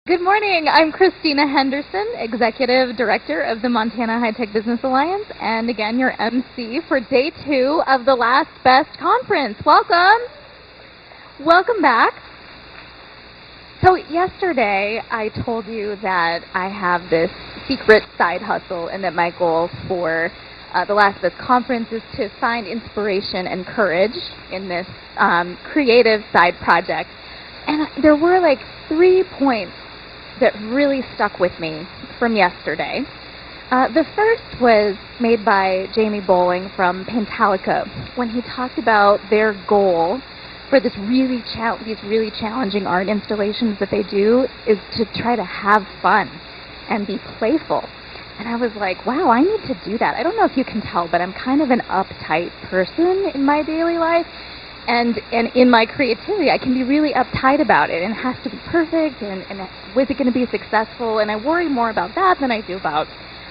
Good morning. I'm Christina Henderson, Executive Director of the Montana High Tech Business Alliance, and again, your MC for Day 2 of the Last Best Conference. Welcome. Welcome back. So yesterday, I told you that I have this secret side hustle and that my goal for the Last Best Conference is to find inspiration and courage in this creative side project. And there were like 3 points that really stuck with me from yesterday. The first was made by Jamie Bowling from Talarico when he talked about their goal for these really challenging art installations that they do is to try to have fun and be playful. And I was like, wow, I need to do that. I don't know if you can tell, but I'm kind of an uptight person in my daily life. And in my creativity, I can be really uptight about it, and it has to be perfect, and was it going to be successful? And I worry more about that than I do about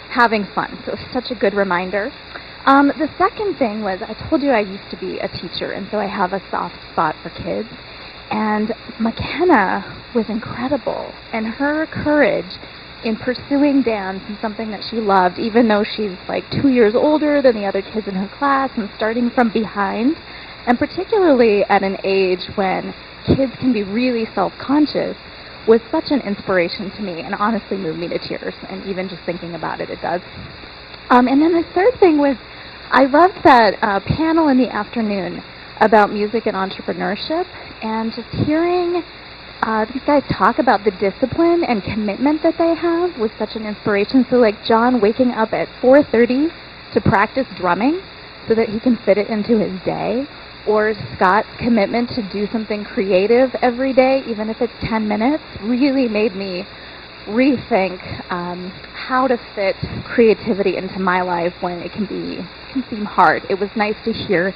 having fun. So it's such a good reminder. The second thing was I told you I used to be a teacher, and so I have a soft spot for kids. And McKenna was incredible, and her courage in pursuing dance and something that she loved, even though she's like 2 years older than the other kids in her class and starting from behind. And particularly at an age when kids can be really self-conscious, was such an inspiration to me and honestly moved me to tears. And even just thinking about it, it does. And then the third thing was I loved that panel in the afternoon about music and entrepreneurship, and just hearing these guys talk about the discipline and commitment that they have was such an inspiration. So like John waking up at 4:30 to practice drumming so that he can fit it into his day, or Scott's commitment to do something creative every day, even if it's 10 minutes, really made me rethink how to fit creativity into my life when it can seem hard. It was nice to hear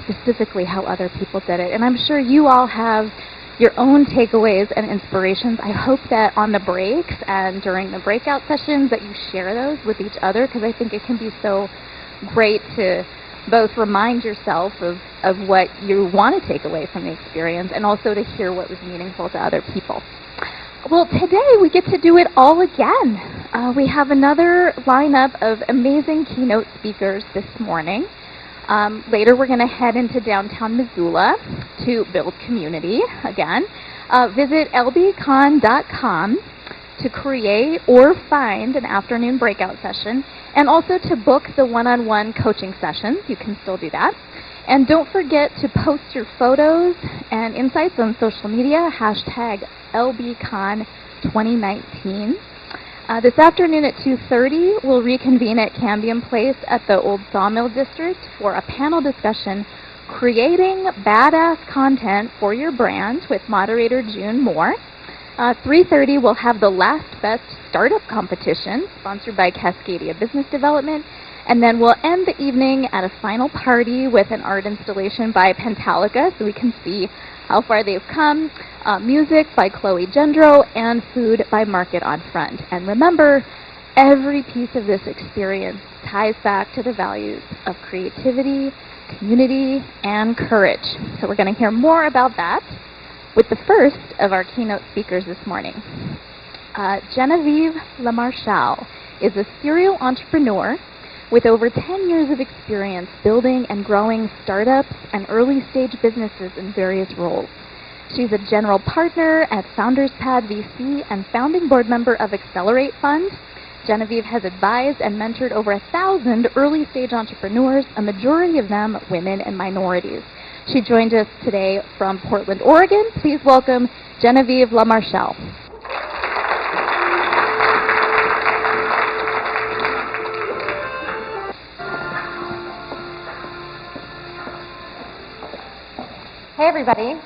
specifically how other people did it. And I'm sure you all have your own takeaways and inspirations. I hope that on the breaks and during the breakout sessions that you share those with each other, because I think it can be so great to both remind yourself of what you want to take away from the experience and also to hear what was meaningful to other people. Well, today we get to do it all again. We have another lineup of amazing keynote speakers this morning. Later we're going to head into downtown Missoula to build community again. Visit lbcon.com to create or find an afternoon breakout session, and also to book the one-on-one coaching sessions. You can still do that. And don't forget to post your photos and insights on social media, hashtag LBCon2019. This afternoon at 2:30, we'll reconvene at Cambium Place at the Old Sawmill District for a panel discussion, Creating Badass Content for Your Brand, with moderator June Moore. 3:30, we'll have the Last Best Startup Competition, sponsored by Cascadia Business Development. And then we'll end the evening at a final party with an art installation by Talarico, so we can see how far they've come, music by Chloe Gendro, and food by Market on Front. And remember, every piece of this experience ties back to the values of creativity, community, and courage. So we're going to hear more about that with the first of our keynote speakers this morning. Genevieve LeMarchal is a serial entrepreneur with over 10 years of experience building and growing startups and early-stage businesses in various roles. She's a general partner at Founders Pad VC and founding board member of XXcelerate Fund. Genevieve has advised and mentored over 1,000 early-stage entrepreneurs, a majority of them women and minorities. She joined us today from Portland, Oregon. Please welcome Genevieve LeMarchal. Hey everybody,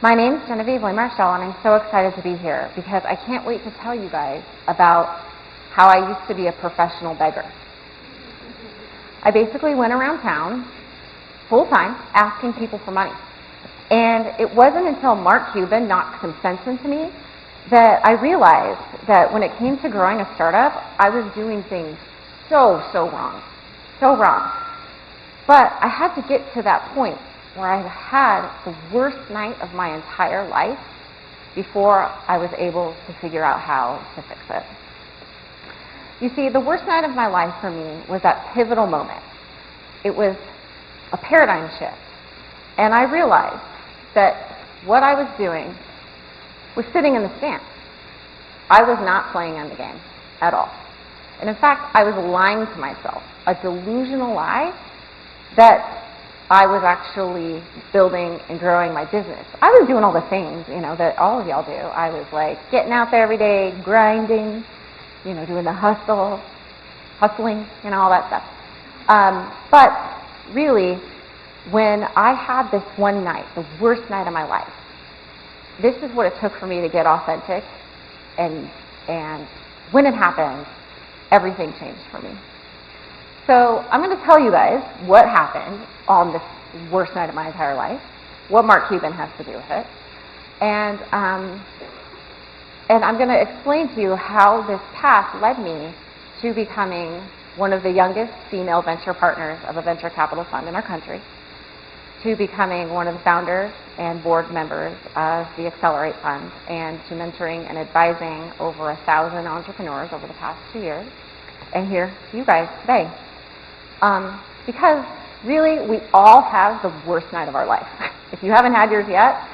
my name is Genevieve LeMarchal, and I'm so excited to be here because I can't wait to tell you guys about how I used to be a professional beggar. I basically went around town full-time asking people for money. And it wasn't until Mark Cuban knocked some sense into me that I realized that when it came to growing a startup, I was doing things so wrong. But I had to get to that point where I had the worst night of my entire life before I was able to figure out how to fix it. You see, the worst night of my life for me was that pivotal moment. It was a paradigm shift. And I realized that what I was doing was sitting in the stands. I was not playing in the game at all. And in fact, I was lying to myself, a delusional lie that I was actually building and growing my business. I was doing all the things, that all of y'all do. I was like getting out there every day, grinding, doing the hustling, all that stuff. But really, when I had this one night, the worst night of my life, this is what it took for me to get authentic. And when it happened, everything changed for me. So I'm going to tell you guys what happened on this worst night of my entire life, what Mark Cuban has to do with it, and I'm going to explain to you how this path led me to becoming one of the youngest female venture partners of a venture capital fund in our country, to becoming one of the founders and board members of the XXcelerate Fund, and to mentoring and advising over 1,000 entrepreneurs over the past 2 years, and here to you guys today. Because really, we all have the worst night of our life. If you haven't had yours yet,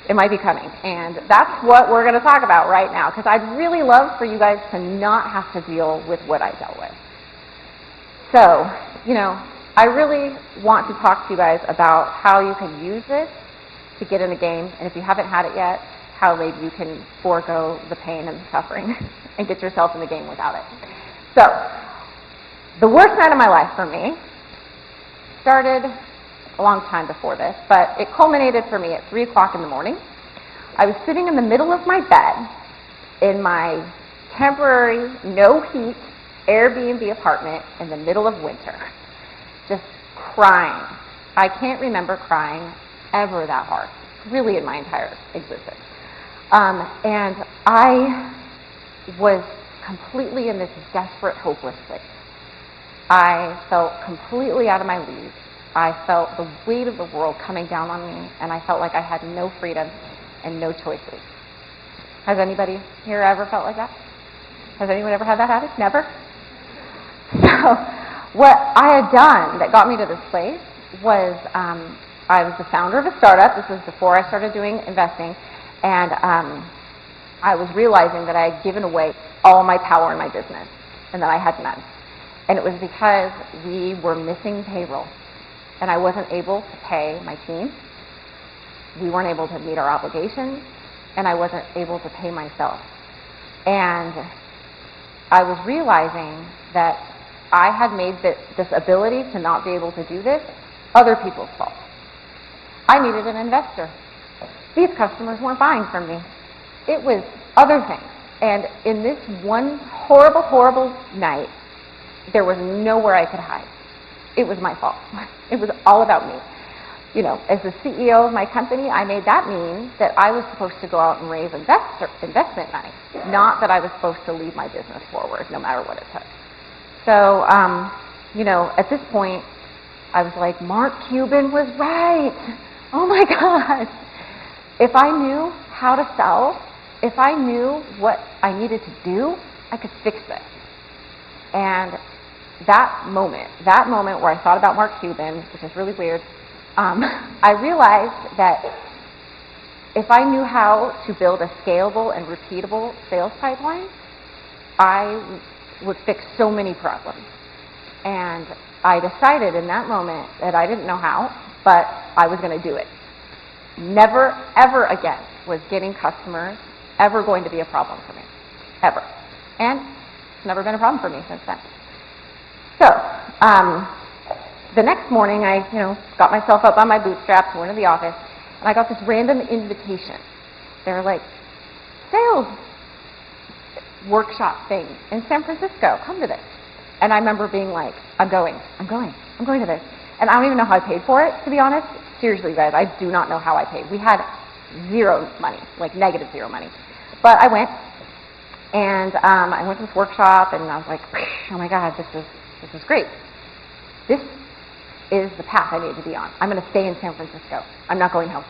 it might be coming. And that's what we're going to talk about right now, because I'd really love for you guys to not have to deal with what I dealt with. So, I really want to talk to you guys about how you can use this to get in the game, and if you haven't had it yet, how maybe you can forego the pain and the suffering and get yourself in the game without it. So, the worst night of my life for me started a long time before this, but it culminated for me at 3 o'clock in the morning. I was sitting in the middle of my bed in my temporary, no heat Airbnb apartment in the middle of winter, just crying. I can't remember crying ever that hard, really in my entire existence. And I was completely in this desperate, hopeless place. I felt completely out of my league. I felt the weight of the world coming down on me, and I felt like I had no freedom and no choices. Has anybody here ever felt like that? Has anyone ever had that habit? Never? So what I had done that got me to this place was I was the founder of a startup. This was before I started doing investing, and I was realizing that I had given away all my power in my business and that I had none. And it was because we were missing payroll, and I wasn't able to pay my team. We weren't able to meet our obligations, and I wasn't able to pay myself. And I was realizing that I had made this ability to not be able to do this other people's fault. I needed an investor. These customers weren't buying from me. It was other things. And in this one horrible, horrible night, there was nowhere I could hide. It was my fault. It was all about me. As the CEO of my company, I made that mean that I was supposed to go out and raise investment money, not that I was supposed to lead my business forward, no matter what it took. So, at this point, I was like, Mark Cuban was right. Oh my God. If I knew how to sell, if I knew what I needed to do, I could fix this. And that moment where I thought about Mark Cuban, which is really weird, I realized that if I knew how to build a scalable and repeatable sales pipeline, I would fix so many problems. And I decided in that moment that I didn't know how, but I was going to do it. Never, ever again was getting customers ever going to be a problem for me. Ever. And it's never been a problem for me since then. So, the next morning I, got myself up on my bootstraps, went to the office, and I got this random invitation. They were like, sales workshop thing in San Francisco. Come to this. And I remember being like, I'm going to this. And I don't even know how I paid for it, to be honest. Seriously, guys, I do not know how I paid. We had zero money, like negative zero money. But I went, and I went to this workshop, and I was like, oh my God, this is great. This is the path I need to be on. I'm going to stay in San Francisco. I'm not going home.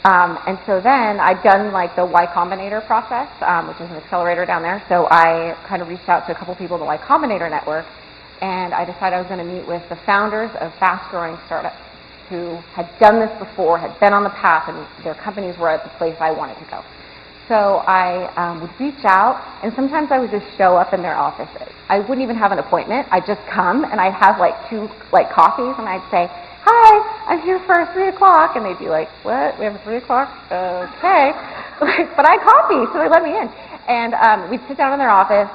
And so then I'd done like the Y Combinator process, which is an accelerator down there. So I kind of reached out to a couple people in the Y Combinator network, and I decided I was going to meet with the founders of fast-growing startups who had done this before, had been on the path, and their companies were at the place I wanted to go. So I would reach out, and sometimes I would just show up in their offices. I wouldn't even have an appointment. I'd just come, and I'd have like 2 coffees, and I'd say, "Hi, I'm here for 3 o'clock." And they'd be like, "What? We have a 3 o'clock? Okay." But I had coffee, so they let me in. And we'd sit down in their office,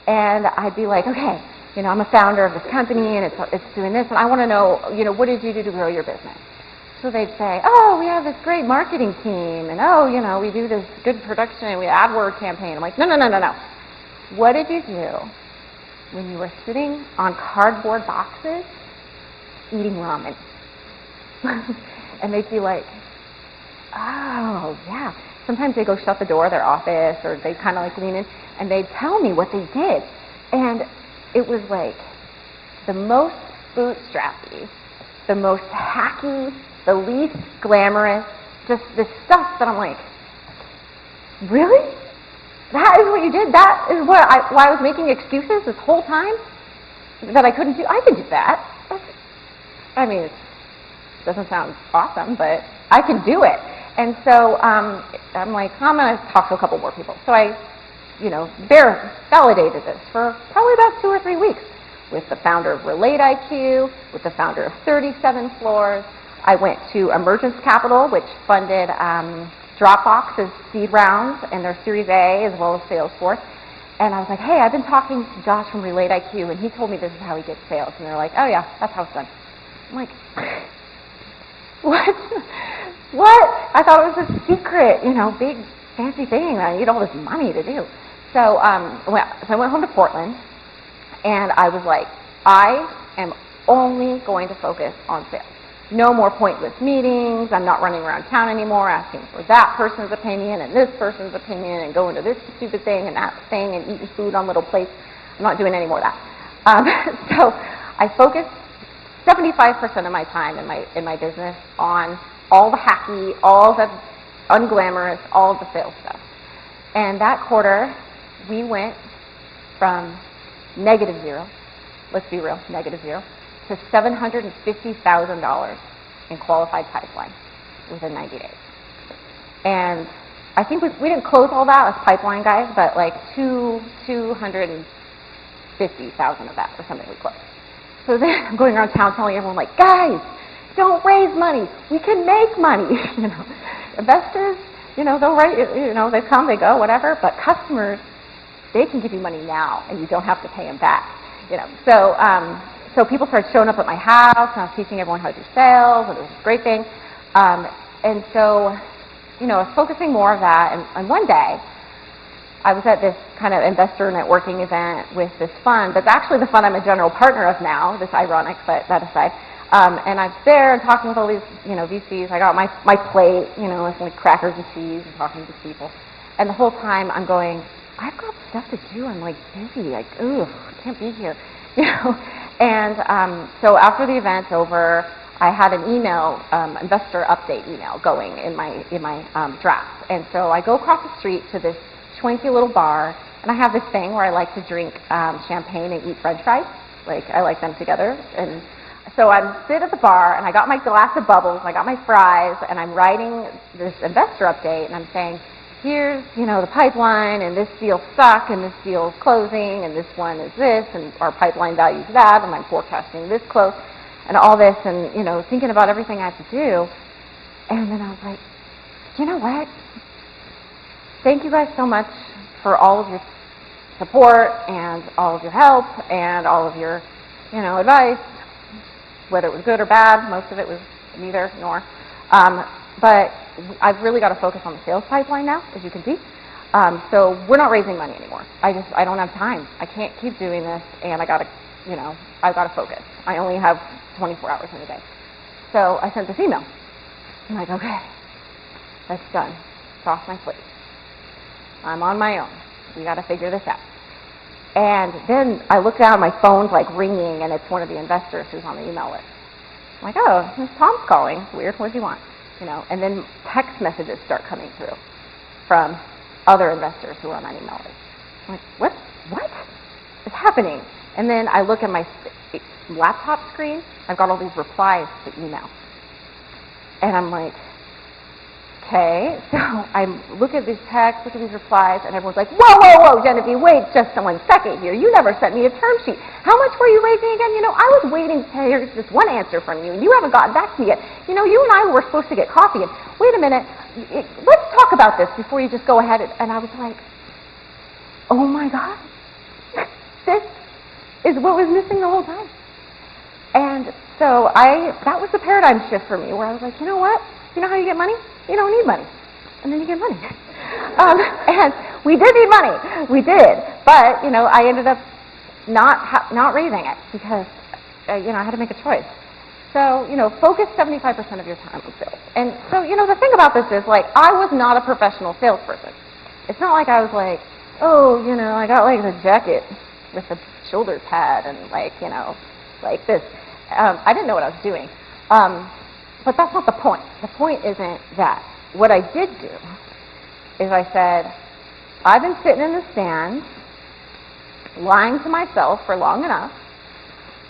and I'd be like, "Okay, I'm a founder of this company, and it's doing this, and I want to know, what did you do to grow your business?" So they'd say, "Oh, we have this great marketing team, and we do this good production, we AdWord campaign." I'm like, No. What did you do when you were sitting on cardboard boxes eating ramen? And they'd be like, "Oh, yeah." Sometimes they'd go shut the door of their office, or they'd kind of like lean in, and they'd tell me what they did. And it was like the most bootstrappy, the most hacky, the least glamorous, just this stuff that I'm like, really? That is what you did? That is why I was making excuses this whole time that I couldn't do? I could do that. It doesn't sound awesome, but I can do it. And so I'm like, I'm going to talk to a couple more people. So I, validated this for probably about 2 or 3 weeks with the founder of Relate IQ, with the founder of 37 Floors. I went to Emergence Capital, which funded Dropbox's seed rounds and their Series A, as well as Salesforce. And I was like, "Hey, I've been talking to Josh from Relate IQ, and he told me this is how he gets sales." And they're like, "Oh, yeah, that's how it's done." I'm like, what? I thought it was a secret, big fancy thing that I need all this money to do. So, so I went home to Portland, and I was like, I am only going to focus on sales. No more pointless meetings. I'm not running around town anymore asking for that person's opinion and this person's opinion and going to this stupid thing and that thing and eating food on little plates. I'm not doing any more of that. So I focused 75% of my time in my business on all the hacky, all the unglamorous, all of the sales stuff. And that quarter, we went from -0, let's be real, -0, to $750,000 in qualified pipeline within 90 days. And I think we didn't close all that as pipeline guys, but like 250,000 of that or something we closed. So then I'm going around town telling everyone, like, "Guys, don't raise money. We can make money." Investors, they'll write, they come, they go, whatever. But customers, they can give you money now, and you don't have to pay them back. So people started showing up at my house, and I was teaching everyone how to do sales, and it was a great thing. And so, I was focusing more of that. And one day, I was at this kind of investor networking event with this fund that's actually the fund I'm a general partner of now. This ironic, but that aside. And I was there and talking with all these, VCs. I got my plate, with like crackers and cheese and talking to people. And the whole time I'm going, I've got stuff to do. I'm like busy. Like, I can't be here. And so after the event's over, I had an email, investor update email going in my draft. And so I go across the street to this schwanky little bar, and I have this thing where I like to drink champagne and eat French fries. Like, I like them together. And so I'm sitting at the bar, and I got my glass of bubbles, I got my fries, and I'm writing this investor update, and I'm saying, here's, the pipeline, and this deal stuck, and this deal's closing, and this one is this, and our pipeline value's that, and I'm forecasting this close, and all this, and, thinking about everything I have to do. And then I was like, you know what? Thank you guys so much for all of your support, and all of your help, and all of your, advice, whether it was good or bad. Most of it was neither nor. But I've really got to focus on the sales pipeline now, as you can see. So we're not raising money anymore. I don't have time. I can't keep doing this, and I've got to focus. I only have 24 hours in a day. So I sent this email. I'm like, okay, that's done. It's off my plate. I'm on my own. We got to figure this out. And then I look down, my phone's like ringing, and it's one of the investors who's on the email list. I'm like, oh, Tom's calling. Weird. What does he want? and then text messages start coming through from other investors who are on that email list. I'm like, what is happening? And then I look at my laptop screen, I've got all these replies to email. And I'm like, okay, so I look at these texts, look at these replies, and everyone's like, whoa, Genevieve, wait just 1 second here. You never sent me a term sheet. How much were you raising again? I was waiting to hear this one answer from you, and you haven't gotten back to me yet. You and I were supposed to get coffee, and wait a minute, let's talk about this before you just go ahead. And I was like, oh my God, this is what was missing the whole time. And so that was the paradigm shift for me, where I was like, you know what? You know how you get money? You don't need money. And then you get money. And we did need money. We did. But, I ended up not raising it because, I had to make a choice. So, focus 75% of your time on sales. And so, the thing about this is, I was not a professional salesperson. It's not like I was like, oh, I got, the jacket with the shoulder pad and, like this. I didn't know what I was doing. But that's not the point. The point isn't that. What I did do is I said, I've been sitting in the stand lying to myself for long enough.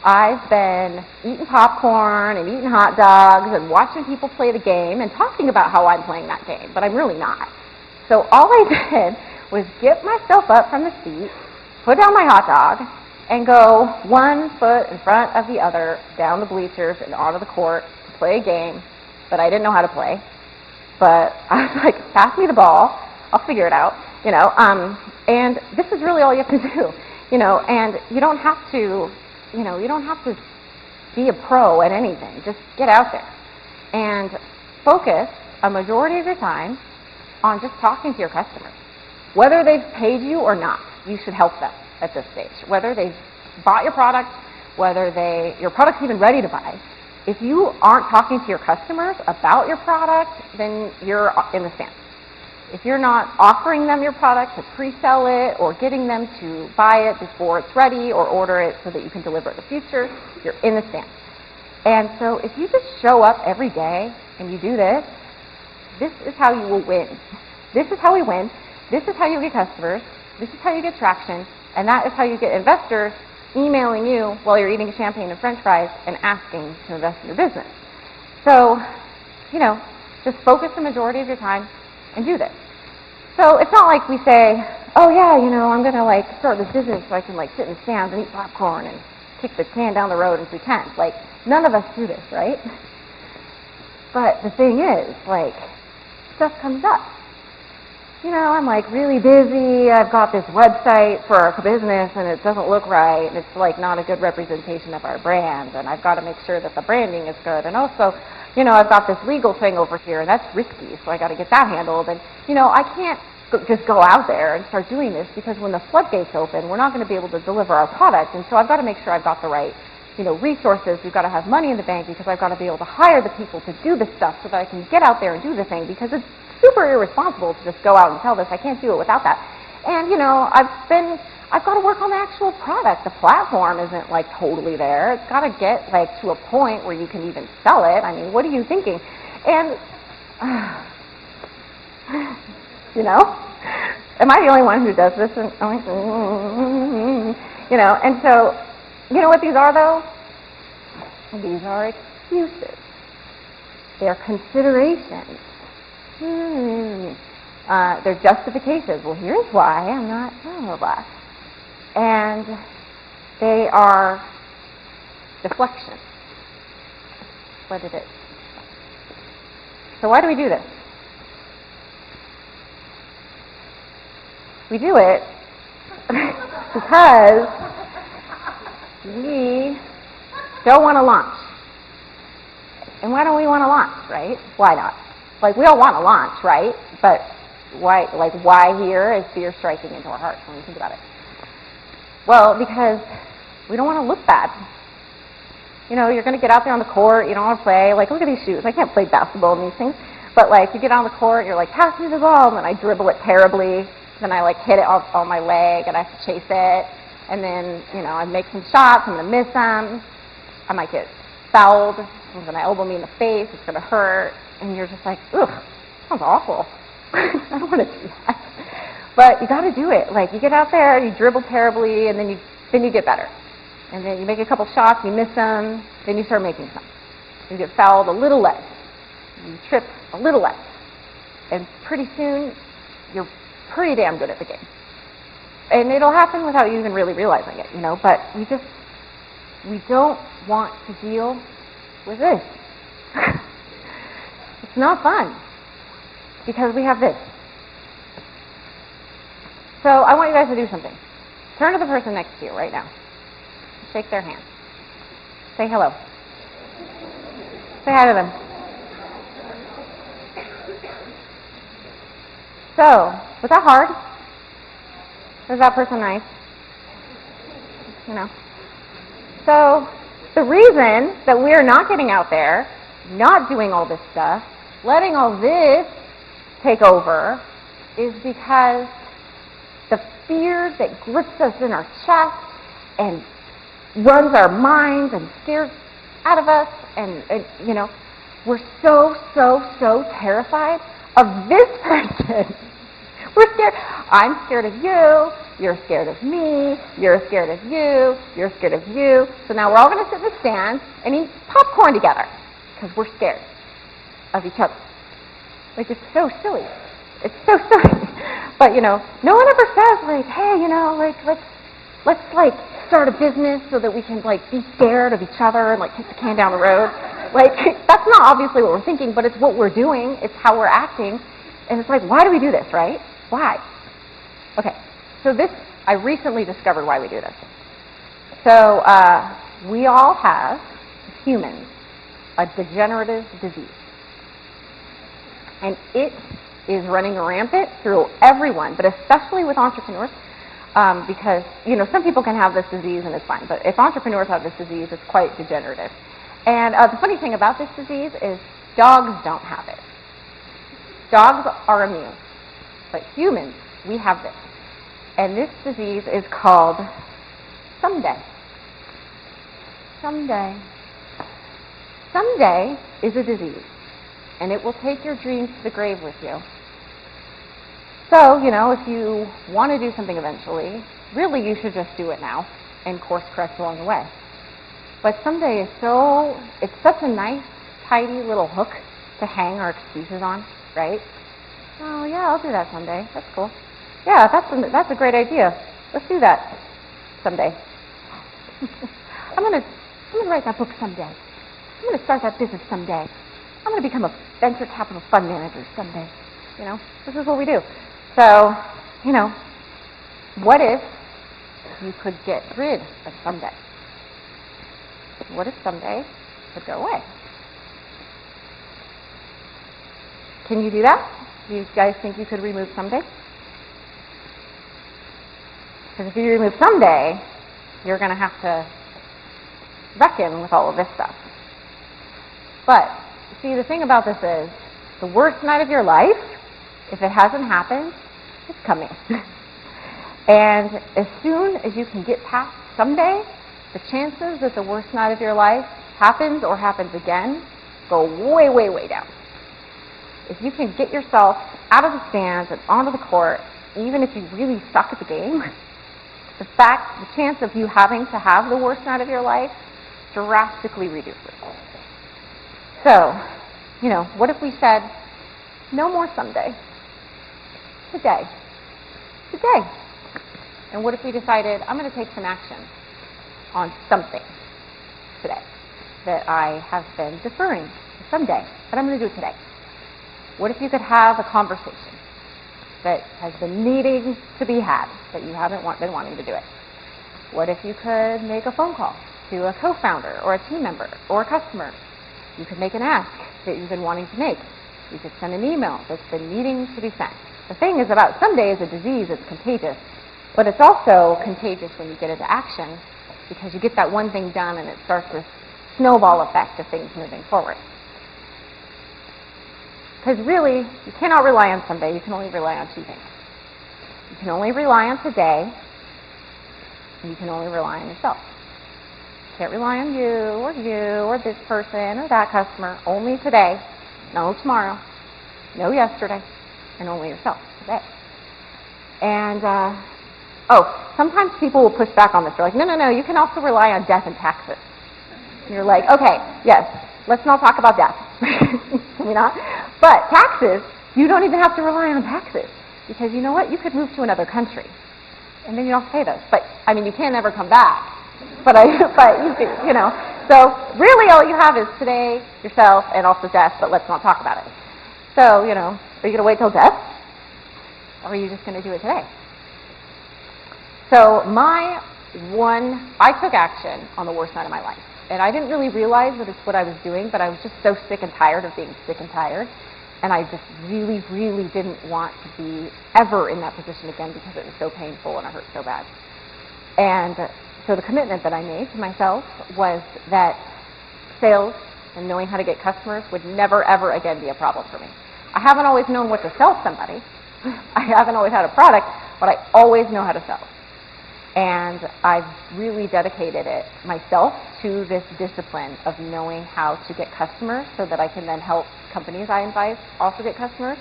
I've been eating popcorn and eating hot dogs and watching people play the game and talking about how I'm playing that game, but I'm really not. So all I did was get myself up from the seat, put down my hot dog, and go 1 foot in front of the other down the bleachers and onto the court to play a game that I didn't know how to play. But I was like, pass me the ball, I'll figure it out, and this is really all you have to do, and you don't have to, you don't have to be a pro at anything. Just get out there and focus a majority of your time on just talking to your customers. Whether they've paid you or not, you should help them at this stage. Whether they've bought your product, whether your product's even ready to buy, if you aren't talking to your customers about your product, then you're in the stand. If you're not offering them your product to pre-sell it or getting them to buy it before it's ready or order it so that you can deliver it in the future, you're in the stand. And so if you just show up every day and you do this, this is how you will win. This is how we win. This is how you get customers. This is how you get traction. And that is how you get investors emailing you while you're eating champagne and french fries and asking to invest in your business. So, just focus the majority of your time and do this. So it's not like we say, oh yeah, I'm going to start this business so I can sit in stands and eat popcorn and kick the can down the road and pretend. None of us do this, right? But the thing is, stuff comes up. I'm really busy, I've got this website for our business and it doesn't look right and it's not a good representation of our brand and I've got to make sure that the branding is good and also, I've got this legal thing over here and that's risky so I got to get that handled and, I can't just go out there and start doing this because when the floodgates open, we're not going to be able to deliver our product and so I've got to make sure I've got the right, resources, we've got to have money in the bank because I've got to be able to hire the people to do this stuff so that I can get out there and do the thing because it's super irresponsible to just go out and tell this. I can't do it without that. And, I've got to work on the actual product. The platform isn't, totally there. It's got to get, to a point where you can even sell it. I mean, what are you thinking? And, am I the only one who does this? And, and so, you know what these are, though? These are excuses. They're considerations. They're justifications. Well, here's why I'm not blah, blah, blah. And they are deflections. What it is. So why do we do this? We do it because we don't want to launch. And why don't we want to launch, right? Why not? We all want to launch, right? But why here is fear striking into our hearts when we think about it? Well, because we don't want to look bad. You're going to get out there on the court, you don't want to play. Look at these shoes. I can't play basketball in these things. But, you get on the court, you're pass me the ball, and then I dribble it terribly. Then I, hit it on my leg, and I have to chase it. And then, I make some shots, I'm going to miss them. I might get fouled, someone's going to elbow me in the face, it's going to hurt, and you're just like, ugh, sounds awful. I don't want to do that. But you got to do it. Like, you get out there, you dribble terribly, and then you get better. And then you make a couple shots, you miss them, then you start making some. You get fouled a little less. You trip a little less. And pretty soon, you're pretty damn good at the game. And it'll happen without you even really realizing it, but we don't want to deal with this. It's not fun because we have this. So I want you guys to do something. Turn to the person next to you right now. Shake their hand. Say hello. Say hi to them. So, was that hard? Was that person nice? So, the reason that we're not getting out there, not doing all this stuff, letting all this take over, is because the fear that grips us in our chest and runs our minds and scares out of us, and we're so terrified of this person. We're scared. I'm scared of you. You're scared of me. You're scared of you. You're scared of you. So now we're all going to sit in the stands and eat popcorn together because we're scared of each other. Like, it's so silly. It's so silly. But, no one ever says, like, hey, let's start a business so that we can, be scared of each other and, kick the can down the road. That's not obviously what we're thinking, but it's what we're doing. It's how we're acting. And it's like, why do we do this, right? Why? Okay, so I recently discovered why we do this. So we all have, humans, a degenerative disease. And it is running rampant through everyone, but especially with entrepreneurs, because, some people can have this disease and it's fine, but if entrepreneurs have this disease, it's quite degenerative. And the funny thing about this disease is dogs don't have it. Dogs are immune, but humans, we have this. And this disease is called someday. Someday. Someday is a disease, and it will take your dreams to the grave with you. So, if you want to do something eventually, really you should just do it now and course correct along the way. But someday it's such a nice, tidy little hook to hang our excuses on, right? Oh, yeah, I'll do that someday. That's cool. Yeah, that's a great idea. Let's do that someday. I'm gonna write that book someday. I'm gonna start that business someday. I'm gonna become a venture capital fund manager someday. This is what we do. So, what if you could get rid of someday? What if someday could go away? Can you do that? Do you guys think you could remove someday? Because if you remove someday, you're going to have to reckon with all of this stuff. But, see, the thing about this is, the worst night of your life, if it hasn't happened, it's coming. And as soon as you can get past someday, the chances that the worst night of your life happens or happens again go way, way, way down. If you can get yourself out of the stands and onto the court, even if you really suck at the game, the chance of you having to have the worst night of your life drastically reduces. So, what if we said, no more someday? Today. Today. And what if we decided, I'm going to take some action on something today that I have been deferring to someday, but I'm going to do it today. What if you could have a conversation that has been needing to be had, but you haven't been wanting to do it? What if you could make a phone call to a co-founder or a team member or a customer? You could make an ask that you've been wanting to make. You could send an email that's been needing to be sent. The thing is about someday is a disease, it's contagious, but it's also contagious when you get into action because you get that one thing done and it starts this snowball effect of things moving forward. Because really, you cannot rely on someday, you can only rely on two things. You can only rely on today, and you can only rely on yourself. Can't rely on you or this person or that customer. Only today, no tomorrow, no yesterday, and only yourself today. And, sometimes people will push back on this. They're like, no, you can also rely on death and taxes. And you're like, okay, yes, let's not talk about death. Can we not? But taxes, you don't even have to rely on taxes. Because you know what? You could move to another country. And then you don't have to pay those. But, I mean, you can't ever come back. But you do, you know. So really all you have is today, yourself, and also death, but let's not talk about it. So, you know, are you going to wait till death? Or are you just going to do it today? So I took action on the worst night of my life. And I didn't really realize that it's what I was doing, but I was just so sick and tired of being sick and tired. And I just really, really didn't want to be ever in that position again because it was so painful and it hurt so bad. And so the commitment that I made to myself was that sales and knowing how to get customers would never, ever again be a problem for me. I haven't always known what to sell somebody. I haven't always had a product, but I always know how to sell. And I've really dedicated it myself to this discipline of knowing how to get customers so that I can then help companies I advise also get customers.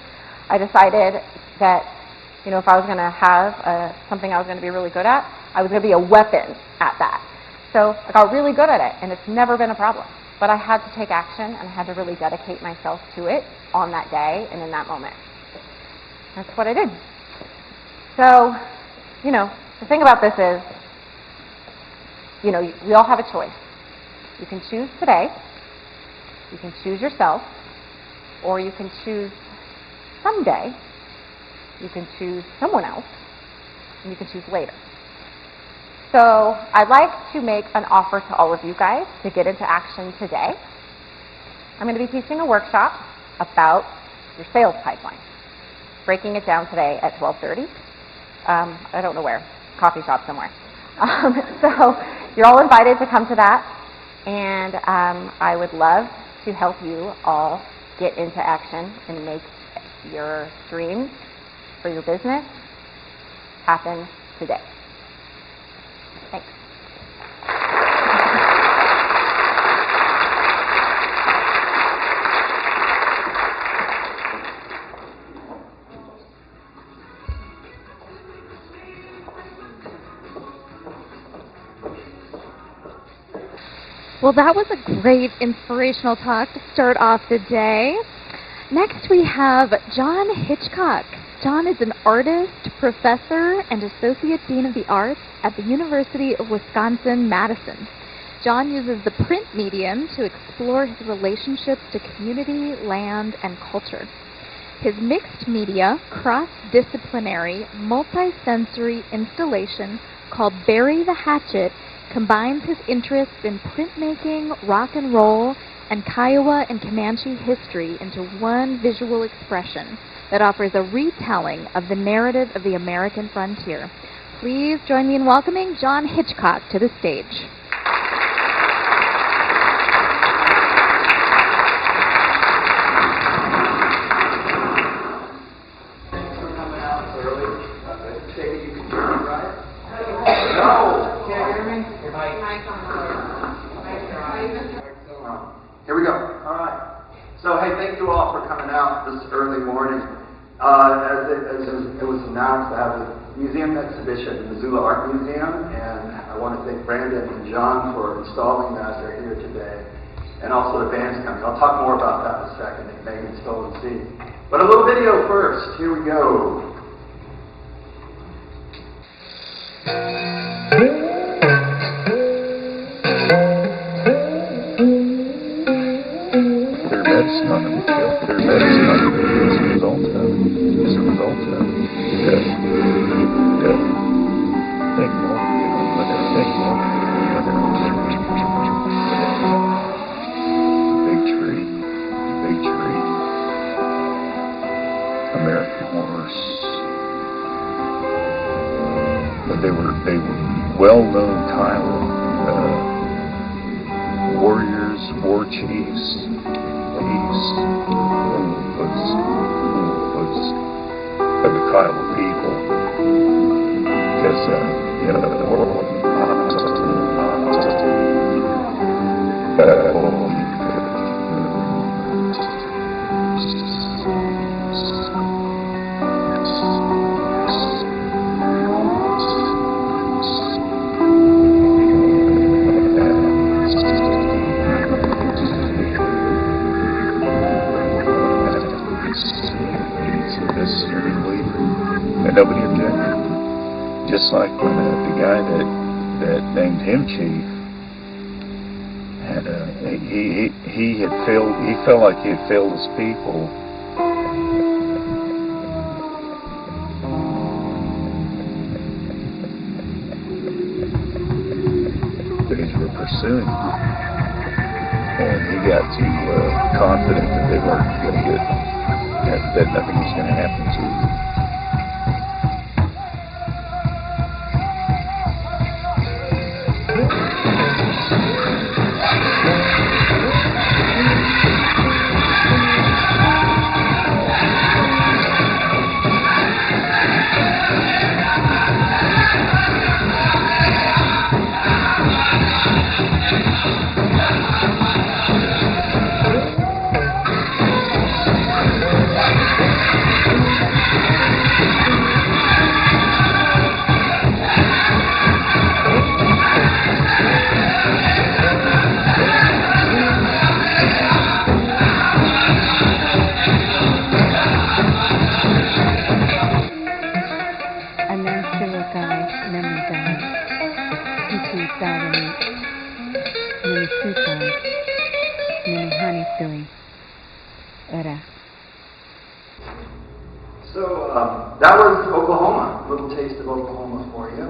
I decided that, you know, if I was going to have something I was going to be really good at, I was going to be a weapon at that. So I got really good at it, and it's never been a problem. But I had to take action, and I had to really dedicate myself to it on that day and in that moment. That's what I did. So, you know, the thing about this is, you know, we all have a choice. You can choose today, you can choose yourself, or you can choose someday, you can choose someone else, and you can choose later. So I'd like to make an offer to all of you guys to get into action today. I'm going to be teaching a workshop about your sales pipeline, breaking it down today at 12:30. I don't know where. Coffee shop somewhere. So you're all invited to come to that, and I would love to help you all get into action and make your dreams for your business happen today. Thanks. Well, that was a great inspirational talk to start off the day. Next we have John Hitchcock. John is an artist, professor, and associate dean of the arts at the University of Wisconsin-Madison. John uses the print medium to explore his relationships to community, land, and culture. His mixed media, cross-disciplinary, multi-sensory installation called Bury the Hatchet combines his interests in printmaking, rock and roll, and Kiowa and Comanche history into one visual expression that offers a retelling of the narrative of the American frontier. Please join me in welcoming John Hitchcock to the stage. Thanks for coming out early. Take it you can hear me, right? No! Can't hear me? Here we go. All right. So, hey, thank you all for coming out this early morning. As it was announced, I have a museum exhibition in the Missoula Art Museum, and I want to thank Brandon and John for installing that. They're here today. And also the band's coming. I'll talk more about that in a second. Megan's still in the seat. But a little video first. Here we go. Medicine on them kill. Their medicine on them kill as a result of it. As a result of it. Yeah. Yeah. Think more. Think more. Big tree. Big tree. American horse. But they were well-known Kiowa warriors, war chiefs. Was of the Kiowa people, because the world Nobody objected. Just like when the guy that named him chief had he had failed. He felt like he had failed his people. That he were pursuing, and he got too confident that they weren't going to get that nothing was going to happen to him. That was Oklahoma, a little taste of Oklahoma for you.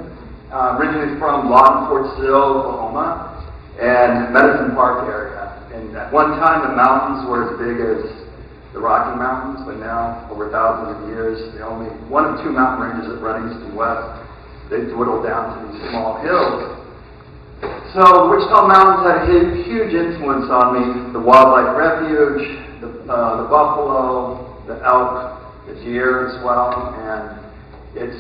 Originally from Lawton, Fort Sill, Oklahoma, and Medicine Park area. And at one time the mountains were as big as the Rocky Mountains, but now, over thousands of years, the only one of two mountain ranges that run east and west. They dwindled down to these small hills. So the Wichita Mountains had a huge influence on me. The wildlife refuge, the buffalo, the elk, the deer as well, and its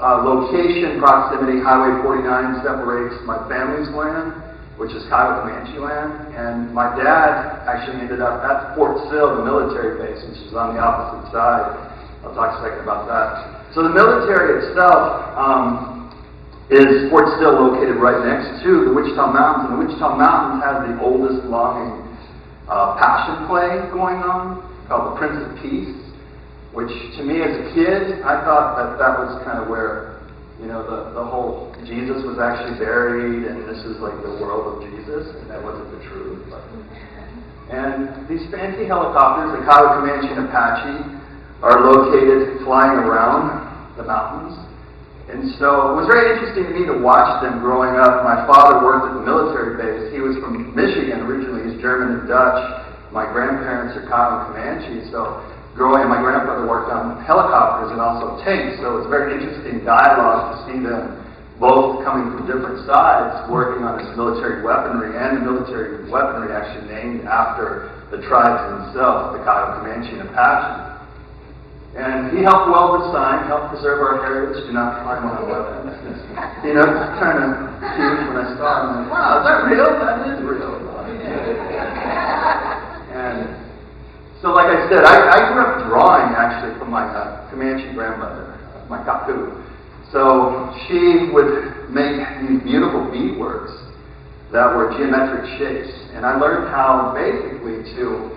location, proximity, Highway 49 separates my family's land, which is Kiowa Comanche land, and my dad actually ended up at Fort Sill, the military base, which is on the opposite side. I'll talk a second about that. So the military itself is Fort Sill, located right next to the Wichita Mountains, and the Wichita Mountains has the oldest longing passion play going on, called the Prince of Peace, which to me as a kid, I thought that was kind of where, the whole Jesus was actually buried, and this is like the world of Jesus, and that wasn't the truth. And these fancy helicopters, the Kiowa Comanche and Apache, are located flying around the mountains. And so it was very interesting to me to watch them growing up. My father worked at the military base. He was from Michigan originally. He's German and Dutch. My grandparents are Kiowa Comanche, so my grandfather worked on helicopters and also tanks, so it's very interesting dialogue to see them both coming from different sides, working on this military weaponry, and the military weaponry actually named after the tribes themselves, the Kiowa Comanche and Apache. And he helped weld the sign, helped preserve our heritage, do not climb on our weapons. It's kind of huge when I saw it. I'm like, wow, is that real? That is real. And so like I said, I grew up drawing actually from my Comanche grandmother, my kaku. So she would make these beautiful beadworks that were geometric shapes. And I learned how basically to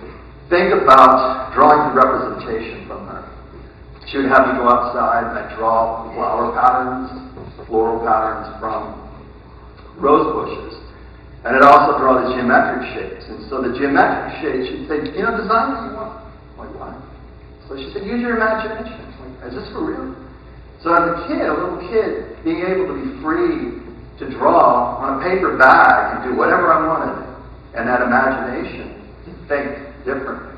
think about drawing the representation from her. She would have me go outside and I'd draw flower patterns, floral patterns from rose bushes. And I'd also draw the geometric shapes. And so the geometric shapes, she'd say, design what you want. I'm like, what? So she said, use your imagination. I'm like, is this for real? So as a kid, a little kid, being able to be free to draw on a paper bag and do whatever I wanted, and that imagination to think differently.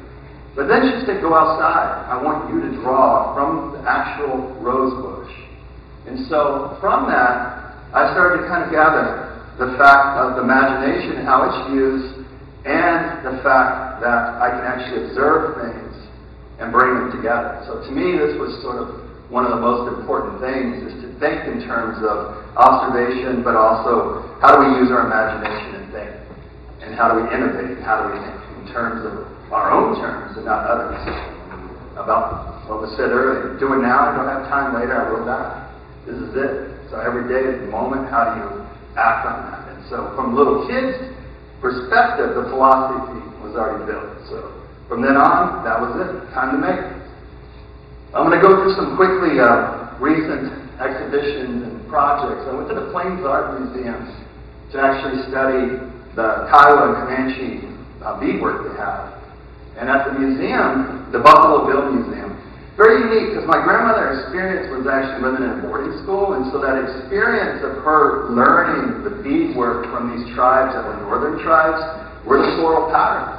But then she said, go outside. I want you to draw from the actual rose bush. And so from that, I started to kind of gather the fact of the imagination and how it's used, and the fact that I can actually observe things and bring them together. So to me, this was sort of one of the most important things, is to think in terms of observation, but also how do we use our imagination and think? And how do we innovate? How do we think in terms of our own terms and not others? About what was said earlier, do it now, I don't have time later, I will die. This is it. So every day is the moment, how do you act on that? And so from little kids' perspective, the philosophy was already built. So from then on, that was it. Time to make it. I'm going to go through some quickly recent exhibitions and projects. I went to the Plains Art Museum to actually study the Kiowa and Comanche beadwork they have. And at the museum, the Buffalo Bill Museum, very unique because my grandmother's experience was actually living in a boarding school, and so that experience of her learning the beadwork from these tribes that were northern tribes were the floral patterns.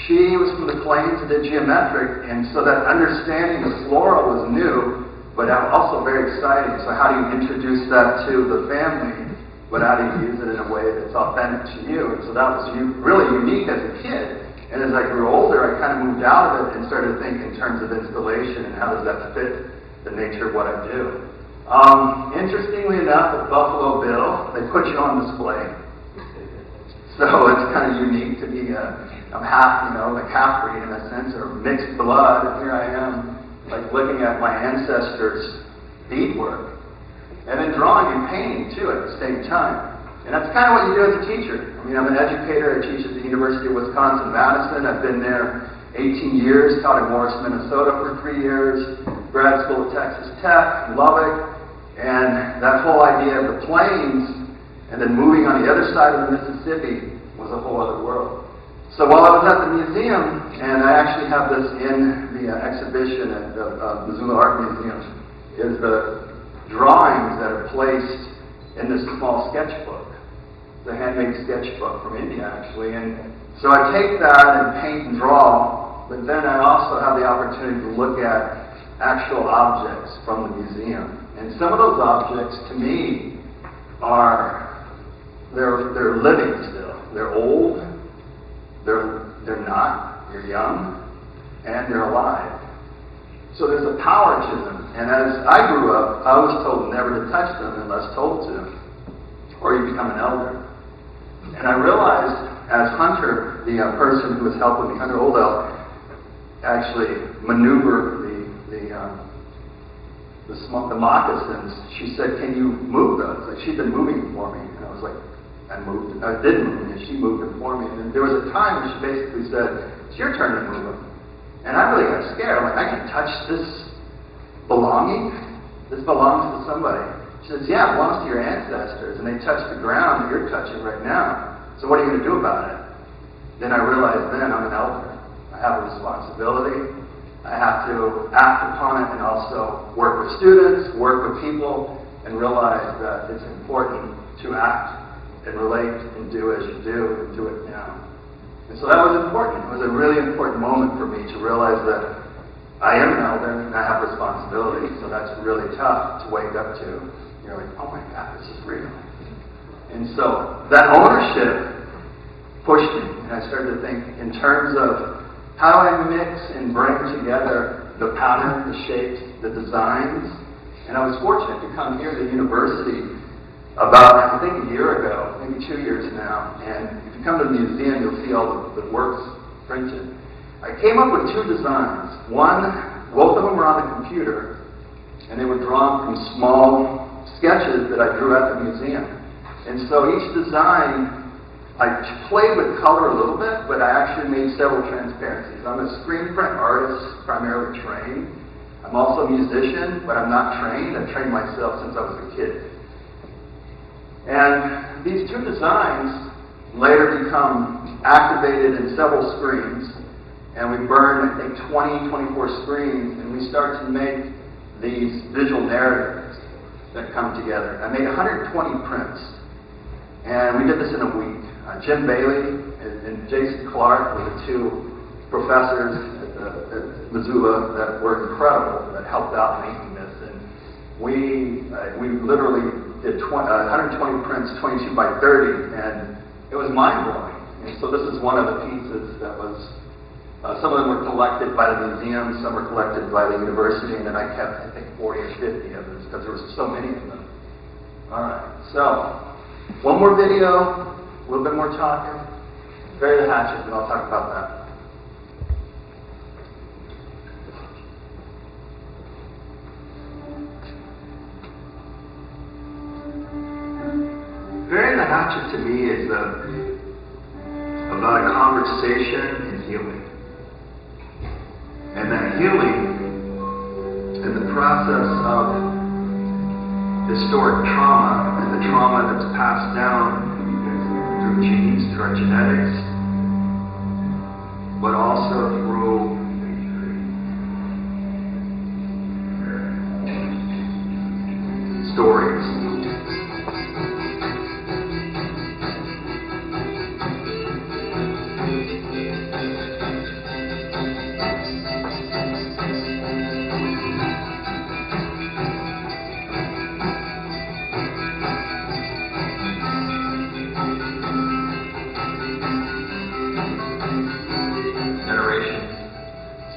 She was from the plains and did geometric, and so that understanding of floral was new, but also very exciting. So how do you introduce that to the family, but how do you use it in a way that's authentic to you? And so that was really unique as a kid. And as I grew older, I kind of moved out of it and started to think in terms of installation and how does that fit the nature of what I do. Interestingly enough, at Buffalo Bill, they put you on display. So it's kind of unique to be I'm half, like half-breed in a sense, or mixed blood, and here I am, like looking at my ancestors' beadwork, and then drawing and painting too at the same time. And that's kind of what you do as a teacher. I mean, I'm an educator. I teach at the University of Wisconsin-Madison. I've been there 18 years, taught in Morris, Minnesota for 3 years, grad school at Texas Tech, Lubbock, and that whole idea of the plains and then moving on the other side of the Mississippi was a whole other world. So while I was at the museum, and I actually have this in the exhibition at the Missoula Art Museum, is the drawings that are placed in this small sketchbook. The handmade sketchbook from India, actually. And so I take that and paint and draw, but then I also have the opportunity to look at actual objects from the museum. And some of those objects, to me, they're living still. They're old, they're not, they're young, and they're alive. So there's a power to them. And as I grew up, I was told never to touch them unless told to, or you become an elder. And I realized, as Hunter, the person who was helping me, Hunter Oldell, actually maneuver the moccasins, she said, "Can you move those?" Like, she'd been moving for me. And I was like, I did move, and she moved them for me. And there was a time when she basically said, "It's your turn to move them." And I really got scared. I'm like, "I can touch this belonging? This belongs to somebody." She says, "Yeah, it belongs to your ancestors, and they touch the ground that you're touching right now. So what are you going to do about it?" Then I realized I'm an elder. I have a responsibility. I have to act upon it and also work with students, work with people, and realize that it's important to act and relate and do as you do and do it now. And so that was important. It was a really important moment for me to realize that I am an elder and I have responsibility. So that's really tough to wake up to. You're like, oh my God, this is real. And so that ownership pushed me, and I started to think in terms of how I mix and bring together the patterns, the shapes, the designs. And I was fortunate to come here to the university about, I think, a year ago, maybe 2 years now. And if you come to the museum, you'll see all the works printed. I came up with 2 designs. Both of them were on the computer, and they were drawn from small sketches that I drew at the museum. And so each design, I played with color a little bit, but I actually made several transparencies. I'm a screen print artist, primarily trained. I'm also a musician, but I'm not trained. I've trained myself since I was a kid. And these 2 designs later become activated in several screens, and we burn, I think, 24 screens, and we start to make these visual narratives that come together. I made 120 prints, and we did this in a week. Jim Bailey and Jason Clark were the 2 professors at Missoula that were incredible, that helped out making this. And we literally did 120 prints, 22 by 30, and it was mind-blowing. And so this is one of the pieces that was, some of them were collected by the museum, some were collected by the university, and then I kept, I think, 40 or 50 of them because there were so many of them. All right, so one more video, a little bit more talking, Bury the hatchet, and I'll talk about that. Burying the hatchet to me is about a conversation and healing. And that healing in the process of historic trauma and the trauma that's passed down through genes, through our genetics, but also through stories.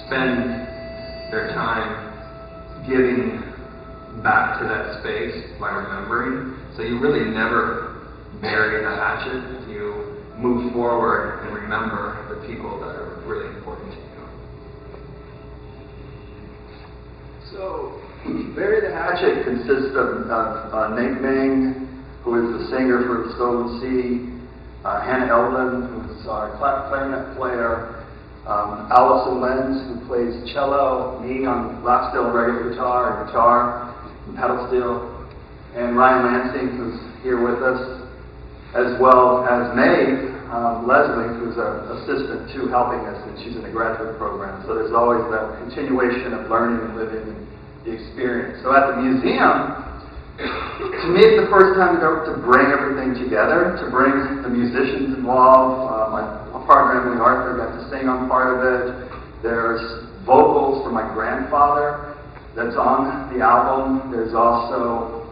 Spend their time giving back to that space by remembering. So you really never bury the hatchet. You move forward and remember the people that are really important to you. So bury the hatchet consists of Nate Ming, who is the singer for the Stolen Sea, Hannah Eldon, who is our clarinet player, Allison Lenz, who plays cello, me on lap steel, regular guitar, and pedal steel, and Ryan Lansing, who's here with us, as well as Maeve Leslie, who's our assistant too, helping us, and she's in the graduate program. So there's always that continuation of learning and living and the experience. So at the museum, to me, it's the first time to bring everything together, to bring the musicians involved. My partner, Emily Arthur, got to sing on part of it. There's vocals from my grandfather that's on the album. There's also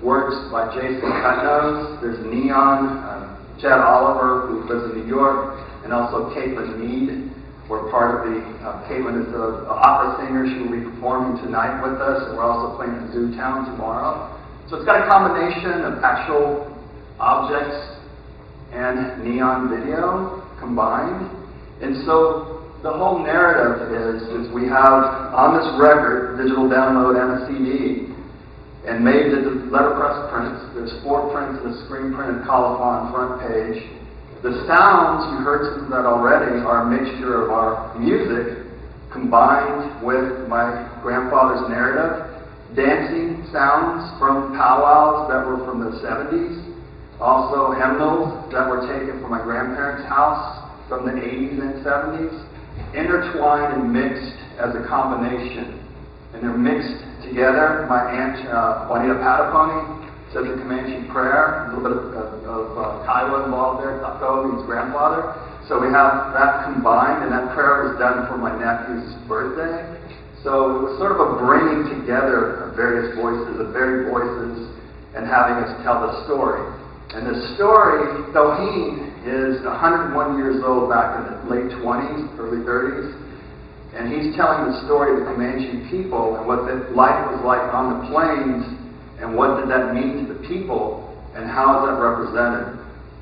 works by Jason Cutnose. There's Neon, Chad Oliver, who lives in New York, and also Caitlin Mead. We're part of the, Caitlin is an opera singer. She will be performing tonight with us, and we're also playing in Zootown tomorrow. So it's got a combination of actual objects and neon video combined. And so the whole narrative is we have on this record, digital download and a CD, and made the letterpress prints. There's 4 prints, the screen printed colophon front page. The sounds, you heard some of that already, are a mixture of our music combined with my grandfather's narrative, dancing sounds from powwows that were from the 70s, also hymnals that were taken from my grandparents' house from the 80s and 70s, intertwined and mixed as a combination. And they're mixed together. My aunt, Juanita Pataponi, says the Comanche prayer, a little bit of Kiowa involved there. Taco means grandfather. So we have that combined, and that prayer was done for my nephew's birthday. So it was sort of a bringing together of various voices, and having us tell the story. And the story, Doheen, is 101 years old, back in the late 20s, early 30s. And he's telling the story of the Comanche people and what life was like on the plains, and what did that mean to the people, and how is that represented.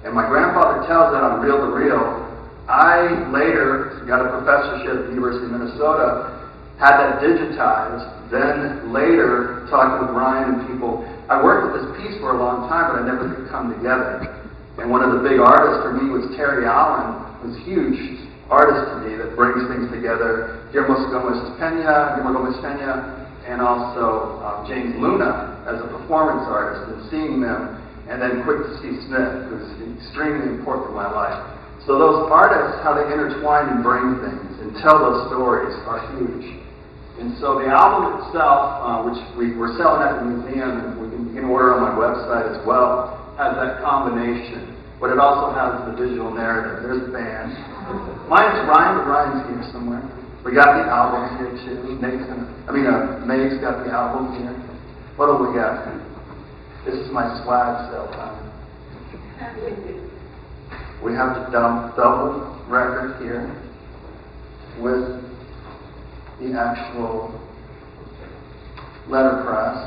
And my grandfather tells that on Reel to Reel. I later got a professorship at the University of Minnesota, had that digitized, then later talked with Ryan and people. I worked with this piece for a long time, but I never could come together. And one of the big artists for me was Terry Allen, who's a huge artist to me that brings things together. Guillermo Gomez Pena, and also James Luna as a performance artist, and seeing them, and then Quick to See Smith, who's extremely important in my life. So those artists, how they intertwine and bring things and tell those stories are huge. And so the album itself, which we're selling at the museum, and you can order on my website as well, has that combination. But it also has the visual narrative. There's the band. Mine's Ryan, but Ryan's here somewhere. We got the album here too. Maeve's got the album here. What do we got? This is my swag sale time. We have the double record here with the actual letterpress.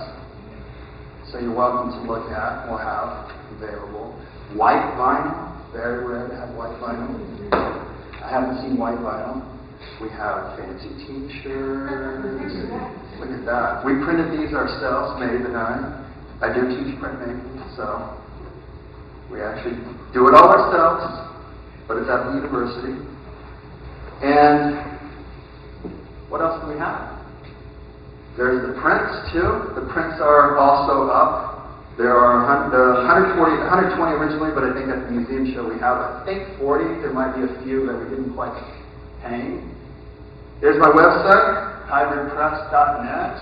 So you're welcome to look at. We'll have available white vinyl very rare to have white vinyl. I haven't seen white vinyl. We have fancy t-shirts. Look at that. We printed these ourselves, Maeve and I do teach printmaking, so we actually do it all ourselves, but it's at the university. And what else do we have? There's the prints, too. The prints are also up. There are 120 originally, but I think at the museum show we have, I think, 40. There might be a few that we didn't quite hang. There's my website, hybridpress.net.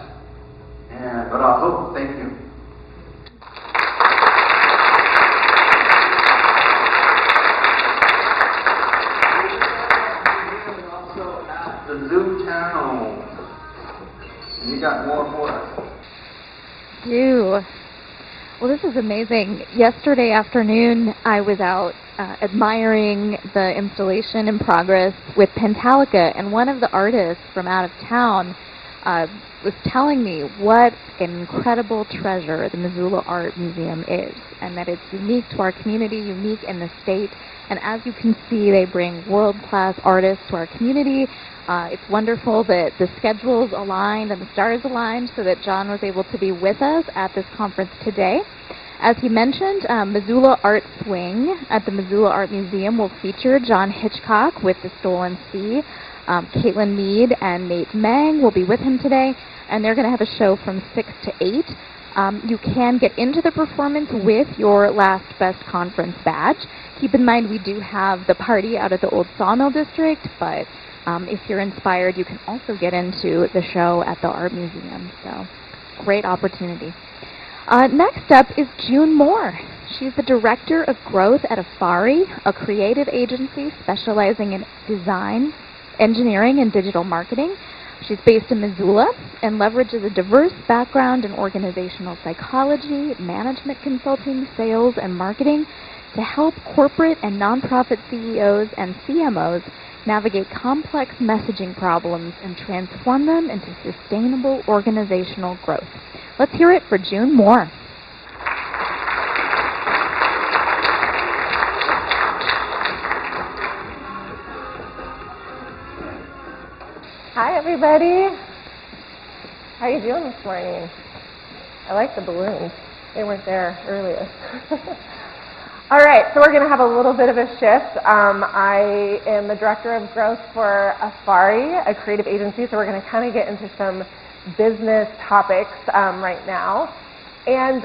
But I hope, thank you. And also at the Zoo Town. And you got more for us. You. Well, this is amazing. Yesterday afternoon, I was out admiring the installation in progress with Pentalica, and one of the artists from out of town was telling me what an incredible treasure the Missoula Art Museum is, and that it's unique to our community, unique in the state. And as you can see, they bring world-class artists to our community. It's wonderful that the schedules aligned and the stars aligned so that John was able to be with us at this conference today. As he mentioned, Missoula Art Swing at the Missoula Art Museum will feature John Hitchcock with The Stolen Sea. Caitlin Mead and Nate Mang will be with him today, and they're going to have a show from 6 to 8. You can get into the performance with your Last Best Conference badge. Keep in mind we do have the party out at the Old Sawmill District, but if you're inspired, you can also get into the show at the Art Museum. So, great opportunity. Next up is June Moore. She's the Director of Growth at Affari, a creative agency specializing in design, engineering, and digital marketing. She's based in Missoula and leverages a diverse background in organizational psychology, management consulting, sales, and marketing to help corporate and nonprofit CEOs and CMOs navigate complex messaging problems and transform them into sustainable organizational growth. Let's hear it for June Moore. Hi, everybody. How are you doing this morning? I like the balloons. They weren't there earlier. All right, so we're going to have a little bit of a shift. I am the Director of Growth for Affari, a creative agency, so we're going to kind of get into some business topics right now. And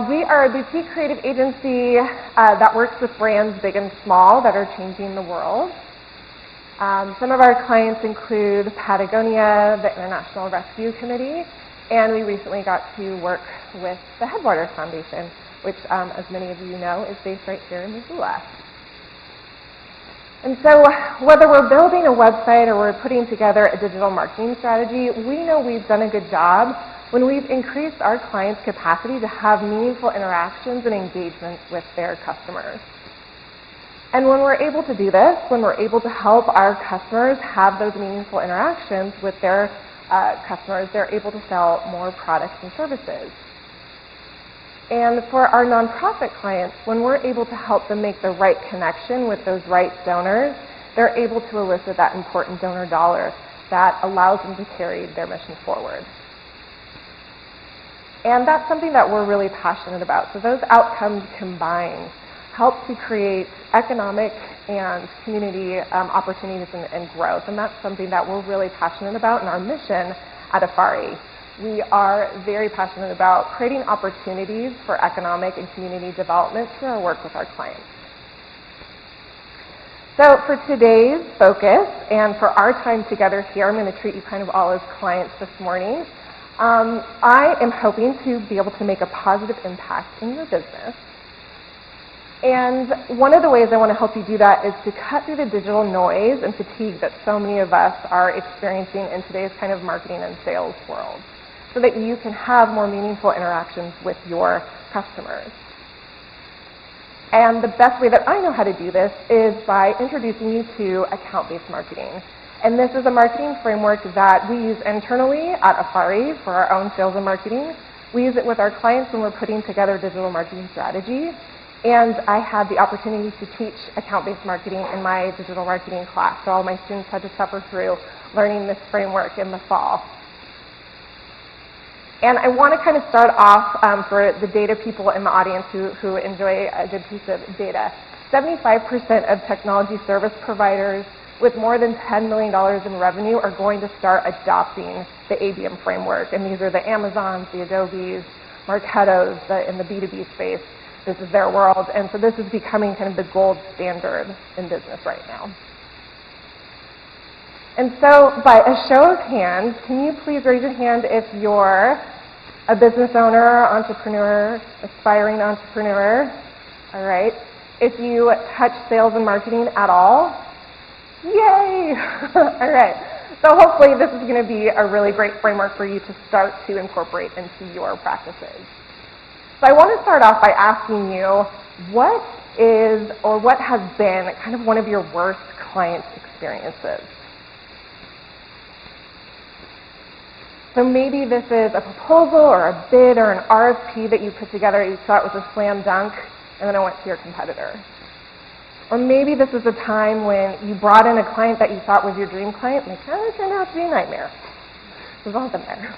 we are a boutique creative agency that works with brands big and small that are changing the world. Some of our clients include Patagonia, the International Rescue Committee, and we recently got to work with the Headwaters Foundation, which, as many of you know, is based right here in Missoula. And so whether we're building a website or we're putting together a digital marketing strategy, we know we've done a good job when we've increased our clients' capacity to have meaningful interactions and engagements with their customers. And when we're able to do this, when we're able to help our customers have those meaningful interactions with their customers, they're able to sell more products and services. And for our nonprofit clients, when we're able to help them make the right connection with those right donors, they're able to elicit that important donor dollar that allows them to carry their mission forward. And that's something that we're really passionate about. So those outcomes combined help to create economic and community opportunities and growth. And that's something that we're really passionate about in our mission at Affari. We are very passionate about creating opportunities for economic and community development through our work with our clients. So for today's focus and for our time together here, I'm going to treat you kind of all as clients this morning. I am hoping to be able to make a positive impact in your business. And one of the ways I want to help you do that is to cut through the digital noise and fatigue that so many of us are experiencing in today's kind of marketing and sales world, so that you can have more meaningful interactions with your customers. And the best way that I know how to do this is by introducing you to account-based marketing. And this is a marketing framework that we use internally at Affari for our own sales and marketing. We use it with our clients when we're putting together digital marketing strategy. And I had the opportunity to teach account-based marketing in my digital marketing class. So all my students had to suffer through learning this framework in the fall. And I want to kind of start off for the data people in the audience who enjoy a good piece of data. 75% of technology service providers with more than $10 million in revenue are going to start adopting the ABM framework. And these are the Amazons, the Adobes, Marketos in the B2B space. This is their world. And so this is becoming kind of the gold standard in business right now. And so by a show of hands, can you please raise your hand if you're a business owner, entrepreneur, aspiring entrepreneur? All right. If you touch sales and marketing at all? Yay! All right. So hopefully this is going to be a really great framework for you to start to incorporate into your practices. So I want to start off by asking you, what is or what has been kind of one of your worst client experiences? So maybe this is a proposal or a bid or an RFP that you put together, you thought was a slam dunk, and then it went to your competitor. Or maybe this is a time when you brought in a client that you thought was your dream client, and it kind of turned out to be a nightmare. We've all been there.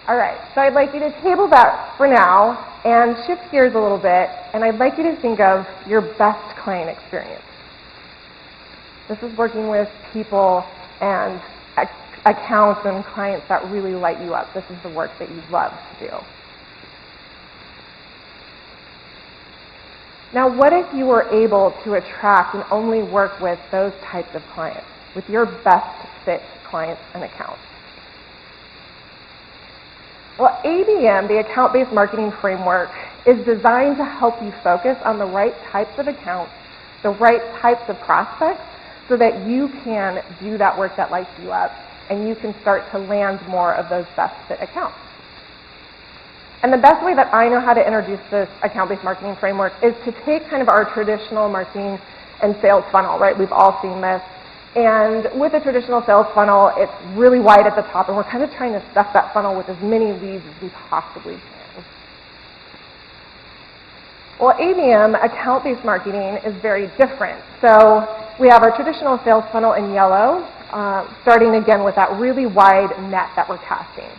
All right, so I'd like you to table that for now and shift gears a little bit, and I'd like you to think of your best client experience. This is working with people and accounts and clients that really light you up. This is the work that you love to do. Now, what if you were able to attract and only work with those types of clients, with your best fit clients and accounts? Well, ABM, the account-based marketing framework, is designed to help you focus on the right types of accounts, the right types of prospects, so that you can do that work that lights you up, and you can start to land more of those best fit accounts. And the best way that I know how to introduce this account-based marketing framework is to take kind of our traditional marketing and sales funnel, right? We've all seen this. And with a traditional sales funnel, it's really wide at the top, and we're kind of trying to stuff that funnel with as many leads as we possibly can. Well, ABM, account-based marketing, is very different. So we have our traditional sales funnel in yellow, starting again with that really wide net that we're casting.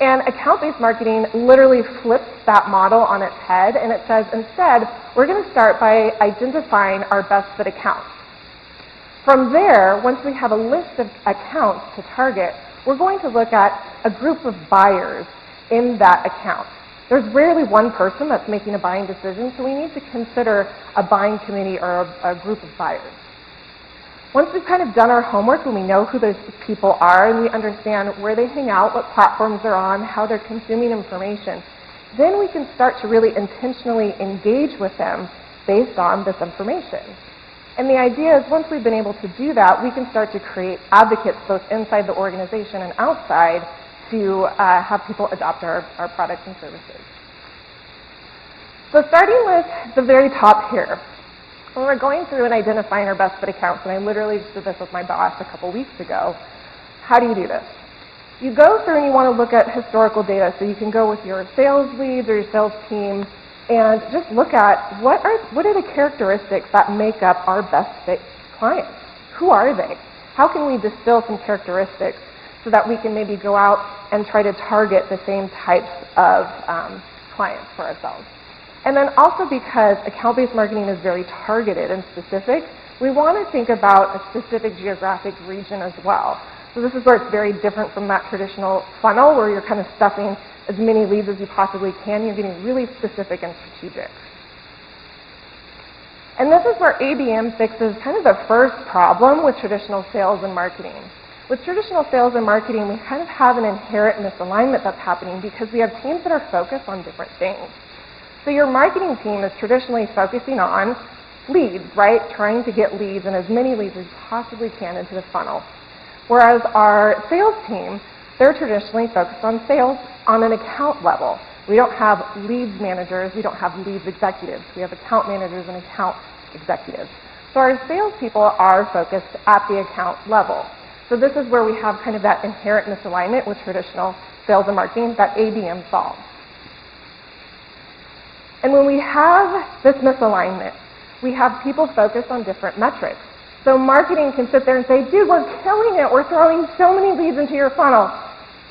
And account-based marketing literally flips that model on its head, and it says, instead, we're going to start by identifying our best fit accounts. From there, once we have a list of accounts to target, we're going to look at a group of buyers in that account. There's rarely one person that's making a buying decision, so we need to consider a buying committee or a group of buyers. Once we've kind of done our homework and we know who those people are and we understand where they hang out, what platforms they're on, how they're consuming information, then we can start to really intentionally engage with them based on this information. And the idea is once we've been able to do that, we can start to create advocates both inside the organization and outside to have people adopt our products and services. So starting with the very top here, when we're going through and identifying our best fit accounts, and I literally just did this with my boss a couple weeks ago, how do you do this? You go through and you want to look at historical data, so you can go with your sales leads or your sales team and just look at what are the characteristics that make up our best fit clients? Who are they? How can we distill some characteristics so that we can maybe go out and try to target the same types of clients for ourselves? And then also because account-based marketing is very targeted and specific, we want to think about a specific geographic region as well. So this is where it's very different from that traditional funnel where you're kind of stuffing as many leads as you possibly can. You're getting really specific and strategic. And this is where ABM fixes kind of the first problem with traditional sales and marketing. With traditional sales and marketing, we kind of have an inherent misalignment that's happening because we have teams that are focused on different things. So your marketing team is traditionally focusing on leads, right? Trying to get leads and as many leads as you possibly can into the funnel. Whereas our sales team, they're traditionally focused on sales on an account level. We don't have leads managers, we don't have leads executives. We have account managers and account executives. So our salespeople are focused at the account level. So this is where we have kind of that inherent misalignment with traditional sales and marketing that ABM solves. And when we have this misalignment, we have people focused on different metrics. So marketing can sit there and say, dude, we're killing it. We're throwing so many leads into your funnel.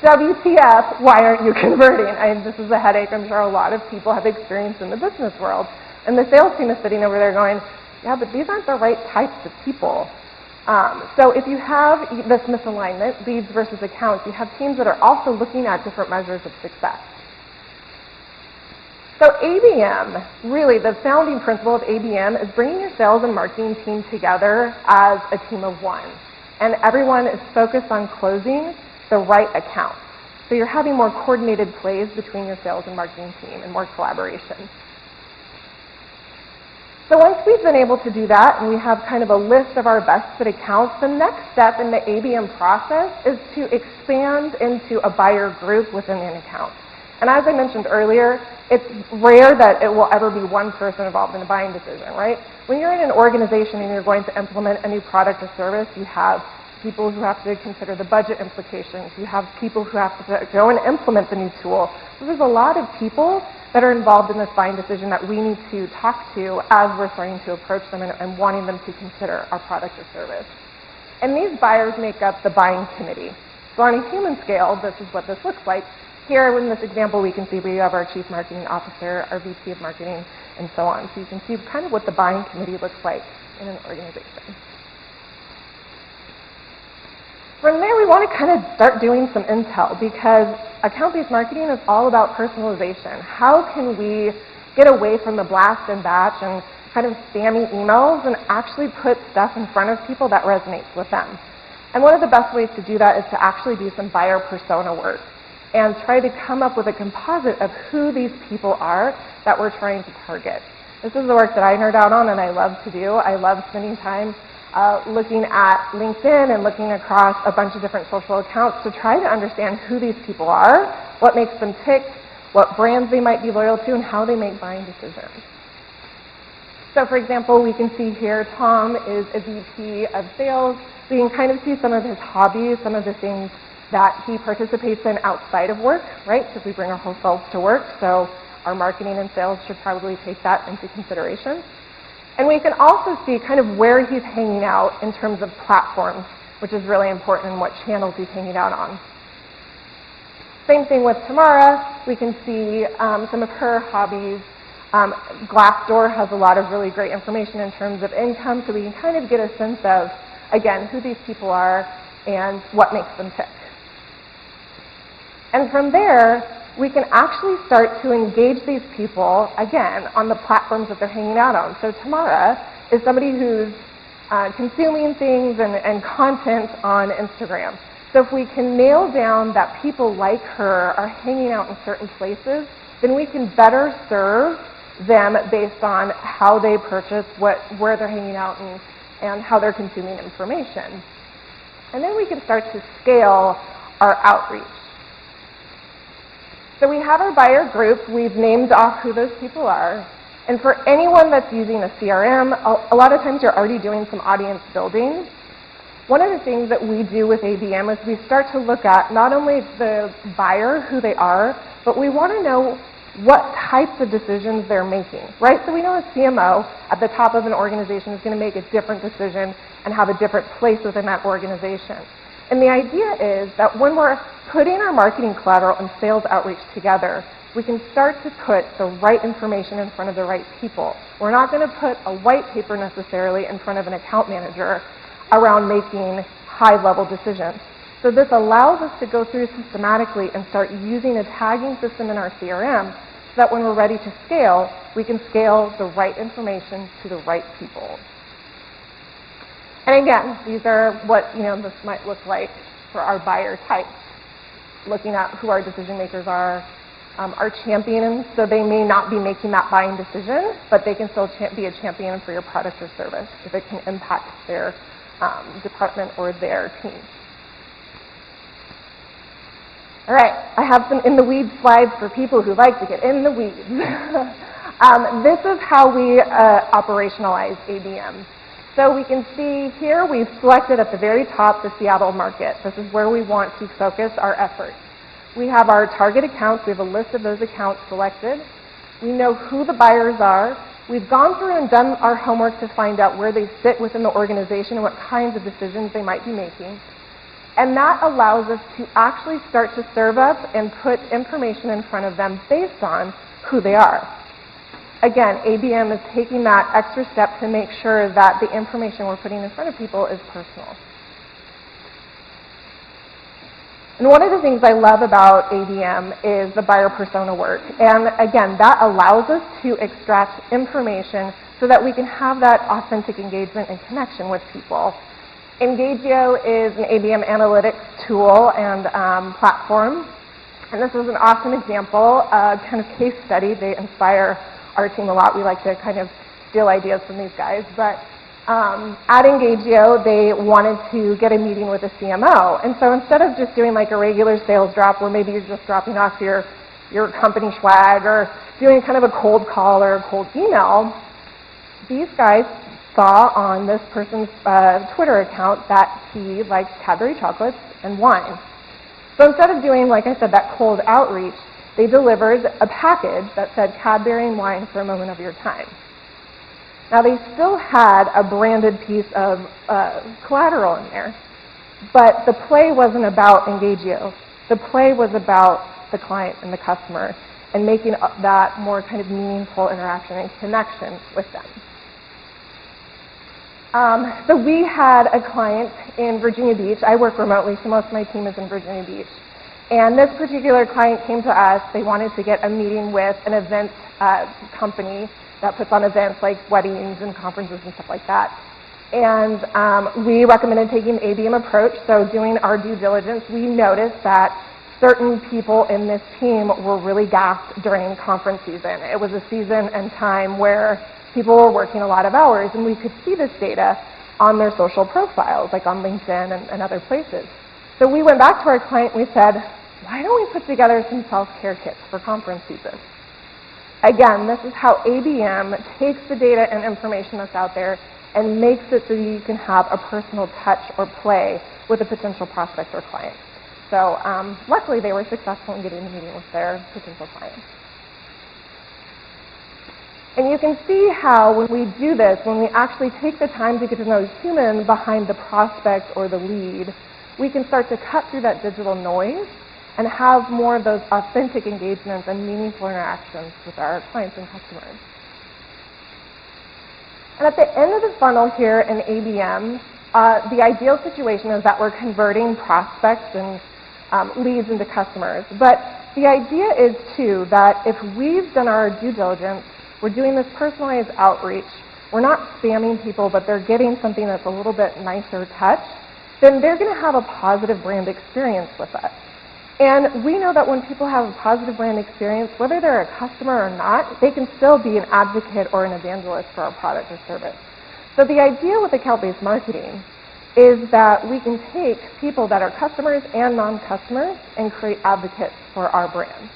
WTF, why aren't you converting? This is a headache I'm sure a lot of people have experienced in the business world. And the sales team is sitting over there going, yeah, but these aren't the right types of people. So if you have this misalignment, leads versus accounts, you have teams that are also looking at different measures of success. So ABM, really the founding principle of ABM is bringing your sales and marketing team together as a team of one. And everyone is focused on closing the right accounts. So you're having more coordinated plays between your sales and marketing team and more collaboration. So once we've been able to do that and we have kind of a list of our best fit accounts, the next step in the ABM process is to expand into a buyer group within an account. And as I mentioned earlier, it's rare that it will ever be one person involved in a buying decision, right? When you're in an organization and you're going to implement a new product or service, you have people who have to consider the budget implications. You have people who have to go and implement the new tool. So there's a lot of people that are involved in this buying decision that we need to talk to as we're starting to approach them and wanting them to consider our product or service. And these buyers make up the buying committee. So on a human scale, this is what this looks like. Here in this example, we can see we have our chief marketing officer, our VP of marketing, and so on. So you can see kind of what the buying committee looks like in an organization. From there, we want to kind of start doing some intel because account-based marketing is all about personalization. How can we get away from the blast and batch and kind of spammy emails and actually put stuff in front of people that resonates with them? And one of the best ways to do that is to actually do some buyer persona work and try to come up with a composite of who these people are that we're trying to target. This is the work that I nerd out on and I love to do. I love spending time looking at LinkedIn and looking across a bunch of different social accounts to try to understand who these people are, what makes them tick, what brands they might be loyal to, and how they make buying decisions. So for example, we can see here Tom is a VP of sales. We can kind of see some of his hobbies, some of the things that he participates in outside of work, right? Because we bring our whole selves to work, so our marketing and sales should probably take that into consideration. And we can also see kind of where he's hanging out in terms of platforms, which is really important in what channels he's hanging out on. Same thing with Tamara. We can see some of her hobbies. Glassdoor has a lot of really great information in terms of income, so we can kind of get a sense of, again, who these people are and what makes them tick. And from there, we can actually start to engage these people, again, on the platforms that they're hanging out on. So Tamara is somebody who's consuming things and content on Instagram. So if we can nail down that people like her are hanging out in certain places, then we can better serve them based on how they purchase, where they're hanging out, and how they're consuming information. And then we can start to scale our outreach. So we have our buyer group. We've named off who those people are. And for anyone that's using a CRM, a lot of times you're already doing some audience building. One of the things that we do with ABM is we start to look at not only the buyer, who they are, but we want to know what types of decisions they're making, right? So we know a CMO at the top of an organization is going to make a different decision and have a different place within that organization. And the idea is that when we're putting our marketing collateral and sales outreach together, we can start to put the right information in front of the right people. We're not going to put a white paper necessarily in front of an account manager around making high-level decisions. So this allows us to go through systematically and start using a tagging system in our CRM so that when we're ready to scale, we can scale the right information to the right people. And again, these are what this might look like for our buyer types, looking at who our decision makers are, our champions, so they may not be making that buying decision, but they can still be a champion for your product or service if it can impact their department or their team. All right, I have some in the weeds slides for people who like to get in the weeds. This is how we operationalize ABM. So we can see here we've selected at the very top the Seattle market. This is where we want to focus our efforts. We have our target accounts. We have a list of those accounts selected. We know who the buyers are. We've gone through and done our homework to find out where they sit within the organization and what kinds of decisions they might be making. And that allows us to actually start to serve up and put information in front of them based on who they are. Again, ABM is taking that extra step to make sure that the information we're putting in front of people is personal. And one of the things I love about ABM is the buyer persona work. And again, that allows us to extract information so that we can have that authentic engagement and connection with people. Engagio is an ABM analytics tool and platform. And this is an awesome example, kind of case study. They inspire our team a lot. We like to kind of steal ideas from these guys. But at Engagio, they wanted to get a meeting with a CMO. And so instead of just doing like a regular sales drop where maybe you're just dropping off your company swag or doing kind of a cold call or a cold email, these guys saw on this person's Twitter account that he likes Cadbury chocolates and wine. So instead of doing, like I said, that cold outreach, they delivered a package that said Cadbury and wine for a moment of your time. Now, they still had a branded piece of collateral in there, but the play wasn't about Engagio. The play was about the client and the customer and making that more kind of meaningful interaction and connection with them. So we had a client in Virginia Beach. I work remotely, so most of my team is in Virginia Beach. And this particular client came to us. They wanted to get a meeting with an event company that puts on events like weddings and conferences and stuff like that. And we recommended taking the ABM approach. So doing our due diligence, we noticed that certain people in this team were really gassed during conference season. It was a season and time where people were working a lot of hours, and we could see this data on their social profiles, like on LinkedIn and other places. So we went back to our client and we said, why don't we put together some self-care kits for conference season? Again, this is how ABM takes the data and information that's out there and makes it so you can have a personal touch or play with a potential prospect or client. So luckily, they were successful in getting a meeting with their potential client. And you can see how when we do this, when we actually take the time to get to know the human behind the prospect or the lead, we can start to cut through that digital noise and have more of those authentic engagements and meaningful interactions with our clients and customers. And at the end of the funnel here in ABM, the ideal situation is that we're converting prospects and leads into customers. But the idea is, too, that if we've done our due diligence, we're doing this personalized outreach, we're not spamming people, but they're getting something that's a little bit nicer touch, then they're going to have a positive brand experience with us. And we know that when people have a positive brand experience, whether they're a customer or not, they can still be an advocate or an evangelist for our product or service. So the idea with account-based marketing is that we can take people that are customers and non-customers and create advocates for our brand.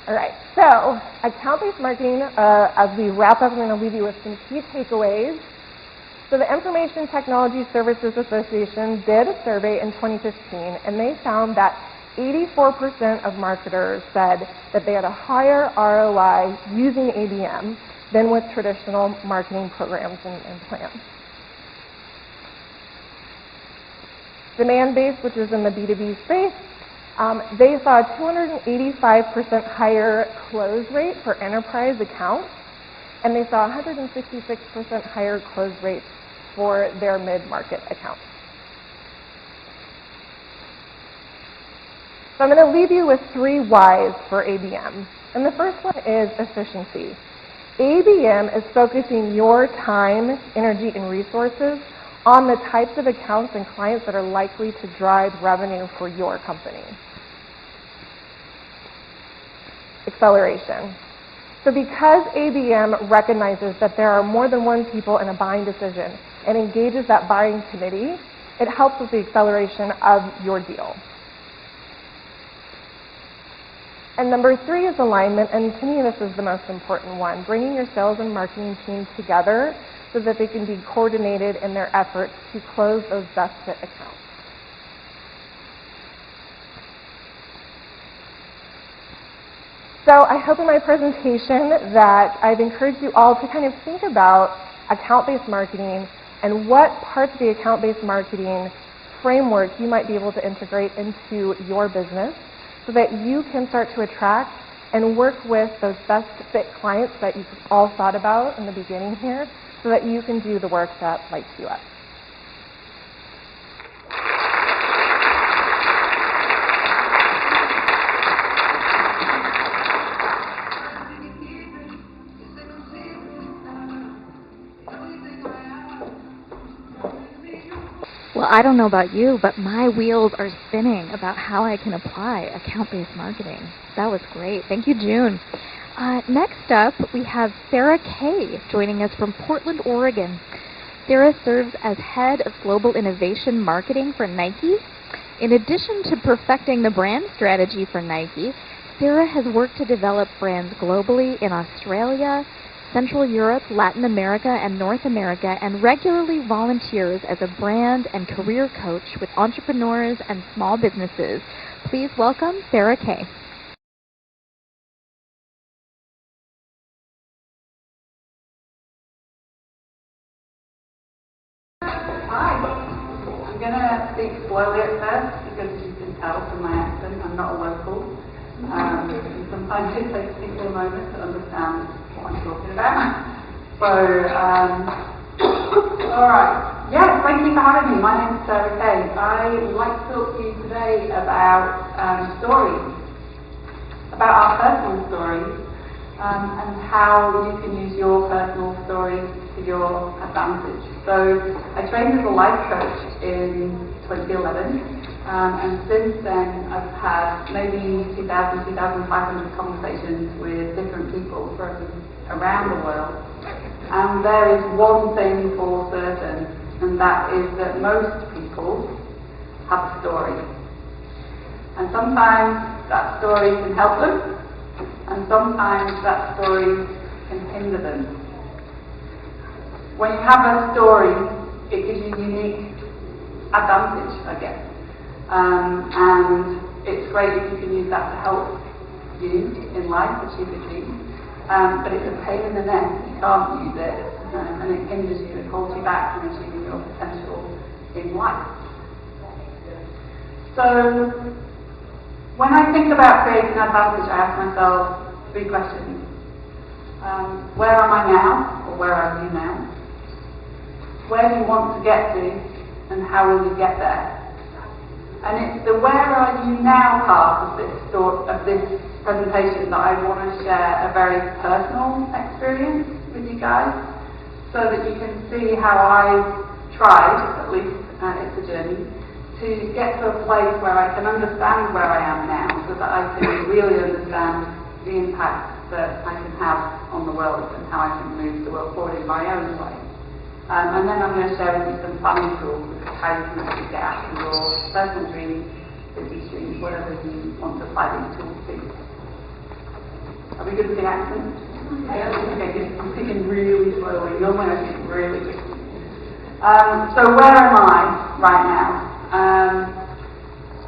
All right, so account-based marketing, as we wrap up, I'm going to leave you with some key takeaways. So the Information Technology Services Association did a survey in 2015, and they found that 84% of marketers said that they had a higher ROI using ABM than with traditional marketing programs and plans. Demand-based, which is in the B2B space, they saw a 285% higher close rate for enterprise accounts, and they saw 166% higher close rate for their mid-market accounts. So I'm going to leave you with 3 whys for ABM. And the first one is efficiency. ABM is focusing your time, energy, and resources on the types of accounts and clients that are likely to drive revenue for your company. Acceleration. So because ABM recognizes that there are more than one people in a buying decision and engages that buying committee, it helps with the acceleration of your deal. And number 3 is alignment, and to me this is the most important one, bringing your sales and marketing teams together so that they can be coordinated in their efforts to close those best fit accounts. So I hope in my presentation that I've encouraged you all to kind of think about account-based marketing and what parts of the account-based marketing framework you might be able to integrate into your business so that you can start to attract and work with those best fit clients that you've all thought about in the beginning here so that you can do the work that lights you up. Well, I don't know about you, but my wheels are spinning about how I can apply account-based marketing. That was great. Thank you, June. Next up, we have Sarah Kay joining us from Portland, Oregon. Sarah serves as Head of Global Innovation Marketing for Nike. In addition to perfecting the brand strategy for Nike, Sarah has worked to develop brands globally in Australia, Central Europe, Latin America, and North America, and regularly volunteers as a brand and career coach with entrepreneurs and small businesses. Please welcome Sarah Kay. Hi. I'm going to speak slowly at first because you can tell from my accent I'm not a local. And sometimes it takes people a moment to understand what I'm talking about. So, alright. Yes, thank you for having me. My name is Sarah Kay. I would like to talk to you today about stories, about our personal stories, and how you can use your personal stories to your advantage. So, I trained as a life coach in 2011. And since then, I've had maybe 2,000, 2,500 conversations with different people from around the world. And there is one thing for certain, and that is that most people have a story. And sometimes that story can help them, and sometimes that story can hinder them. When you have a story, it gives you a unique advantage, I guess. And it's great if you can use that to help you in life achieve a dream. But it's a pain in the neck if you can't use it, and it hinders you and holds you back from achieving your potential in life. So, when I think about creating advantage, I ask myself 3 questions. Where am I now, or where are you now? Where do you want to get to, and how will you get there? And it's the where are you now part of this presentation that I want to share a very personal experience with you guys so that you can see how I've tried, at least it's a journey, to get to a place where I can understand where I am now so that I can really understand the impact that I can have on the world and how I can move the world forward in my own way. And then I'm going to share with you some planning tools of how you can actually get after your personal dreams, business dreams, whatever you want to apply these tools to. Are we good with the accent? Yeah. Okay, good. I'm speaking really slowly. Normally I speak really quickly. So where am I right now?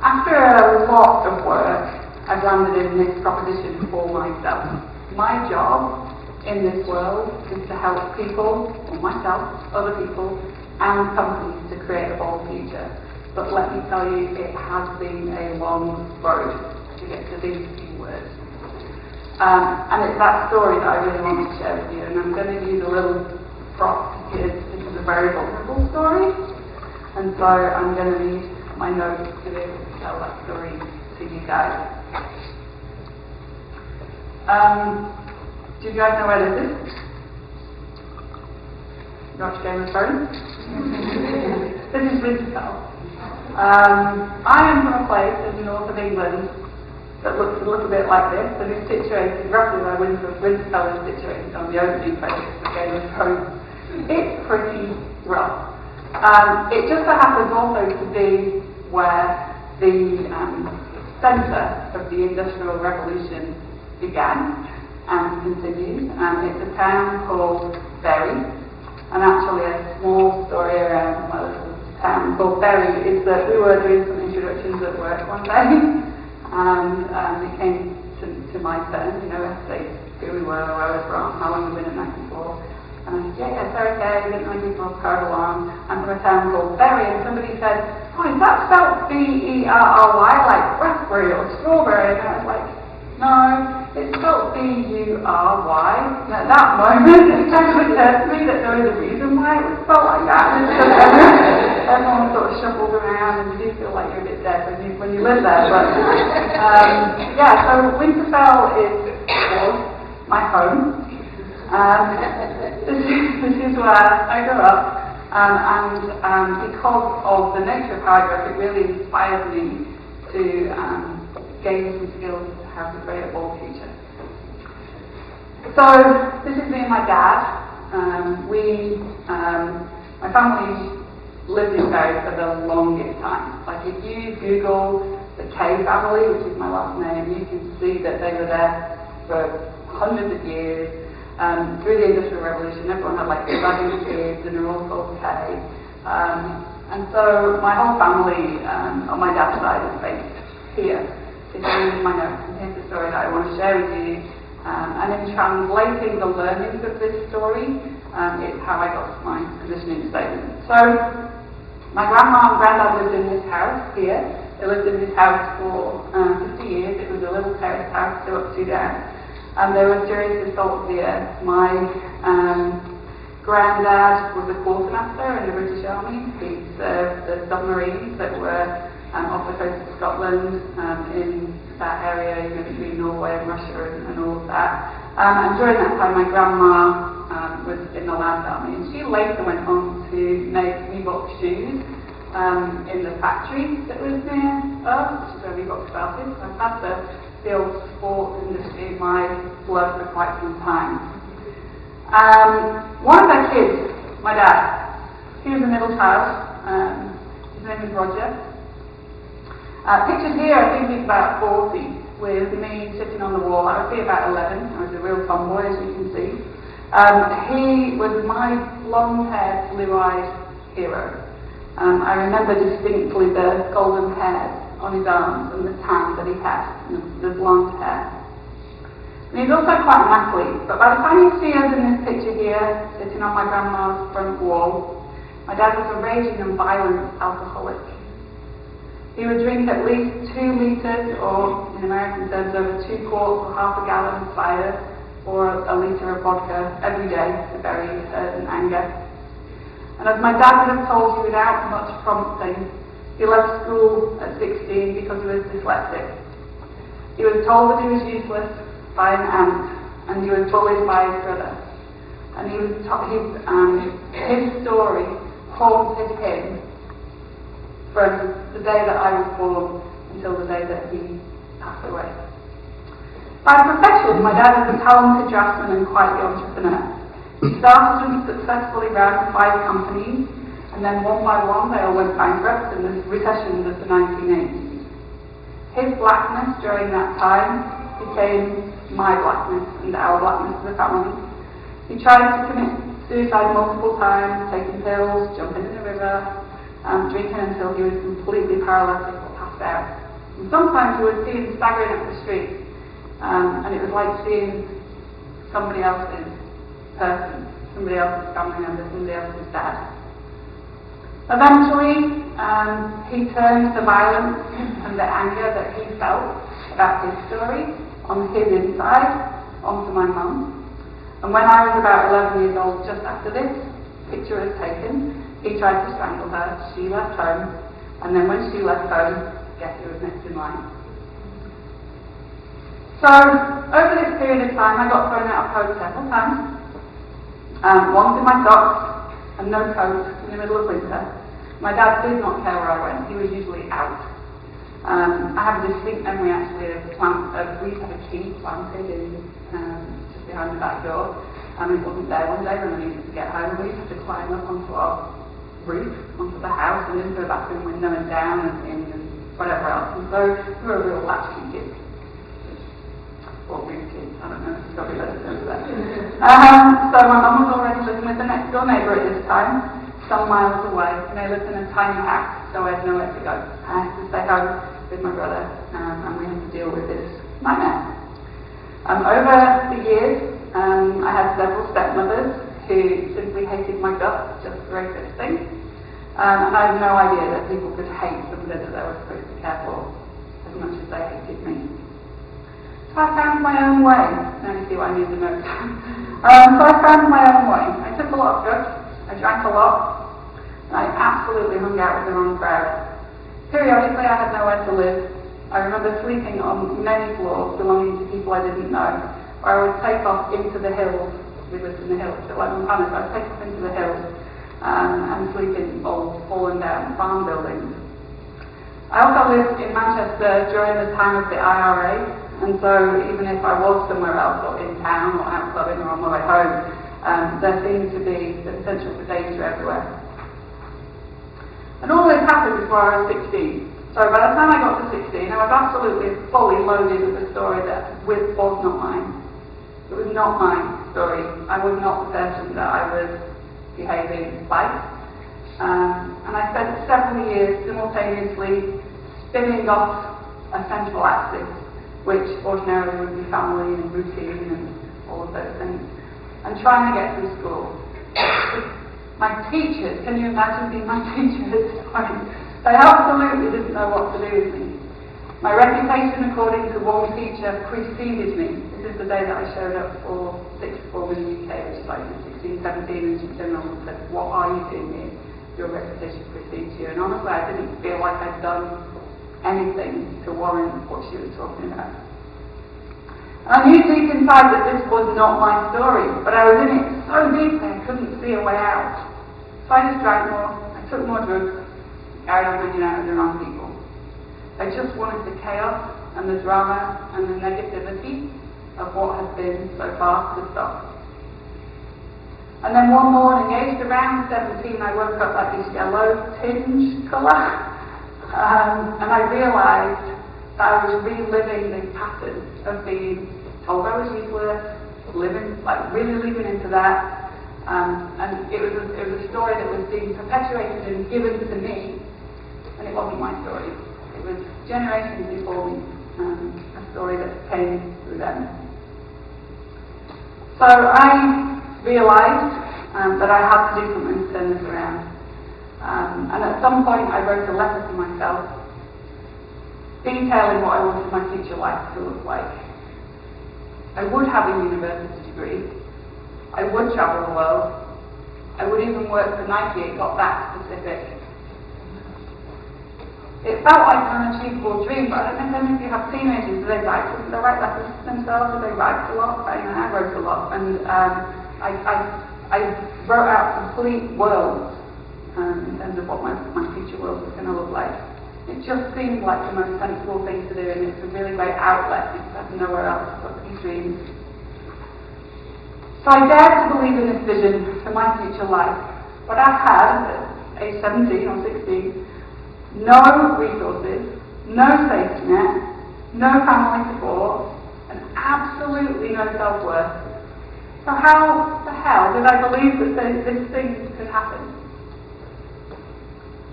After a lot of work, I've landed in this proposition for myself. My job in this world is to help people, or myself, other people, and companies to create a bold future. But let me tell you, it has been a long road to get to these few words. And it's that story that I really want to share with you, and I'm going to use a little prop because this is a very vulnerable story, and so I'm going to need my notes to be able to tell that story to you guys. Do you guys know where this is? You watch Game of Thrones? This is Winterfell. I am from a place in the north of England that looks a little bit like this, and it's situated roughly where Winterfell is situated on the opening page of Game of Thrones. It's pretty rough. It just so happens also to be where the centre of the Industrial Revolution began and continues, and it's a town called Bury, and actually a small story around my little town called Bury is that we were doing some introductions at work one day, and it came to to my turn, say who we were, where I was from, how long we've been at night before. And I said, yeah, it's okay, didn't really people carried along. And from a town called Berry, and somebody said, oh, is that spelled B-E-R-R-Y, like raspberry or strawberry? And I was like, no, it's spelled B-U-R-Y. And at that moment, it kind of occurred to me that there was a reason why it was spelled like that. And it's just everyone sort of shuffled around, and you do feel like you're a bit dead when you live there. But yeah, so Winterfell was my home. This is where I grew up, and because of the nature of how I grew up, it really inspired me to gain some skills to have a great ball future. So this is me and my dad. My family lived in Barry for the longest time. Like if you Google the K family, which is my last name, you can see that they were there for hundreds of years. Through the Industrial Revolution, everyone had like 11 kids and they're all called K. And so my whole family on my dad's side is based here. If you read my notes, and here's the story that I want to share with you. And in translating the learnings of this story, it's how I got my positioning statement. So my grandma and granddad lived in this house here. They lived in this house for 50 years. It was a little terrace house, 2 up, 2 down. And they were serious salt of the earth. My granddad was a quartermaster in the British Army. He served the submarines that were off the coast of Scotland, in that area, between Norway and Russia and all of that. And during that time, my grandma was in the land army, and she later went on to make Reebok shoes in the factory that was near us, which is where Reebok started. So I've had the old sports industry in my blood for quite some time. One of their kids, my dad, he was a middle child. His name is Roger. Pictured here, I think he's about 40, with me sitting on the wall. I would be about 11. I was a real tomboy, as you can see. He was my long-haired, blue-eyed hero. I remember distinctly the golden hair on his arms and the tan that he had, the blonde hair. And he's also quite an athlete, but by the time you see us in this picture here, sitting on my grandma's front wall, my dad was a raging and violent alcoholic. He would drink at least 2 litres, or in American terms, over 2 quarts or half a gallon of cider, or a litre of vodka every day to bury his hurt and anger. And as my dad would have told you without much prompting, he left school at 16 because he was dyslexic. He was told that he was useless by an aunt, and he was bullied by his brother. And his story haunted him from the day that I was born until the day that he passed away. By profession, my dad was a talented draftsman and quite the entrepreneur. He started and successfully ran 5 companies, and then one by one they all went bankrupt in the recessions of the 1980s. His blackness during that time became my blackness and our blackness as a family. He tried to commit suicide multiple times, taking pills, jumping in the river, drinking until he was completely paralytic or passed out. And sometimes you would see him staggering up the street, and it was like seeing somebody else's person, somebody else's family member, somebody else's dad. Eventually, he turned the violence and the anger that he felt about his story on his inside onto my mum. And when I was about 11 years old, just after this picture was taken, he tried to strangle her. She left home, and then when she left home, guess who was next in line? So, over this period of time, I got thrown out of home several times. Once in my socks, and no coat in the middle of winter. My dad did not care where I went. He was usually out. I have a distinct memory, actually, of we used to have a key planted in just behind the back door, and it wasn't there one day when I needed to get home. We used to have to climb up onto our roof, onto the house, and into the bathroom window and down and in and whatever else. And so we were a real latchkey kid. Or roof kid, I don't know if it's got to be better terms there. So my mum was already living with the next door neighbour at this time, some miles away, and they lived in a tiny house, so I had nowhere to go. I had to stay home with my brother, and we had to deal with this nightmare. Over the years, I had several stepmothers who simply hated my guts, just the very first thing. And I had no idea that people could hate somebody that they were supposed to care for as much as they hated me. So I found my own way. Now you see what I need to know. So I found my own way. I took a lot of drugs, I drank a lot, and I absolutely hung out with the wrong crowd. Periodically I had nowhere to live. I remember sleeping on many floors belonging to people I didn't know, or I would take off into the hills. We lived in the hills, so like Montana, so I'd take off into the hills and sleep in old fallen down farm buildings. I also lived in Manchester during the time of the IRA, and so even if I was somewhere else or in town or out clubbing or on my way home, there seemed to be the potential for danger everywhere. And all this happened before I was 16. So by the time I got to 16, I was absolutely fully loaded with a story that was not mine. It was not my story. I was not the person that I was behaving like. And I spent several years simultaneously spinning off a central axis, which ordinarily would be family and routine and all of those things, and trying to get through school. My teachers, can you imagine being my teacher at this point? They absolutely didn't know what to do with me. My reputation, according to one teacher, preceded me. This is the day that I showed up for sixth form in the UK, which is like 16, 17, and she turned around and said, "What are you doing here? Your reputation precedes you." And honestly, I didn't feel like I'd done anything to warrant what she was talking about. And I knew deep inside that this was not my story, but I was in it so deeply I couldn't see a way out. So I just drank more, I took more drugs, carried on hanging out with the wrong people. I just wanted the chaos and the drama and the negativity of what has been so far to stop. And then one morning, aged around 17, I woke up like this yellow tinge colour, and I realised that I was reliving this pattern of being told I was useless, really living into that, and it was a story that was being perpetuated and given to me, and it wasn't my story. It was generations before me, a story that came through them. So I realised that I had to do something to turn this around. And at some point I wrote a letter to myself detailing what I wanted my future life to look like. I would have a university degree. I would travel the world. I would even work for Nike. It got that specific. It felt like an unachievable dream, but I don't know if you have teenagers, do they write letters to themselves, do they write a lot? I wrote a lot, and I wrote out complete worlds in terms of what my future world was going to look like. It just seemed like the most sensible thing to do, and it's a really great outlet because I have nowhere else to put these dreams. So I dared to believe in this vision for my future life, but I had, at age 17 or 16, no resources, no safety net, no family support, and absolutely no self-worth. So how the hell did I believe that this thing could happen?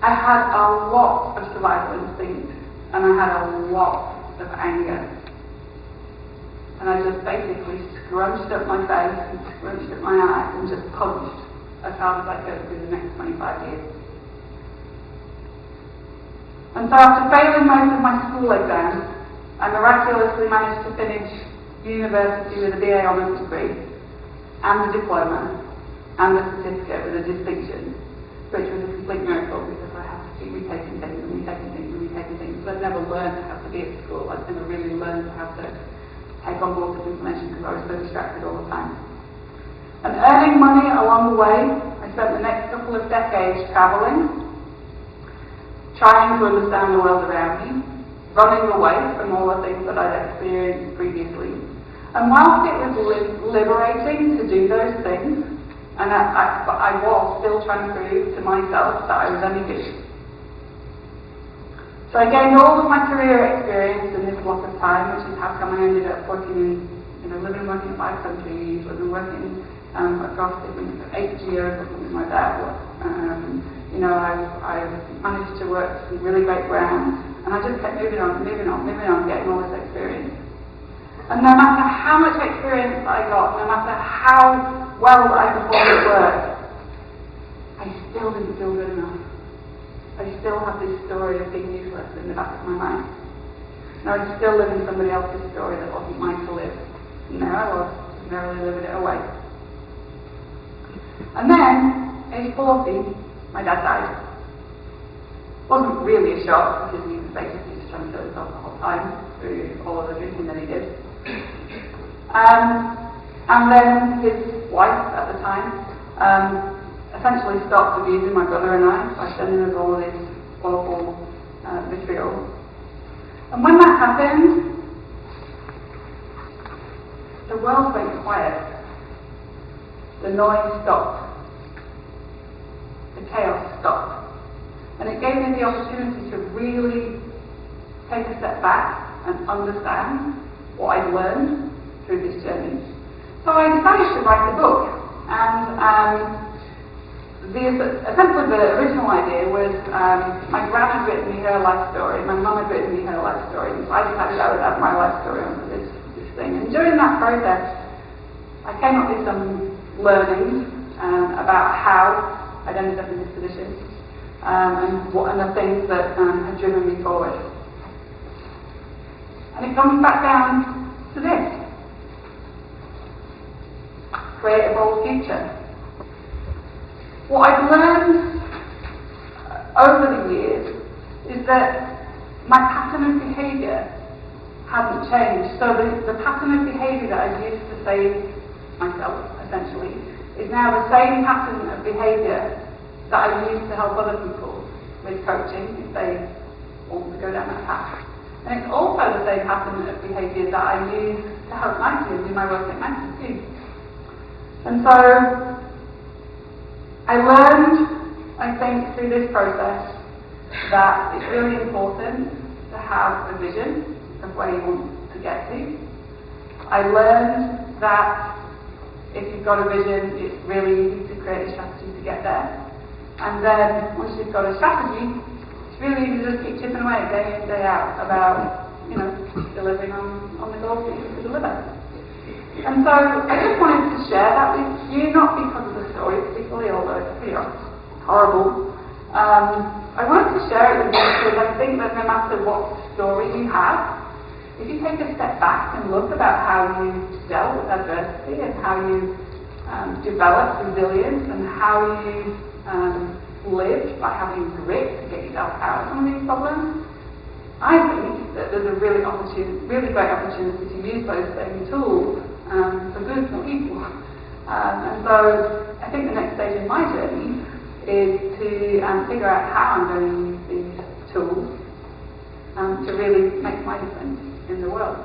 I had a lot of survival instinct, and I had a lot of anger. And I just basically scrunched up my face and scrunched up my eyes and just punched as hard as I could through the next 25 years. And so after failing most of my school exams, I miraculously managed to finish university with a BA honours degree, and the diploma, and the certificate with a distinction, which was a complete miracle because I had to keep retaking things and retaking things and retaking things. So I'd never learned how to be at school. I'd never really learned how to take on board this information because I was so distracted all the time. And earning money along the way, I spent the next couple of decades travelling, trying to understand the world around me, running away from all the things that I'd experienced previously. And whilst it was liberating to do those things, and I was still trying to prove to myself that I was any good. So I gained all of my career experience in this block of time, which is how come I ended up working living and working in 5 countries, living and working across different 8 years or something like that. I've managed to work some really great brands, and I just kept moving on, getting all this experience. And no matter how much experience I got, no matter how well I performed at work, I still didn't feel good enough. I still have this story of being useless in the back of my mind. And I was still living somebody else's story that wasn't mine to live. And there I was, just merrily living it away. And then, age 40, my dad died. Wasn't really a shock because he was basically just trying to kill himself the whole time through all of the drinking that he did. And then his wife at the time essentially stopped abusing my brother and I by sending us all this awful vitriol. And when that happened, the world went quiet. The noise stopped. The chaos stopped. And it gave me the opportunity to really take a step back and understand what I'd learned through this journey. So I decided to write a book. And essentially the original idea was my gran had written me her life story, my mum had written me her life story, and so I decided I would add my life story onto this thing. And during that process, I came up with some learnings about how I'd ended up in this position and the things that had driven me forward. And it comes back down to this. Create a bold future. What I've learned over the years is that my pattern of behaviour hasn't changed. So the pattern of behaviour that I used to save myself, essentially, is now the same pattern of behaviour that I use to help other people with coaching if they want to go down that path. And it's also the same pattern of behaviour that I use to help my team do my work at Nike too. And so I learned, I think, through this process that it's really important to have a vision of where you want to get to. I learned that if you've got a vision, it's really easy to create a strategy to get there. And then once you've got a strategy, it's really easy to just keep chipping away day in, day out about, delivering on the goals that you need to deliver. And so I just wanted to share that with you, not because of the story particularly, although it's horrible. I wanted to share it with you because I think that no matter what story you have, if you take a step back and look about how you dealt with adversity and how you developed resilience and how you lived by having grit to get yourself out of some of these problems, I think that there's a really great opportunity to use those same tools for good for people. And so I think the next stage in my journey is to figure out how I'm going to use these tools to really make my difference in the world.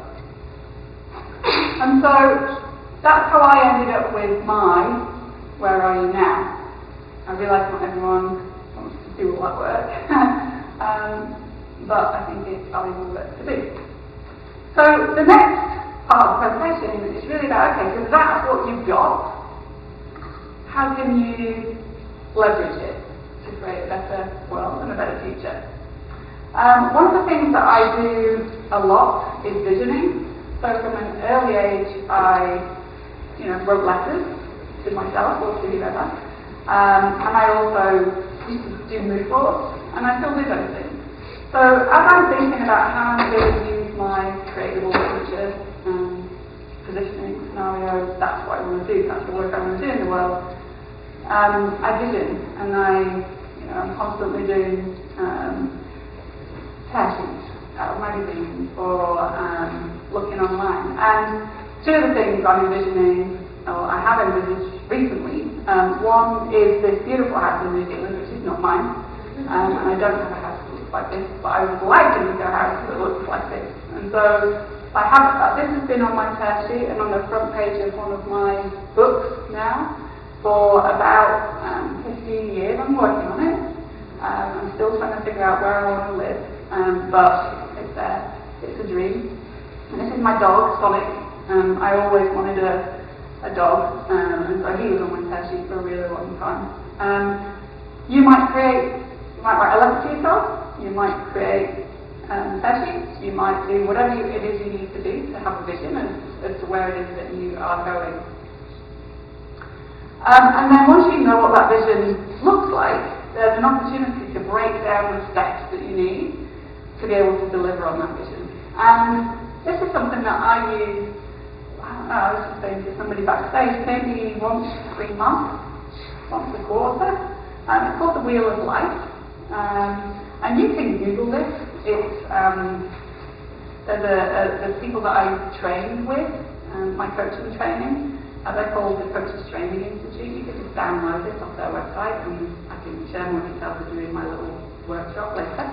And so that's how I ended up with my Where Are You Now? I realise not everyone wants to do all that work, but I think it's valuable work to do. So the next part of the presentation is really about, okay, so that's what you've got. How can you leverage it to create a better world and a better future? One of the things that I do a lot is visioning. So from an early age, I wrote letters to myself or to whoever. And I also used to do mood boards, and I still do those things. So as I'm thinking about how I'm going to use my creatable future positioning scenarios, that's what I want to do, that's the work I want to do in the world. I vision, and I'm constantly doing tear sheets out of magazines or looking online. And two of the things I'm envisioning, or I have envisaged recently, one is this beautiful house in New Zealand, which is not mine, and I don't have a house that looks like this, but I would like to make a house that looks like this. And so I have this has been on my tear sheet and on the front page of one of my books now for about 15 years. I'm working on it. I'm still trying to figure out where I want to live, but it's there. It's a dream. And this is my dog, Sonic. I always wanted a dog, and so he was on my tear sheet for a really long time. You might write a letter to yourself. You might create tear sheets. You might do whatever it is you need to do to have a vision as to where it is that you are going. And then once you know what that vision looks like, there's an opportunity to break down the steps that you need to be able to deliver on that vision. And this is something that I use, I was just saying to somebody backstage, maybe once every month, once a quarter. It's called the Wheel of Life. And you can Google this. It's, there's people that I trained with, my coaching training. They're called the Coaches Training Institute. You can just download it off their website, and I can share more details with you in my little workshop later.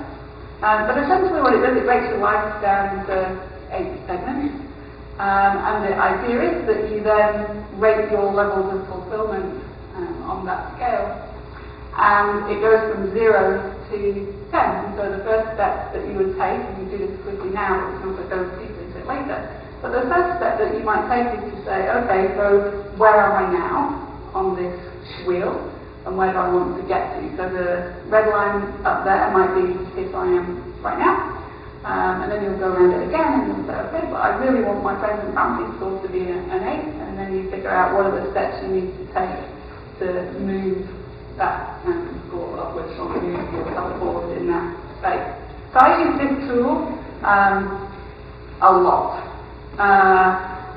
But essentially what it does, it breaks your life down into 8 segments. And the idea is that you then rate your levels of fulfillment on that scale. And it goes from 0 to 10. So the first step that you would take, and you do this quickly now, but we can also go deeper into it later. But the first step that you might take is to say, okay, so where am I now on this wheel, and where do I want to get to? So the red line up there might be if I am right now, and then you'll go around it again, and you'll say, okay, but I really want my friends and family score to be an 8, and then you figure out what are the steps you need to take to move that score upwards or move yourself forward in that space. So I use this tool a lot.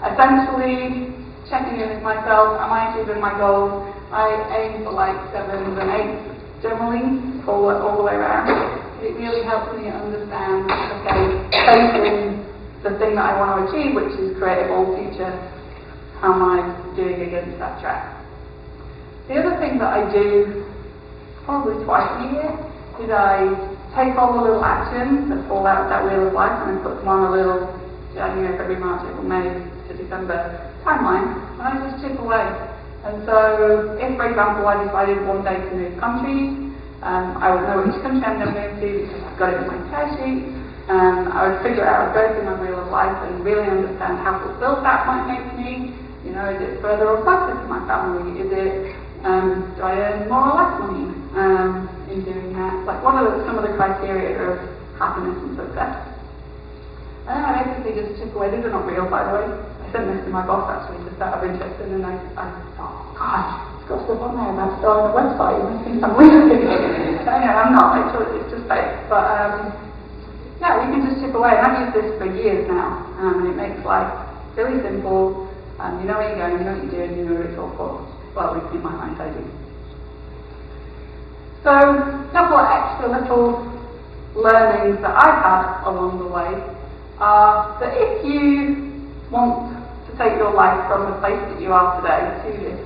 Essentially, checking in with myself, am I achieving my goals? I aim for like 7s and 8s generally, all the way around. It really helps me understand, okay, facing the thing that I want to achieve, which is create a bold future, how am I doing against that track? The other thing that I do, probably twice a year, is I take all the little actions that fall out of that Wheel of Life and I put them on a little January, February, March, April, May to December timeline, and I just chip away. And so, if for example I decided one day to move countries, I would know which country I'm going to move to because I've got it in my tear sheet. I would figure out, go through my Wheel of Life and really understand how fulfilled that might make me. You know, is it further or closer to my family? Is it, do I earn more or less money in doing that? Like, what are some of the criteria of happiness and success? And then I basically just took away, these are not real by the way, I sent this to my boss actually just out of interest, and then I thought, God, it's got stuff on there about starting a website, you must think I'm really good. I'm not, it's just fake. But yeah, you can just chip away, and I've used this for years now, and it makes life really simple. You know where you're going, you know what you're doing, you know what it's all for. Well, at least in my mind I do. So, a couple of extra little learnings that I've had along the way are that if you want to take your life from the place that you are today to this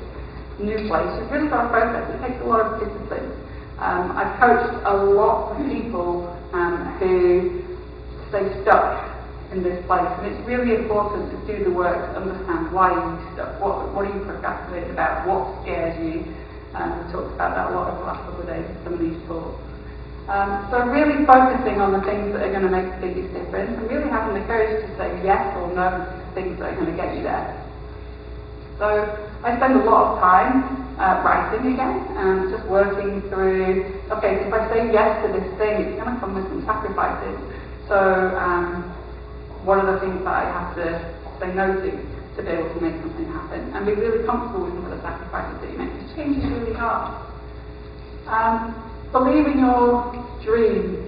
new place, you've really got a process. It takes a lot of discipline. I've coached a lot of people who stay stuck in this place, and it's really important to do the work to understand why you're stuck, what are you procrastinating about, what scares you. We talked about that a lot over the last couple of days in some of these talks. So really focusing on the things that are going to make the biggest difference, and really having the courage to say yes or no to things that are going to get you there. So I spend a lot of time writing again, and just working through, okay, so if I say yes to this thing, it's going to come with some sacrifices. So what are the things that I have to say no to be able to make something happen, and be really comfortable with some of the sacrifices that you make, because change is really hard. Believe in your dream.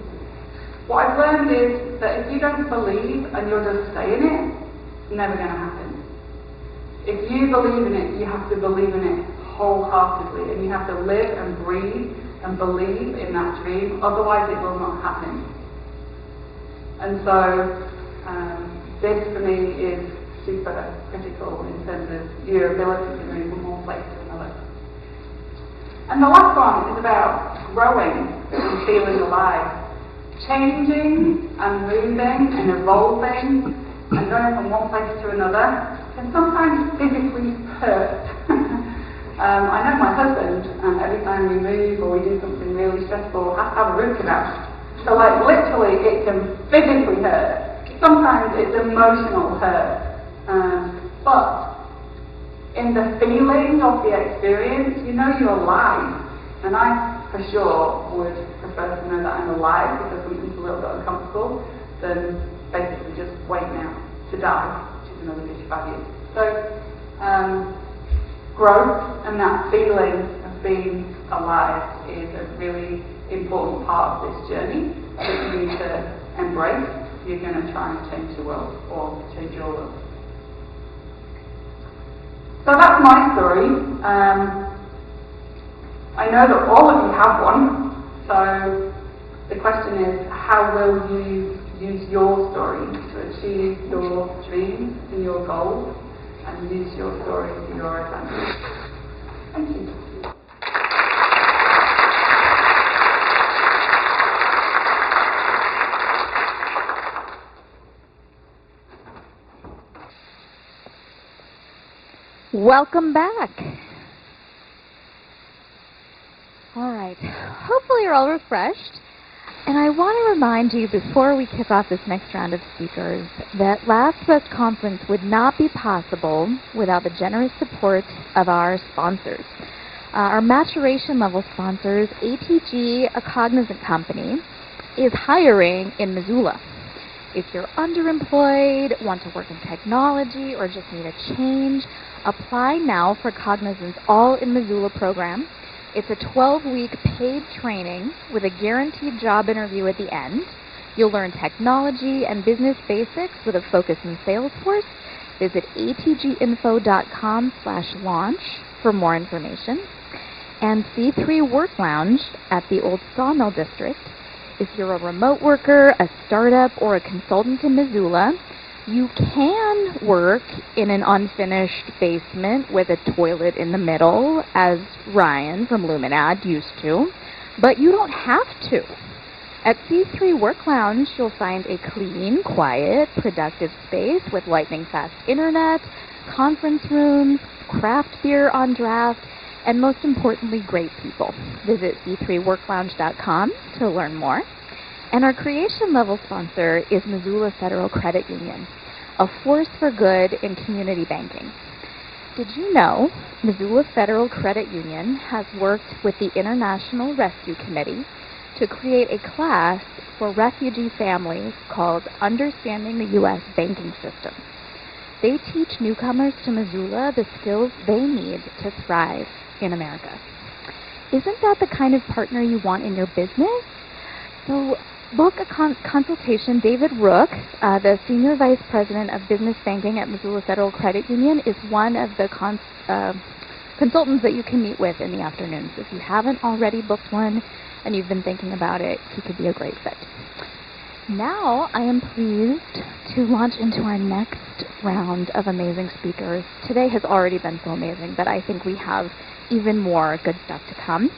What I've learned is that if you don't believe and you're just saying it, it's never going to happen. If you believe in it, you have to believe in it wholeheartedly, and you have to live and breathe and believe in that dream, otherwise it will not happen. And so this for me is super critical in terms of your ability to move from one place to another. And the last one is about growing and feeling alive. Changing and moving and evolving and going from one place to another can sometimes physically hurt. I know my husband, every time we move or we do something really stressful, has to have a root canal. So like literally it can physically hurt. Sometimes it's emotional hurt. But in the feeling of the experience, you know you're alive. And I, for sure, would prefer to know that I'm alive, because there's something to little bit uncomfortable than basically just waiting out to die, which is another 55 years. So growth and that feeling of being alive is a really important part of this journey that you need to embrace if you're going to try and change the world or change your world. So that's my story. I know that all of you have one, so the question is, how will you use your story to achieve your dreams and your goals, and use your story to your advantage? Thank you. Welcome back. All right. Hopefully you're all refreshed. And I want to remind you before we kick off this next round of speakers that Last Best Conference would not be possible without the generous support of our sponsors. Our maturation level sponsors, ATG, a Cognizant company, is hiring in Missoula. If you're underemployed, want to work in technology, or just need a change, apply now for Cognizant's All in Missoula program. It's a 12-week paid training with a guaranteed job interview at the end. You'll learn technology and business basics with a focus in Salesforce. Visit atginfo.com/launch for more information. And C3 Work Lounge at the Old Sawmill District. If you're a remote worker, a startup, or a consultant in Missoula, you can work in an unfinished basement with a toilet in the middle, as Ryan from Luminad used to, but you don't have to. At C3 Work Lounge, you'll find a clean, quiet, productive space with lightning-fast internet, conference rooms, craft beer on draft, and most importantly, great people. Visit c3worklounge.com to learn more. And our creation level sponsor is Missoula Federal Credit Union, a force for good in community banking. Did you know Missoula Federal Credit Union has worked with the International Rescue Committee to create a class for refugee families called Understanding the U.S. Banking System? They teach newcomers to Missoula the skills they need to thrive in America. Isn't that the kind of partner you want in your business? So book a consultation. David Rook, the Senior Vice President of Business Banking at Missoula Federal Credit Union, is one of the consultants that you can meet with in the afternoons. If you haven't already booked one and you've been thinking about it, he could be a great fit. Now I am pleased to launch into our next round of amazing speakers. Today has already been so amazing, but I think we have even more good stuff to come.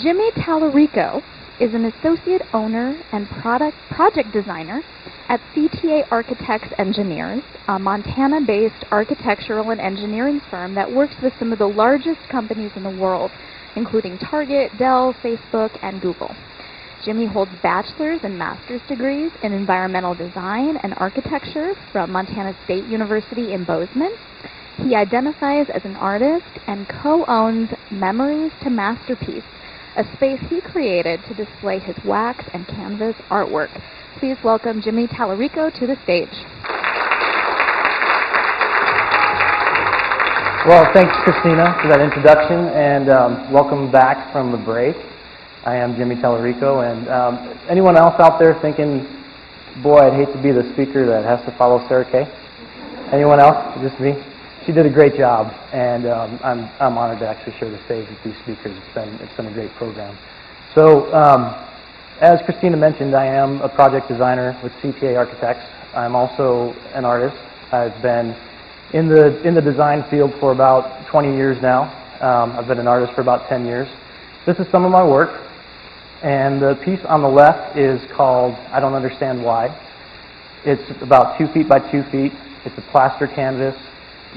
Jimmy Talarico is an associate owner and project designer at CTA Architects Engineers, a Montana-based architectural and engineering firm that works with some of the largest companies in the world, including Target, Dell, Facebook, and Google. Jimmy holds bachelor's and master's degrees in environmental design and architecture from Montana State University in Bozeman. He identifies as an artist and co-owns Memories to Masterpiece, a space he created to display his wax and canvas artwork. Please welcome Jimmy Talarico to the stage. Well, thanks, Christina, for that introduction, and welcome back from the break. I am Jimmy Talarico, and anyone else out there thinking, boy, I'd hate to be the speaker that has to follow Sarah Kay? Anyone else? Just me? She did a great job, and I'm honored to actually share the stage with these speakers. It's been a great program. So, as Christina mentioned, I am a project designer with CTA Architects. I'm also an artist. I've been in the design field for about 20 years now. I've been an artist for about 10 years. This is some of my work, and the piece on the left is called I Don't Understand Why. It's about 2 feet by 2 feet. It's a plaster canvas.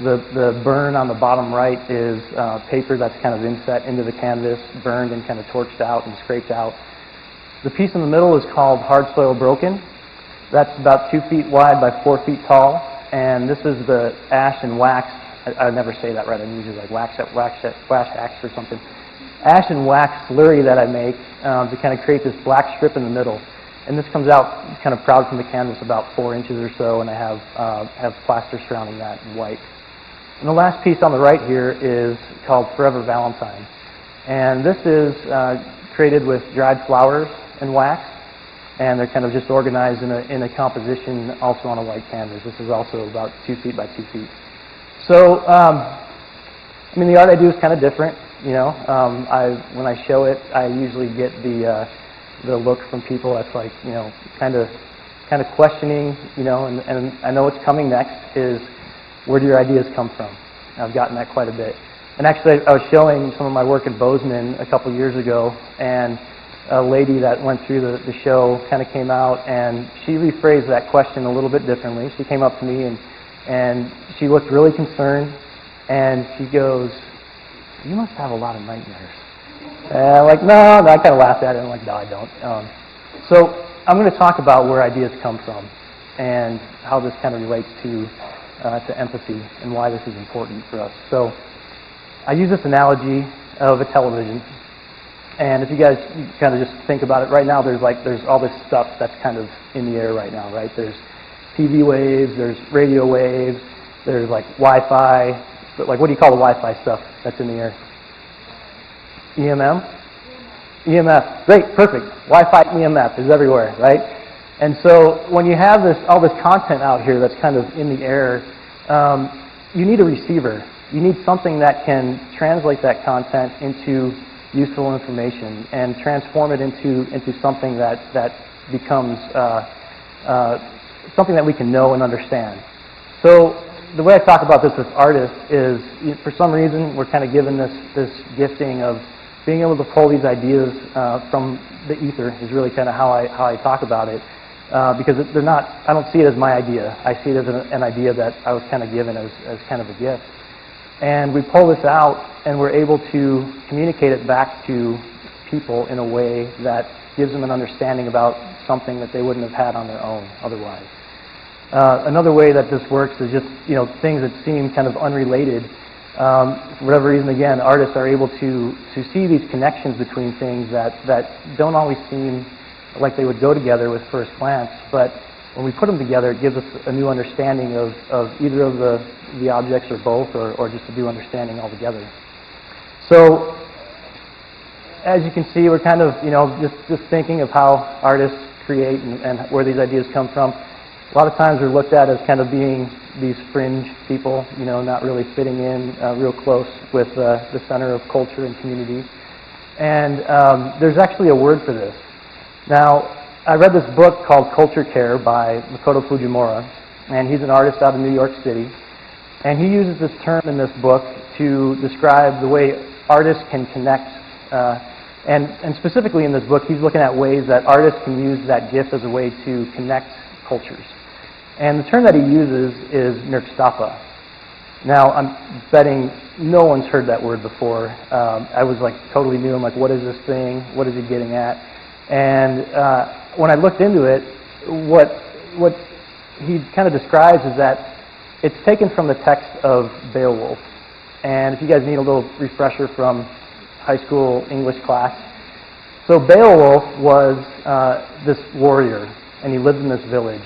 The burn on the bottom right is paper that's kind of inset into the canvas, burned and kind of torched out and scraped out. The piece in the middle is called Hard Soil Broken. That's about 2 feet wide by 4 feet tall, and this is the ash and wax. I never say that right. I'm usually like wax axe or something. Ash and wax slurry that I make to kind of create this black strip in the middle. And this comes out kind of proud from the canvas about 4 inches or so, and I have plaster surrounding that in white. And the last piece on the right here is called Forever Valentine. And this is created with dried flowers and wax, and they're kind of just organized in a composition also on a white canvas. This is also about 2 feet by 2 feet. So, I mean, the art I do is kind of different, you know. When I show it, I usually get the look from people that's like, you know, kind of questioning, you know, and I know what's coming next is, where do your ideas come from? I've gotten that quite a bit. And actually, I was showing some of my work in Bozeman a couple years ago, and a lady that went through the show kind of came out, and she rephrased that question a little bit differently. She came up to me, and she looked really concerned, and she goes, "You must have a lot of nightmares." And I'm like, no, I kind of laughed at it. I'm like, no, I don't. So I'm going to talk about where ideas come from and how this kind of relates to empathy and why this is important for us. So I use this analogy of a television. And if you guys kind of just think about it, right now there's all this stuff that's kind of in the air right now, right? There's TV waves, there's radio waves, there's like Wi-Fi. But like, what do you call the Wi-Fi stuff that's in the air? EMF. Great, perfect. Wi-Fi EMF is everywhere, right? And so when you have all this content out here that's kind of in the air, you need a receiver. You need something that can translate that content into useful information and transform it into something that becomes something that we can know and understand. So the way I talk about this with artists is, for some reason, we're kind of given this gifting of being able to pull these ideas from the ether is really kind of how I talk about it, because they're not. I don't see it as my idea. I see it as an idea that I was kind of given as kind of a gift. And we pull this out, and we're able to communicate it back to people in a way that gives them an understanding about something that they wouldn't have had on their own otherwise. Another way that this works is just, you know, things that seem kind of unrelated. For whatever reason, again, artists are able to see these connections between things that don't always seem like they would go together with first glance, but when we put them together, it gives us a new understanding of either of the objects or both, or just a new understanding altogether. So, as you can see, we're kind of, you know, just thinking of how artists create and where these ideas come from. A lot of times we're looked at as kind of being these fringe people, you know, not really fitting in real close with the center of culture and community. And there's actually a word for this. Now, I read this book called Culture Care by Makoto Fujimura, and he's an artist out of New York City. And he uses this term in this book to describe the way artists can connect. And specifically in this book, he's looking at ways that artists can use that gift as a way to connect cultures. And the term that he uses is nirkstapa. Now, I'm betting no one's heard that word before. I was like totally new. I'm like, what is this thing? What is he getting at? And when I looked into it, what he kind of describes is that it's taken from the text of Beowulf. And if you guys need a little refresher from high school English class. So Beowulf was this warrior, and he lived in this village.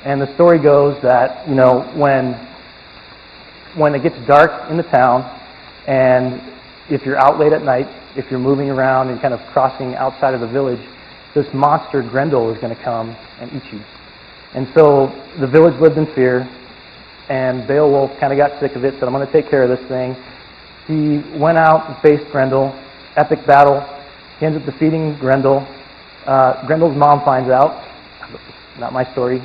And the story goes that, you know, when it gets dark in the town, and if you're out late at night, if you're moving around and kind of crossing outside of the village, this monster Grendel is going to come and eat you. And so the village lived in fear, and Beowulf kind of got sick of it, said, I'm going to take care of this thing. He went out and faced Grendel, epic battle. He ends up defeating Grendel. Grendel's mom finds out. Not my story.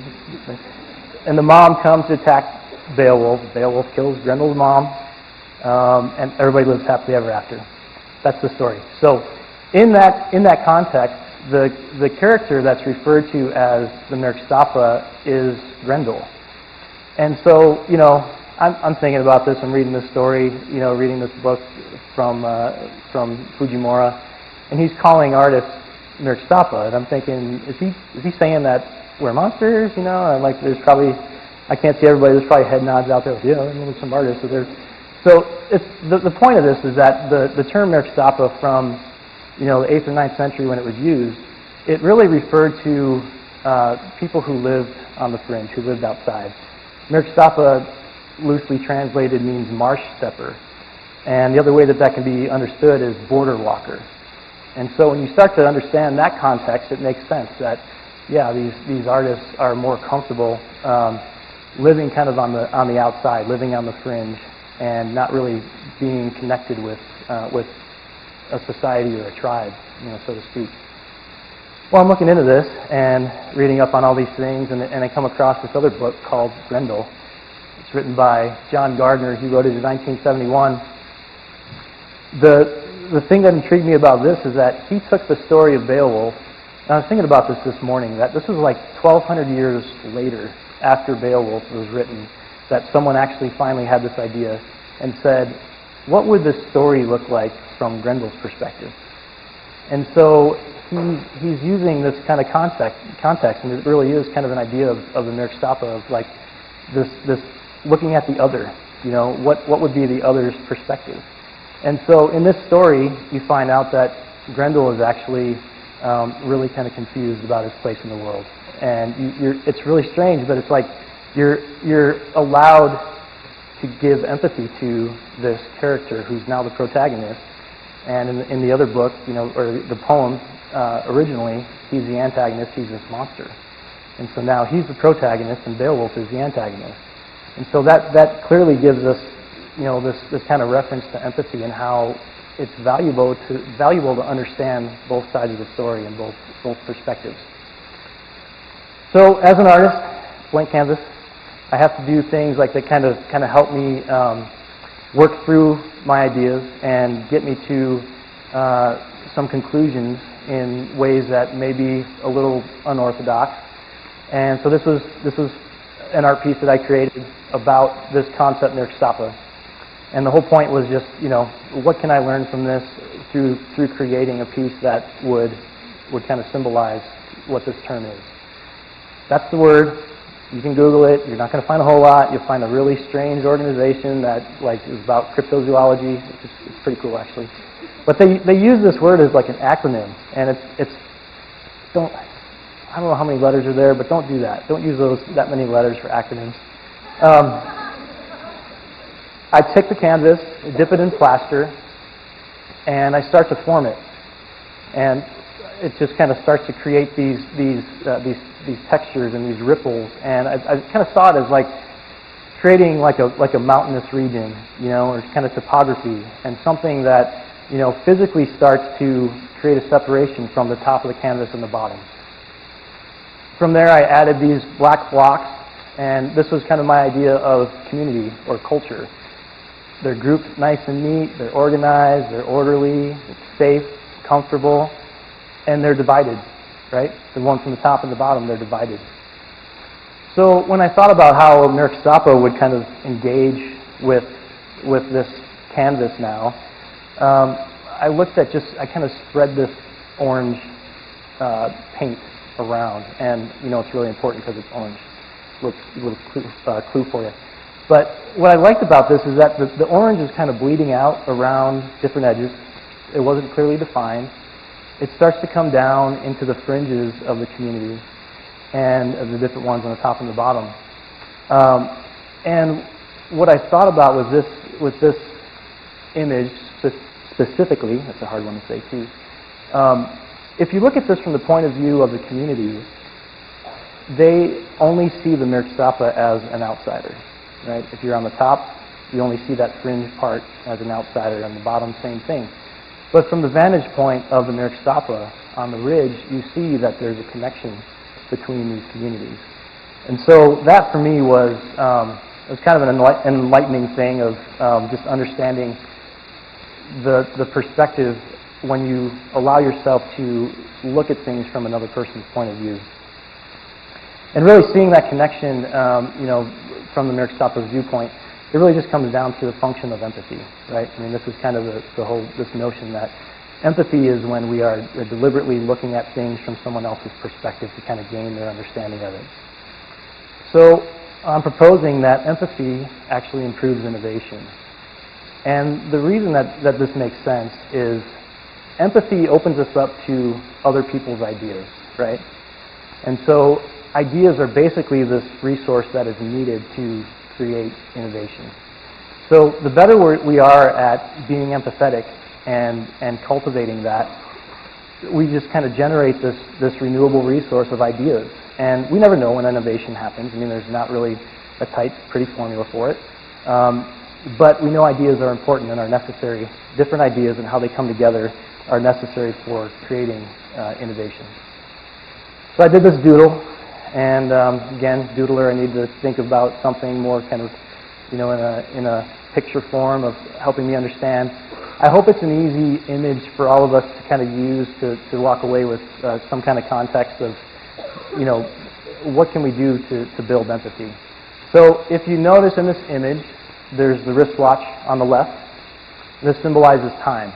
And the mom comes to attack Beowulf. Beowulf kills Grendel's mom, and everybody lives happily ever after. That's the story. So in that context, the character that's referred to as the nirkstapa is Grendel. And so, you know, I'm thinking about this. I'm reading this story, you know, reading this book from Fujimura, and he's calling artists nirkstapa, and I'm thinking, is he saying that we're monsters? You know, and like there's probably, I can't see everybody. There's probably head nods out there. Yeah, there's some artists. So it's the point of this is that the term nirkstapa from, you know, the 8th or 9th century when it was used, it really referred to people who lived on the fringe, who lived outside. Mirksapa, loosely translated, means marsh stepper. And the other way that that can be understood is border walker. And so when you start to understand that context, it makes sense that, yeah, these artists are more comfortable living kind of on the outside, living on the fringe, and not really being connected with a society or a tribe, so to speak. Well, I'm looking into this and reading up on all these things, and I come across this other book called Grendel. It's written by John Gardner. He wrote it in 1971. The thing that intrigued me about this is that he took the story of Beowulf, and I was thinking about this morning, that this was like 1,200 years later, after Beowulf was written, that someone actually finally had this idea and said, what would this story look like from Grendel's perspective? And so he's using this kind of context, and it really is kind of an idea of the Mirksapa, of like this looking at the other, what would be the other's perspective. And so in this story, you find out that Grendel is actually really kind of confused about his place in the world. And it's really strange, but it's like you're allowed to give empathy to this character who's now the protagonist. And in the other book, or the poem, originally, he's the antagonist, he's this monster. And so now he's the protagonist and Beowulf is the antagonist. And so that clearly gives us, this kind of reference to empathy and how it's valuable to understand both sides of the story and both perspectives. So as an artist, blank canvas, I have to do things like that kind of help me work through my ideas and get me to some conclusions in ways that may be a little unorthodox. And so this was an art piece that I created about this concept Mirksapa. And the whole point was just, what can I learn from this through creating a piece that would kind of symbolize what this term is. That's the word. You can Google it. You're not going to find a whole lot. You'll find a really strange organization that is about cryptozoology. It's pretty cool, actually. But they use this word as like an acronym, and I don't know how many letters are there, but don't do that. Don't use that many letters for acronyms. I take the canvas, dip it in plaster, and I start to form it. And it just kind of starts to create these textures and these ripples. And I kind of saw it as like creating like a mountainous region, or kind of topography, and something that physically starts to create a separation from the top of the canvas and the bottom. From there, I added these black blocks, and this was kind of my idea of community or culture. They're grouped nice and neat, they're organized, they're orderly, it's safe, comfortable, and they're divided, right? The one from the top and the bottom, they're divided. So when I thought about how Mirksapa would kind of engage with this canvas now, I looked at I kind of spread this orange paint around, and it's really important because it's orange. Little clue for you. But what I liked about this is that the orange is kind of bleeding out around different edges. It wasn't clearly defined. It starts to come down into the fringes of the community and of the different ones on the top and the bottom. And what I thought about was this image specifically, that's a hard one to say too. If you look at this from the point of view of the community, they only see the Mirksapa as an outsider, right? If you're on the top, you only see that fringe part as an outsider, and the bottom, same thing. But from the vantage point of the Mirksapa on the ridge, you see that there's a connection between these communities. And so that for me was kind of an enlightening thing of just understanding the perspective when you allow yourself to look at things from another person's point of view. And really seeing that connection, from the Mirksapa's viewpoint, it really just comes down to the function of empathy, right? I mean, this is kind of this notion that empathy is when we are deliberately looking at things from someone else's perspective to kind of gain their understanding of it. So I'm proposing that empathy actually improves innovation. And the reason that this makes sense is empathy opens us up to other people's ideas, right? And so ideas are basically this resource that is needed to create innovation. So the better we are at being empathetic and cultivating that, we just kind of generate this renewable resource of ideas. And we never know when innovation happens. I mean, there's not really a tight, pretty formula for it. But we know ideas are important and are necessary. Different ideas and how they come together are necessary for creating innovation. So I did this doodle, and again, doodler, I need to think about something more kind of, in a picture form of helping me understand. I hope it's an easy image for all of us to kind of use to walk away with some kind of context of, what can we do to build empathy. So if you notice in this image, there's the wristwatch on the left. This symbolizes time.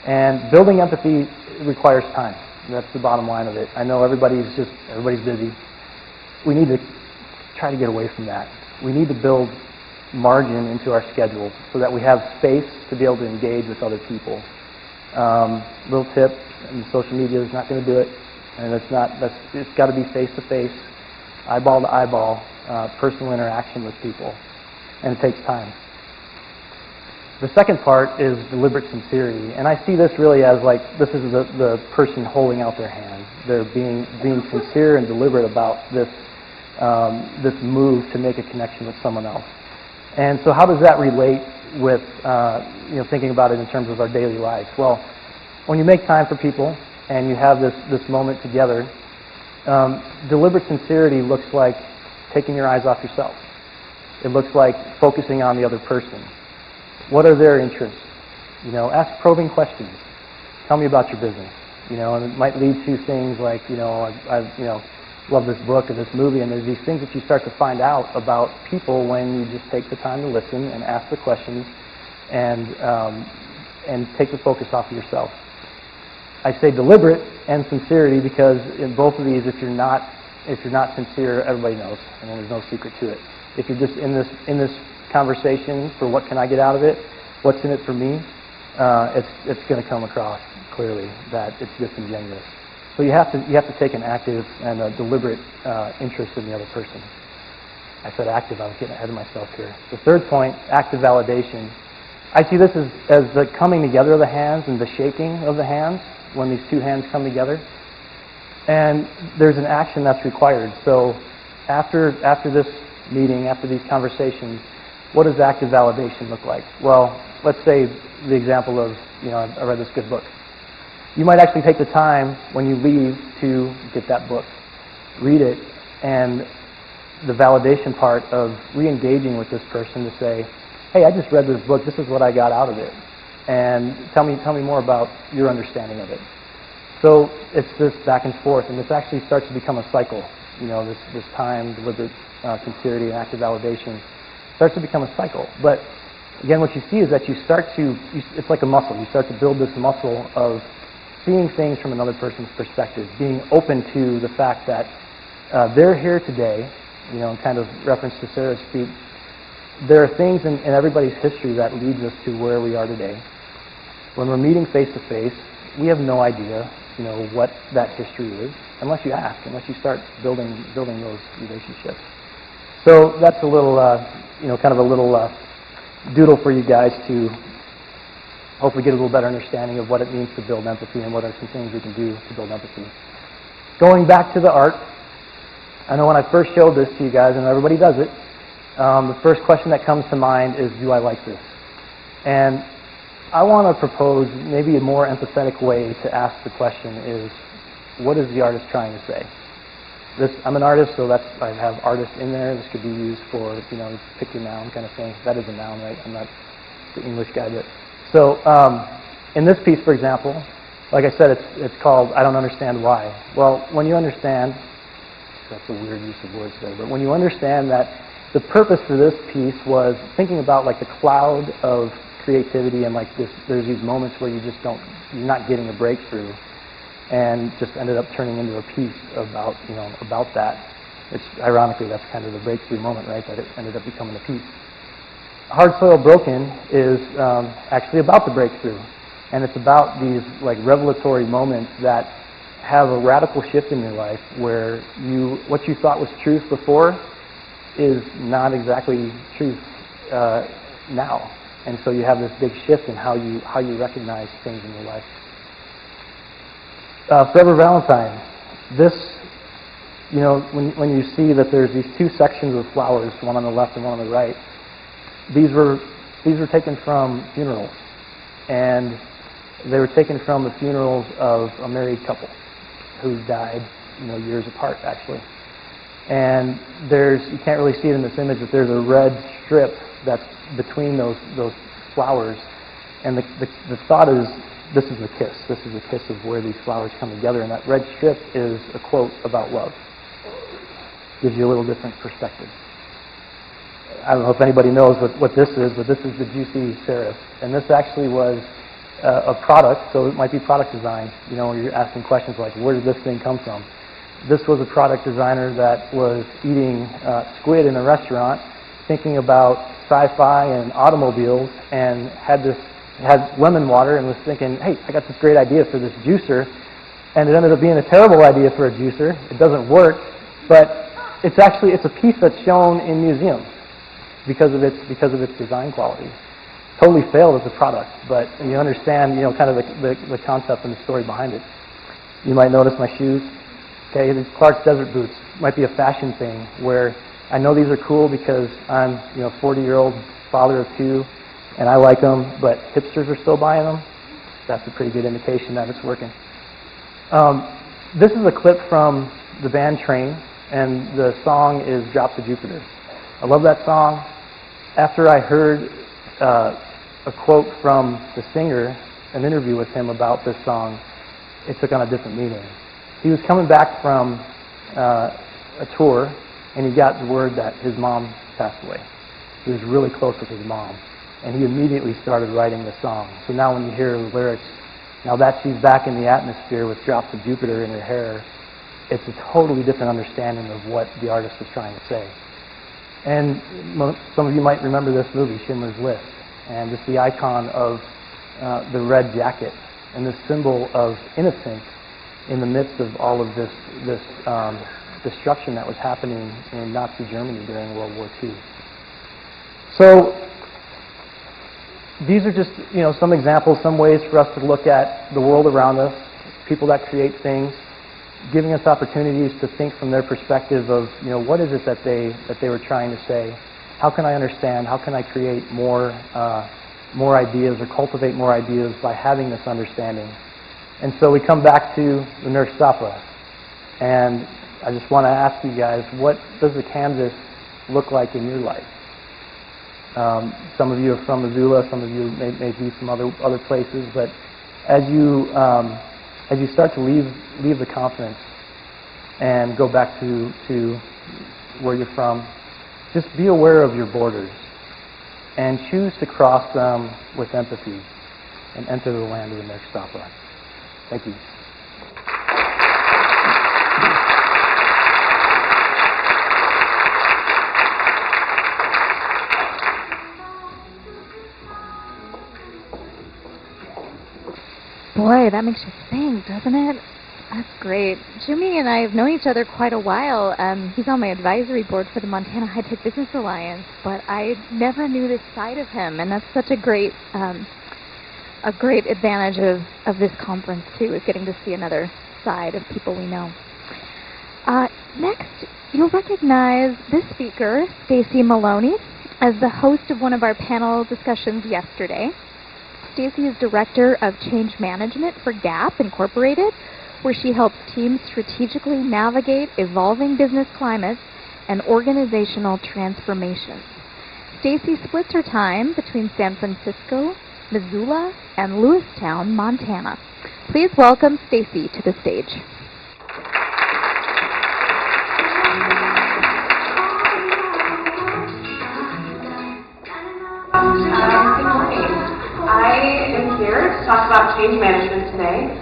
And building empathy requires time. That's the bottom line of it. I know everybody's busy. We need to try to get away from that. We need to build margin into our schedule so that we have space to be able to engage with other people. Little tip, and social media is not going to do it. And it's got to be face-to-face, eyeball to eyeball, personal interaction with people. And it takes time. The second part is deliberate sincerity, and I see this really as like this is the person holding out their hand. They're being sincere and deliberate about this move to make a connection with someone else. And so, how does that relate with thinking about it in terms of our daily lives? Well, when you make time for people and you have this moment together, deliberate sincerity looks like taking your eyes off yourself. It looks like focusing on the other person. What are their interests? Ask probing questions. Tell me about your business. And it might lead to things like, I love this book or this movie, and there's these things that you start to find out about people when you just take the time to listen and ask the questions and take the focus off of yourself. I say deliberate and sincerity because in both of these, if you're not sincere, everybody knows, and there's no secret to it. If you're just in this conversation for what can I get out of it, what's in it for me, it's going to come across clearly that it's disingenuous. So you have to take an active and a deliberate interest in the other person. I said active, I was getting ahead of myself here. The third point, active validation. I see this as the coming together of the hands and the shaking of the hands when these two hands come together. And there's an action that's required. So after this meeting, after these conversations, what does active validation look like? Well, let's say the example of, I read this good book. You might actually take the time when you leave to get that book, read it, and the validation part of re-engaging with this person to say, hey, I just read this book, this is what I got out of it. And tell me more about your understanding of it. So it's this back and forth, and this actually starts to become a cycle. This time, deliberate sincerity, and active validation starts to become a cycle. But again, what you see is that it's like a muscle. You start to build this muscle of seeing things from another person's perspective, being open to the fact that they're here today, in kind of reference to Sarah's speech. There are things in everybody's history that leads us to where we are today. When we're meeting face to face, we have no idea, what that history is, unless you ask, unless you start building those relationships. So that's a little, kind of a little doodle for you guys to hopefully get a little better understanding of what it means to build empathy and what are some things we can do to build empathy. Going back to the art, I know when I first showed this to you guys, and everybody does it, the first question that comes to mind is, do I like this? And I want to propose maybe a more empathetic way to ask the question is, what is the artist trying to say? I'm an artist, so I have artist in there. This could be used for, pick your noun kind of thing. That is a noun, right? I'm not the English guy, but so in this piece, for example, like I said, it's called I Don't Understand Why. Well, when you understand, that's a weird use of words there, but when you understand that the purpose for this piece was thinking about like the cloud of creativity and like there's these moments where you're not getting a breakthrough, and just ended up turning into a piece about that. It's ironically that's kind of the breakthrough moment, right? That it ended up becoming a piece. Hard Soil Broken is actually about the breakthrough. And it's about these like revelatory moments that have a radical shift in your life where what you thought was truth before is not exactly truth now. And so you have this big shift in how you recognize things in your life. Forever Valentine. This, when you see that there's these two sections of flowers, one on the left and one on the right, these were taken from funerals. And they were taken from the funerals of a married couple who died, years apart, actually. And you can't really see it in this image, but there's a red strip that's between those flowers. And the thought is, this is the kiss. This is the kiss of where these flowers come together. And that red strip is a quote about love. Gives you a little different perspective. I don't know if anybody knows what this is, but this is the Juicy Serif. And this actually was a product, so it might be product design. You're asking questions like, where did this thing come from? This was a product designer that was eating squid in a restaurant, thinking about sci-fi and automobiles, and had lemon water and was thinking, hey, I got this great idea for this juicer, and it ended up being a terrible idea for a juicer. It doesn't work, but it's a piece that's shown in museums because of its design quality. Totally failed as a product, but you understand, kind of the concept and the story behind it. You might notice my shoes. Okay, these Clark's Desert Boots might be a fashion thing where I know these are cool because I'm, 40-year-old father of two, and I like them, but hipsters are still buying them. That's a pretty good indication that it's working. This is a clip from the band Train, and the song is Drop to Jupiter. I love that song. After I heard a quote from the singer, an interview with him about this song, it took on a different meaning. He was coming back from a tour, and he got the word that his mom passed away. He was really close with his mom, and he immediately started writing the song. So now when you hear the lyrics, now that she's back in the atmosphere with drops of Jupiter in her hair, it's a totally different understanding of what the artist was trying to say. And some of you might remember this movie, Schindler's List, and just the icon of the red jacket and this symbol of innocence in the midst of all of this destruction that was happening in Nazi Germany during World War II. So these are just some examples, some ways for us to look at the world around us, people that create things, giving us opportunities to think from their perspective of what is it that they were trying to say. How can I understand? How can I create more ideas or cultivate more ideas by having this understanding? And so we come back to the Nurse Opera. And I just want to ask you guys, what does the canvas look like in your life? Some of you are from Missoula, some of you may be from other places, but as you start to leave the continent and go back to where you're from, just be aware of your borders and choose to cross them with empathy and enter the land of the Nurse Opera. Thank you. Boy, that makes you think, doesn't it? That's great. Jimmy and I have known each other quite a while. He's on my advisory board for the Montana High Tech Business Alliance, but I never knew this side of him, and that's such a great advantage of this conference, too, is getting to see another side of people we know. Next, you'll recognize this speaker, Stacy Maloney, as the host of one of our panel discussions yesterday. Stacy is Director of Change Management for Gap Incorporated, where she helps teams strategically navigate evolving business climates and organizational transformations. Stacy splits her time between San Francisco, Missoula, and Lewistown, Montana. Please welcome Stacy to the stage. Good morning. I am here to talk about change management today.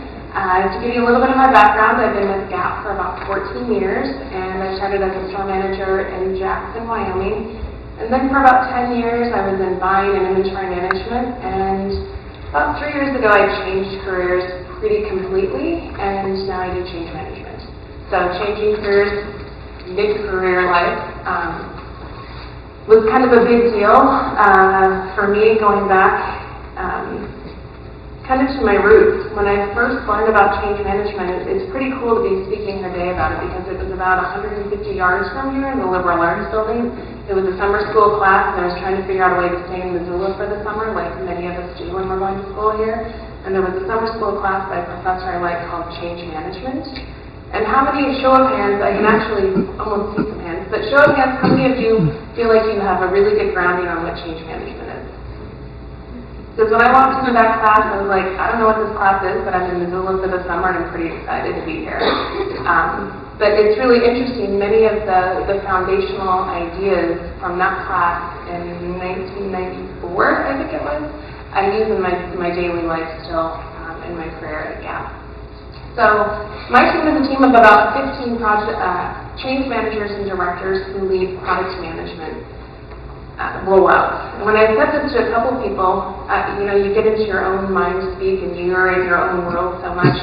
To give you a little bit of my background, I've been with Gap for about 14 years, and I started as a store manager in Jackson, Wyoming. And then for about 10 years, I was in buying and inventory management, and About 3 years ago, I changed careers pretty completely, and now I do change management. So changing careers mid-career life was kind of a big deal for me, going back kind of to my roots. When I first learned about change management, it's pretty cool to be speaking today about it because it was about 150 yards from here in the Liberal Arts Building. It was a summer school class, and I was trying to figure out a way to stay in Missoula for the summer, like many of us do when we're going to school here. And there was a summer school class by a professor I like called Change Management. And how many, show of hands, I can actually almost see some hands, but show of hands, how many of you feel like you have a really good grounding on what change management is? Because when I walked into that class, I was like, I don't know what this class is, but I'm in Missoula for the summer, and I'm pretty excited to be here. But it's really interesting. Many of the foundational ideas from that class in 1994, I think it was, I use in my daily life still in my career at Gap. So my team is a team of about 15 change managers and directors who lead product management rollouts. And when I said this to a couple people, you get into your own mind speak and you're in your own world so much.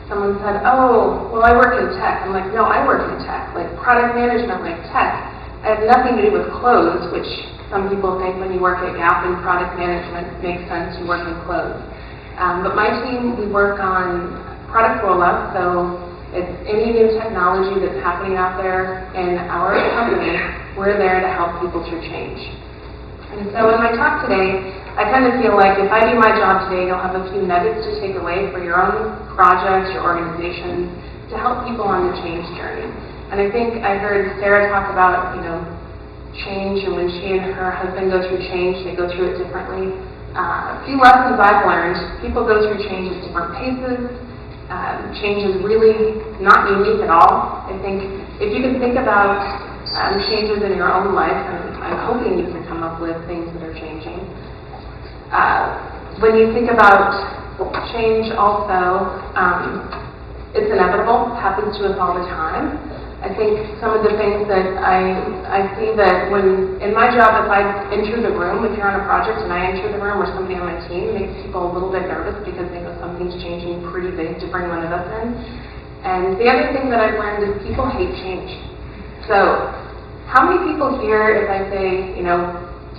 Someone said, oh, well, I work in tech. I'm like, no, I work in tech, like product management, like tech. I have nothing to do with clothes, which some people think when you work at Gap and product management makes sense, you work in clothes. But my team, we work on product rollouts, so it's any new technology that's happening out there in our company, we're there to help people through change. And so in my talk today, I kind of feel like if I do my job today, you'll have a few nuggets to take away for your own projects, your organizations, to help people on the change journey. And I think I heard Sarah talk about, change, and when she and her husband go through change, they go through it differently. A few lessons I've learned: people go through change at different paces. Change is really not unique at all. I think if you can think about changes in your own life, and I'm hoping you can come up with things that are changing. When you think about change also, it's inevitable, it happens to us all the time. I think some of the things that I see that when, in my job, if I enter the room, if you're on a project and I enter the room or somebody on my team, it makes people a little bit nervous because they know something's changing pretty big to bring one of us in. And the other thing that I've learned is people hate change. So how many people here, if I say,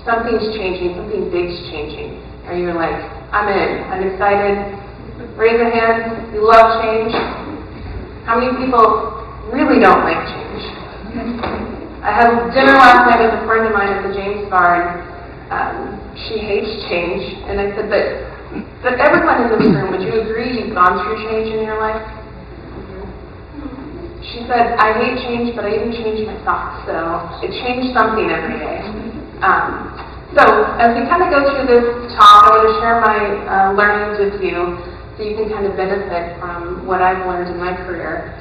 something's changing, something big's changing, are you like, I'm in, I'm excited, raise your hand, you love change? How many people really don't like change? I had dinner last night with a friend of mine at the James Bar, and she hates change, and I said, but everyone in this room, would you agree you've gone through change in your life? She said, I hate change, but I even change my socks, so it changed something every day. So as we kind of go through this talk, I want to share my learnings with you so you can kind of benefit from what I've learned in my career.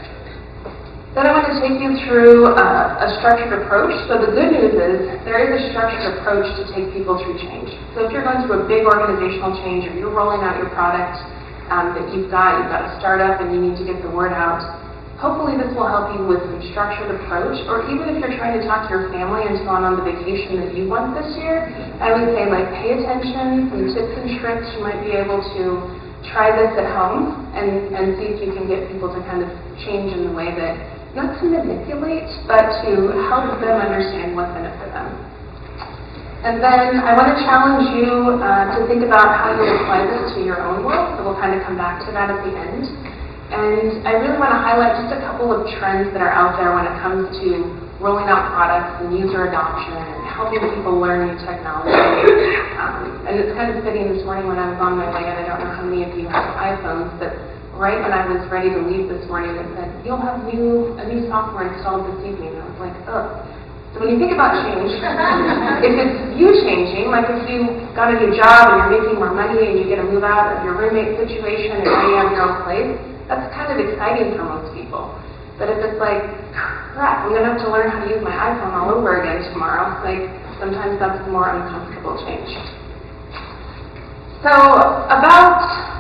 Then I want to take you through a structured approach. So the good news is there is a structured approach to take people through change. So if you're going through a big organizational change or you're rolling out your product that you've got a startup and you need to get the word out, hopefully this will help you with some structured approach. Or even if you're trying to talk to your family and so on the vacation that you want this year, I would say pay attention, some tips and tricks. You might be able to try this at home and see if you can get people to kind of change in the way that, not to manipulate, but to help them understand what's in it for them. And then I want to challenge you to think about how you apply this to your own world, so we'll kind of come back to that at the end. And I really want to highlight just a couple of trends that are out there when it comes to rolling out products and user adoption and helping people learn new technology. And it's kind of fitting this morning when I was on my way, and I don't know how many of you have iPhones, but right when I was ready to leave this morning, it said, you'll have a new software installed this evening. I was like, ugh. So when you think about change, if it's you changing, like if you got a new job and you're making more money and you get to move out of your roommate situation and now you have your own place, that's kind of exciting for most people. But if it's like, crap, I'm going to have to learn how to use my iPhone all over again tomorrow, sometimes that's a more uncomfortable change. So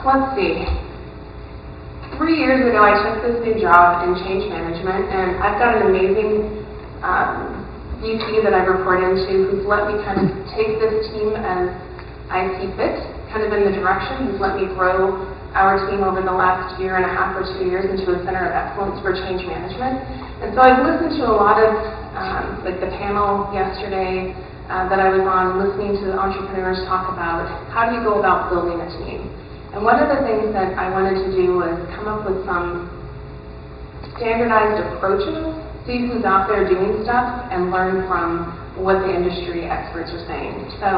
let's see, 3 years ago, I took this new job in change management, and I've got an amazing VP that I report into who's let me kind of take this team as I see fit, kind of in the direction, who's let me grow our team over the last year and a half or 2 years into a center of excellence for change management. And so I've listened to a lot of, like the panel yesterday that I was on, listening to the entrepreneurs talk about how do you go about building a team. And one of the things that I wanted to do was come up with some standardized approaches, see who's out there doing stuff, and learn from what the industry experts are saying. So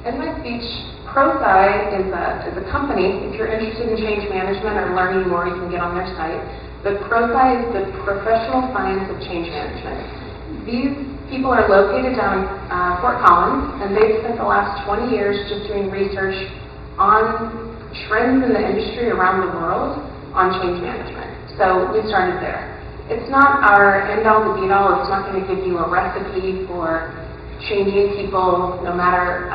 in my speech, ProSci is a company. If you're interested in change management or learning more, you can get on their site. But ProSci is the professional science of change management. These people are located down in Fort Collins, and they've spent the last 20 years just doing research on trends in the industry around the world on change management. So we started there. It's not our end-all to beat-all. It's not going to give you a recipe for changing people no matter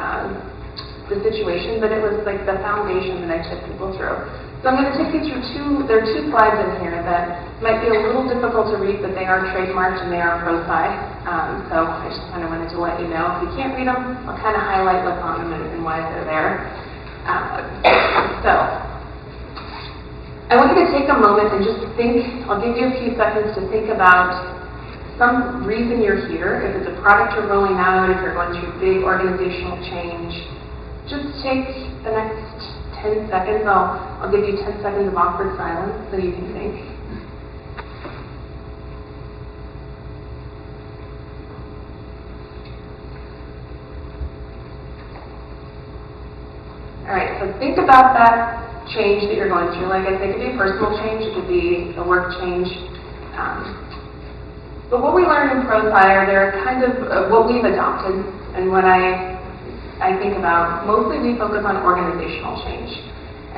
the situation, but it was like the foundation that I took people through. So I'm going to take you through there are two slides in here that might be a little difficult to read, but they are trademarked and they are ProSci. So I just kind of wanted to let you know. If you can't read them, I'll kind of highlight what's on them and why they're there. So I want you to take a moment and just think. I'll give you a few seconds to think about some reason you're here. If it's a product you're rolling out, if you're going through big organizational change, just take the next 10 seconds. I'll give you 10 seconds of awkward silence so you can think. All right, so think about that change that you're going through. Like I said, it could be a personal change, it could be a work change. But what we learned in ProSci are they're kind of what we've adopted and what I think about. Mostly we focus on organizational change.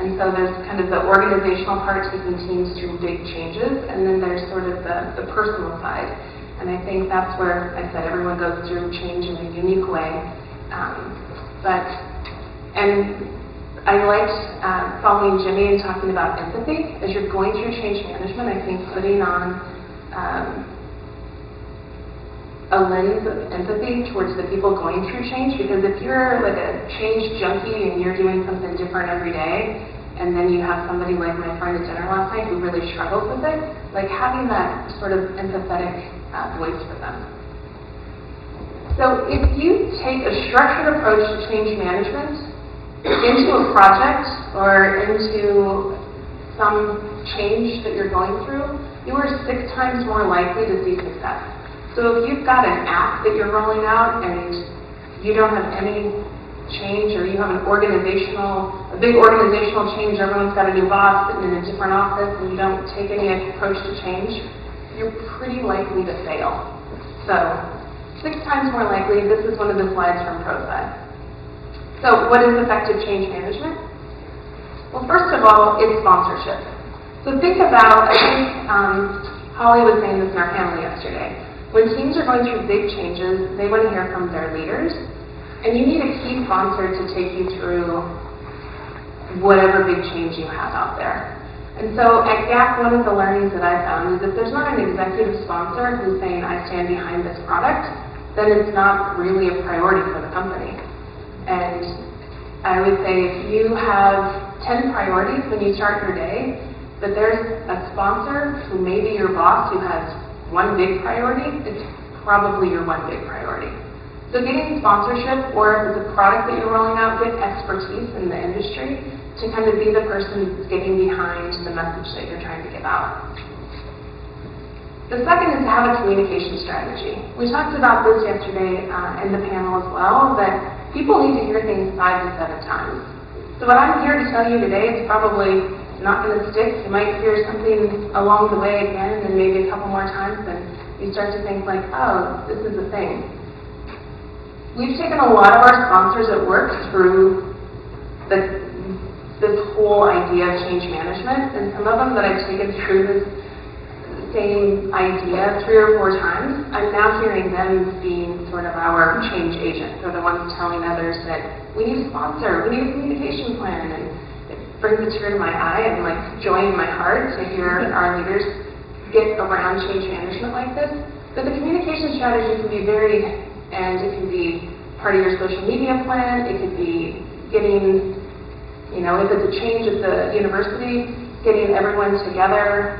And so there's kind of the organizational part, taking teams through big changes, and then there's sort of the personal side. And I think that's where I said everyone goes through change in a unique way. And I liked following Jimmy and talking about empathy. As you're going through change management, I think putting on a lens of empathy towards the people going through change, because if you're like a change junkie and you're doing something different every day, and then you have somebody like my friend at dinner last night who really struggles with it, like having that sort of empathetic voice for them. So if you take a structured approach to change management into a project or into some change that you're going through, you are 6 times more likely to see success. So if you've got an app that you're rolling out and you don't have any change, or you have a big organizational change, everyone's got a new boss sitting in a different office, and you don't take any approach to change, you're pretty likely to fail. So 6 times more likely. This is one of the slides from ProSci. So what is effective change management? Well, first of all, it's sponsorship. So think about, I think Holly was saying this in our panel yesterday, when teams are going through big changes, they want to hear from their leaders, and you need a key sponsor to take you through whatever big change you have out there. And so at GAC, one of the learnings that I found is if there's not an executive sponsor who's saying, I stand behind this product, then it's not really a priority for the company. And I would say if you have 10 priorities when you start your day, but there's a sponsor who may be your boss who has one big priority, it's probably your one big priority. So getting sponsorship, or if it's a product that you're rolling out, get expertise in the industry to kind of be the person who's getting behind the message that you're trying to give out. The second is to have a communication strategy. We talked about this yesterday in the panel as well, that people need to hear things 5 to 7 times. So what I'm here to tell you today is probably not going to stick. You might hear something along the way again, and maybe a couple more times, and you start to think like, oh, this is a thing. We've taken a lot of our sponsors at work through this whole idea of change management, and some of them that I've taken through this same idea 3 or 4 times, I'm now hearing them being sort of our change agent. They're the ones telling others that we need a sponsor, we need a communication plan, and it brings a tear to my eye and like joy in my heart to hear our leaders get around change management like this. But the communication strategy can be varied, and it can be part of your social media plan, it could be getting You know, if it's a change at the university, getting everyone together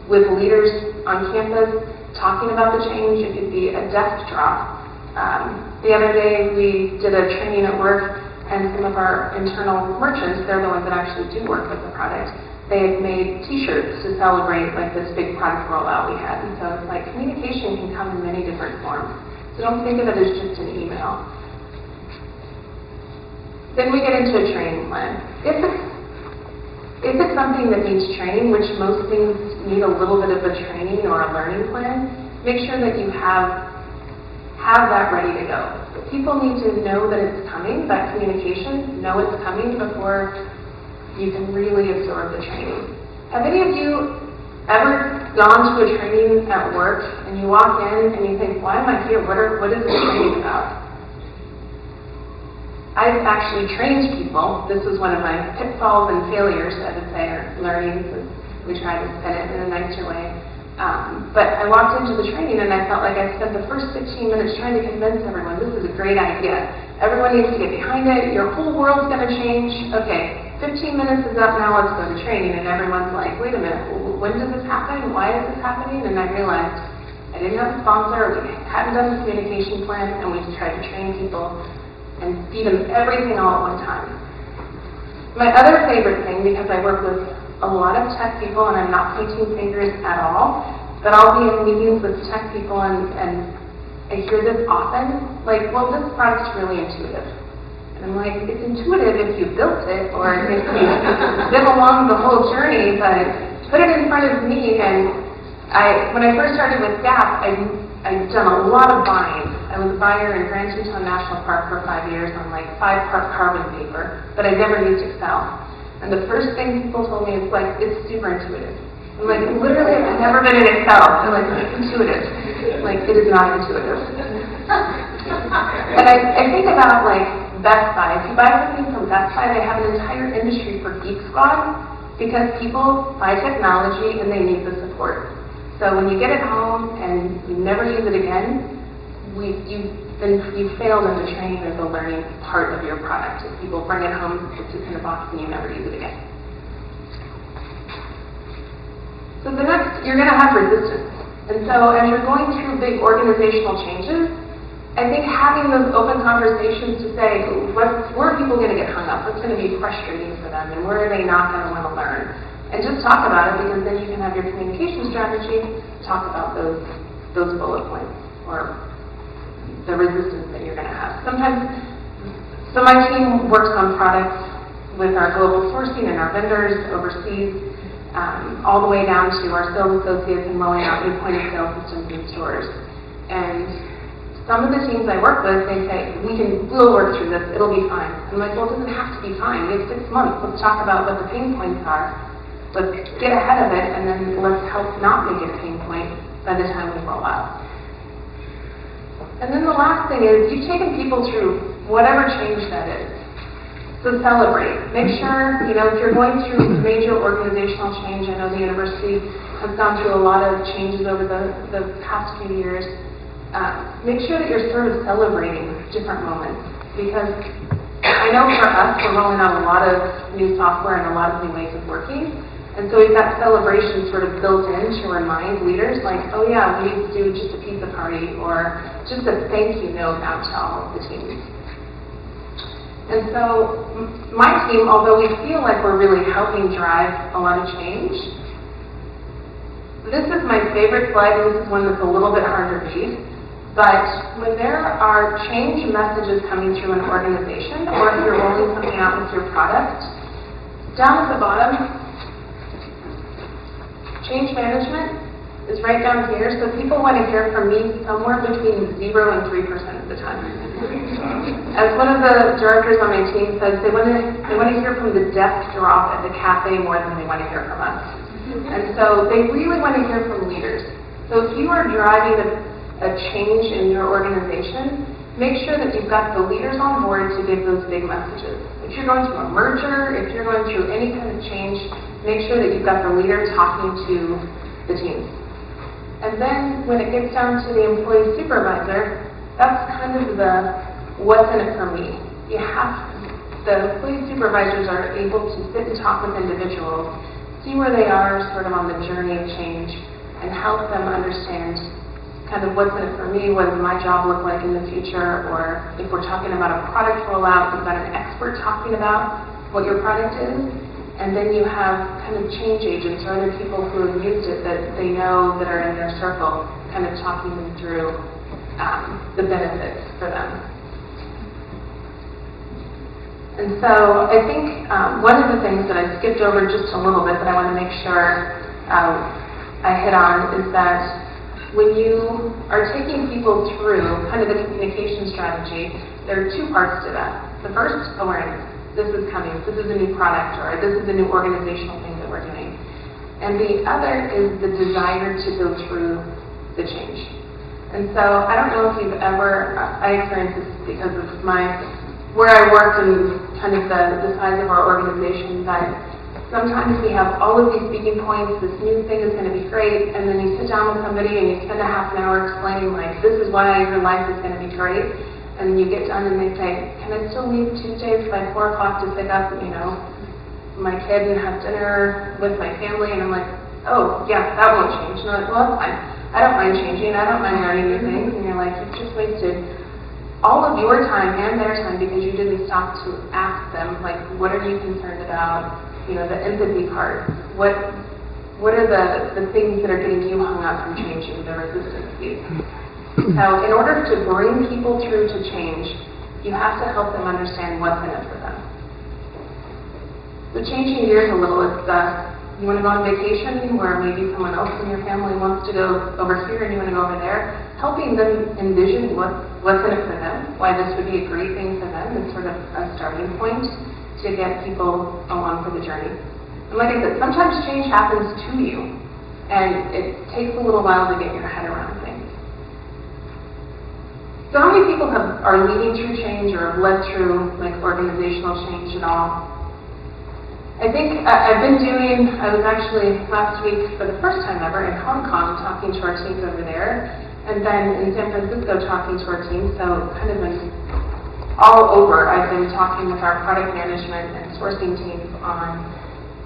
with leaders on campus, talking about the change. It could be a desk drop. The other day we did a training at work, and some of our internal merchants, they're the ones that actually do work with the product, they had made T-shirts to celebrate like this big product rollout we had. And so it's like communication can come in many different forms. So don't think of it as just an email. Then we get into a training plan. If it's something that needs training, which most things need a little bit of a training or a learning plan, make sure that you have that ready to go. People need to know that it's coming, that communication, know it's coming before you can really absorb the training. Have any of you ever gone to a training at work and you walk in and you think, why am I here? What is this training about? I've actually trained people. This is one of my pitfalls and failures, I would say, or learnings, as we try to spin it in a nicer way. But I walked into the training and I felt like I spent the first 15 minutes trying to convince everyone, this is a great idea. Everyone needs to get behind it. Your whole world's going to change. Okay, 15 minutes is up now, let's go to training. And everyone's like, wait a minute, when does this happen? Why is this happening? And I realized I didn't have a sponsor, we hadn't done the communication plan, and we just tried to train people and feed them everything all at one time. My other favorite thing, because I work with a lot of tech people, and I'm not pointing fingers at all, but I'll be in meetings with tech people and I hear this often, like, well, this product's really intuitive. And I'm like, it's intuitive if you built it or if you've been along the whole journey, but put it in front of me. And when I first started with Gap, I'd done a lot of buying. I was a buyer in Grand Teton National Park for 5 years on like 5-part carbon paper, but I never used Excel. And the first thing people told me is like, it's super intuitive. I'm like, literally, I've never been in Excel. I'm like, it's intuitive. Like, it is not intuitive. And I think about like Best Buy. If you buy something from Best Buy, they have an entire industry for Geek Squad because people buy technology and they need the support. So when you get it home and you never use it again, you failed in the training or the learning part of your product. If people bring it home, it sits in a box and you never use it again. So the next, you're going to have resistance. And so as you're going through big organizational changes, I think having those open conversations to say, where are people going to get hung up? What's going to be frustrating for them? And where are they not going to want to learn? And just talk about it, because then you can have your communication strategy, talk about those bullet points or the resistance that you're going to have. Sometimes, so my team works on products with our global sourcing and our vendors overseas, all the way down to our sales associates and rolling out new point-of-sale systems in stores. And some of the teams I work with, they say, we'll work through this, it'll be fine. I'm like, well, it doesn't have to be fine. We have 6 months. Let's talk about what the pain points are. Let's get ahead of it, and then let's help not make it a pain point by the time we roll out. And then the last thing is, you've taken people through whatever change that is. So celebrate. Make sure, if you're going through major organizational change, I know the university has gone through a lot of changes over the past few years, make sure that you're sort of celebrating different moments. Because I know for us, we're rolling out a lot of new software and a lot of new ways of working. And so we've got celebration sort of built in to remind leaders, like, oh yeah, we need to do just a pizza party or just a thank you note out to all of the teams. And so my team, although we feel like we're really helping drive a lot of change, this is my favorite slide, and this is one that's a little bit hard to read. But when there are change messages coming through an organization, or if you're rolling something out with your product, down at the bottom, change management is right down here, so people want to hear from me somewhere between 0 and 3% of the time. As one of the directors on my team says, they want to hear from the desk drop at the cafe more than they want to hear from us. And so they really want to hear from leaders. So if you are driving a change in your organization, make sure that you've got the leaders on board to give those big messages. If you're going through a merger, if you're going through any kind of change, make sure that you've got the leader talking to the team. And then when it gets down to the employee supervisor, that's kind of the what's in it for me. You have the employee supervisors are able to sit and talk with individuals, see where they are sort of on the journey of change, and help them understand kind of what's in it for me, what does my job look like in the future, or if we're talking about a product rollout, you've got an expert talking about what your product is, and then you have kind of change agents or other people who have used it that they know that are in their circle, kind of talking them through the benefits for them. And so I think one of the things that I skipped over just a little bit that I want to make sure I hit on is that when you are taking people through kind of the communication strategy, there are two parts to that. The first, awareness. This is coming. This is a new product, or this is a new organizational thing that we're doing. And the other is the desire to go through the change. And so I don't know if you've ever, I experienced this because of where I worked and kind of the size of our organization, but sometimes we have all of these speaking points, this new thing is going to be great, and then you sit down with somebody and you spend a half an hour explaining, like, this is why your life is going to be great, and you get done and they say, can I still leave Tuesdays by 4 o'clock to pick up, my kid and have dinner with my family? And I'm like, oh, yeah, that won't change. And they're like, well, that's fine. I don't mind changing. I don't mind learning new things. And you're like, you've just wasted all of your time and their time because you didn't stop to ask them, like, what are you concerned about? The empathy part. What are the things that are getting you hung up from changing, the resistance piece? So in order to bring people through to change, you have to help them understand what's in it for them. So changing gears a little, it's you want to go on vacation where maybe someone else in your family wants to go over here and you want to go over there, helping them envision what's in it for them, why this would be a great thing for them is sort of a starting point to get people along for the journey. And like I said, sometimes change happens to you, and it takes a little while to get your head around things. So how many people are leading through change or have led through organizational change at all? I think I was actually last week for the first time ever in Hong Kong talking to our teams over there, and then in San Francisco talking to our teams, so kind of all over I've been talking with our product management and sourcing teams on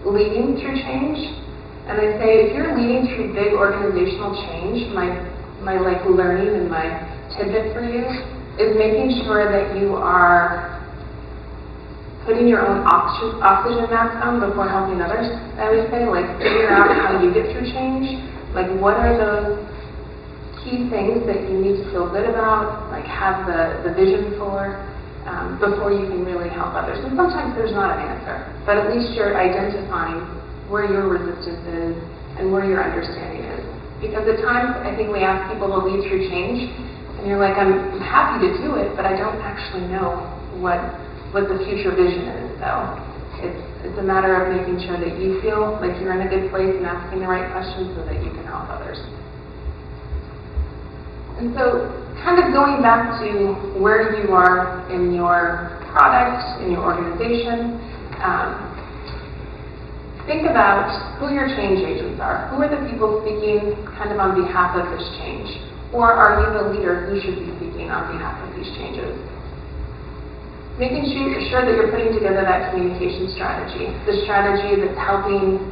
leading through change. And I say, if you're leading through big organizational change, my learning and my tidbit for you is making sure that you are putting your own oxygen mask on before helping others, I would say. Figure out how you get through change. What are those key things that you need to feel good about, have the vision for, before you can really help others. And sometimes there's not an answer, but at least you're identifying where your resistance is and where your understanding is. Because at times, I think we ask people to lead through change, and you're like, I'm happy to do it, but I don't actually know what the future vision is. So it's a matter of making sure that you feel like you're in a good place and asking the right questions so that you can help others. And so kind of going back to where you are in your product, in your organization, think about who your change agents are. Who are the people speaking kind of on behalf of this change? Or are you the leader who should be speaking on behalf of these changes? Making sure that you're putting together that communication strategy, the strategy that's helping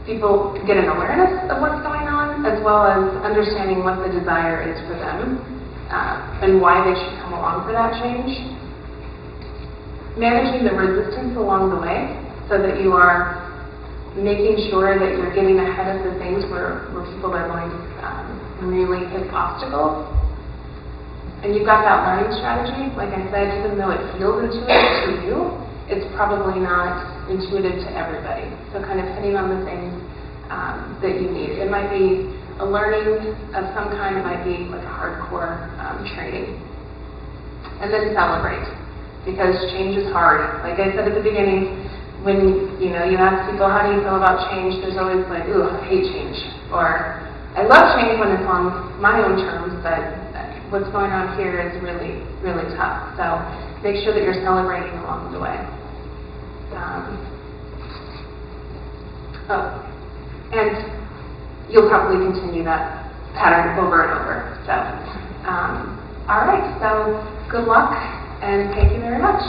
people get an awareness of what's going on, as well as understanding what the desire is for them and why they should come along for that change. Managing the resistance along the way so that you are making sure that you're getting ahead of the things where people are going to really hit obstacles. And you've got that learning strategy. Like I said, even though it feels intuitive to you, it's probably not intuitive to everybody. So kind of hitting on the things that you need. It might be a learning of some kind. It might be like a hardcore training. And then celebrate, because change is hard. Like I said at the beginning, when you ask people, how do you feel about change? There's always like, ooh, I hate change. Or I love change when it's on my own terms, but what's going on here is really, really tough. So make sure that you're celebrating along the way. And you'll probably continue that pattern over and over. So, all right. So good luck, and thank you very much.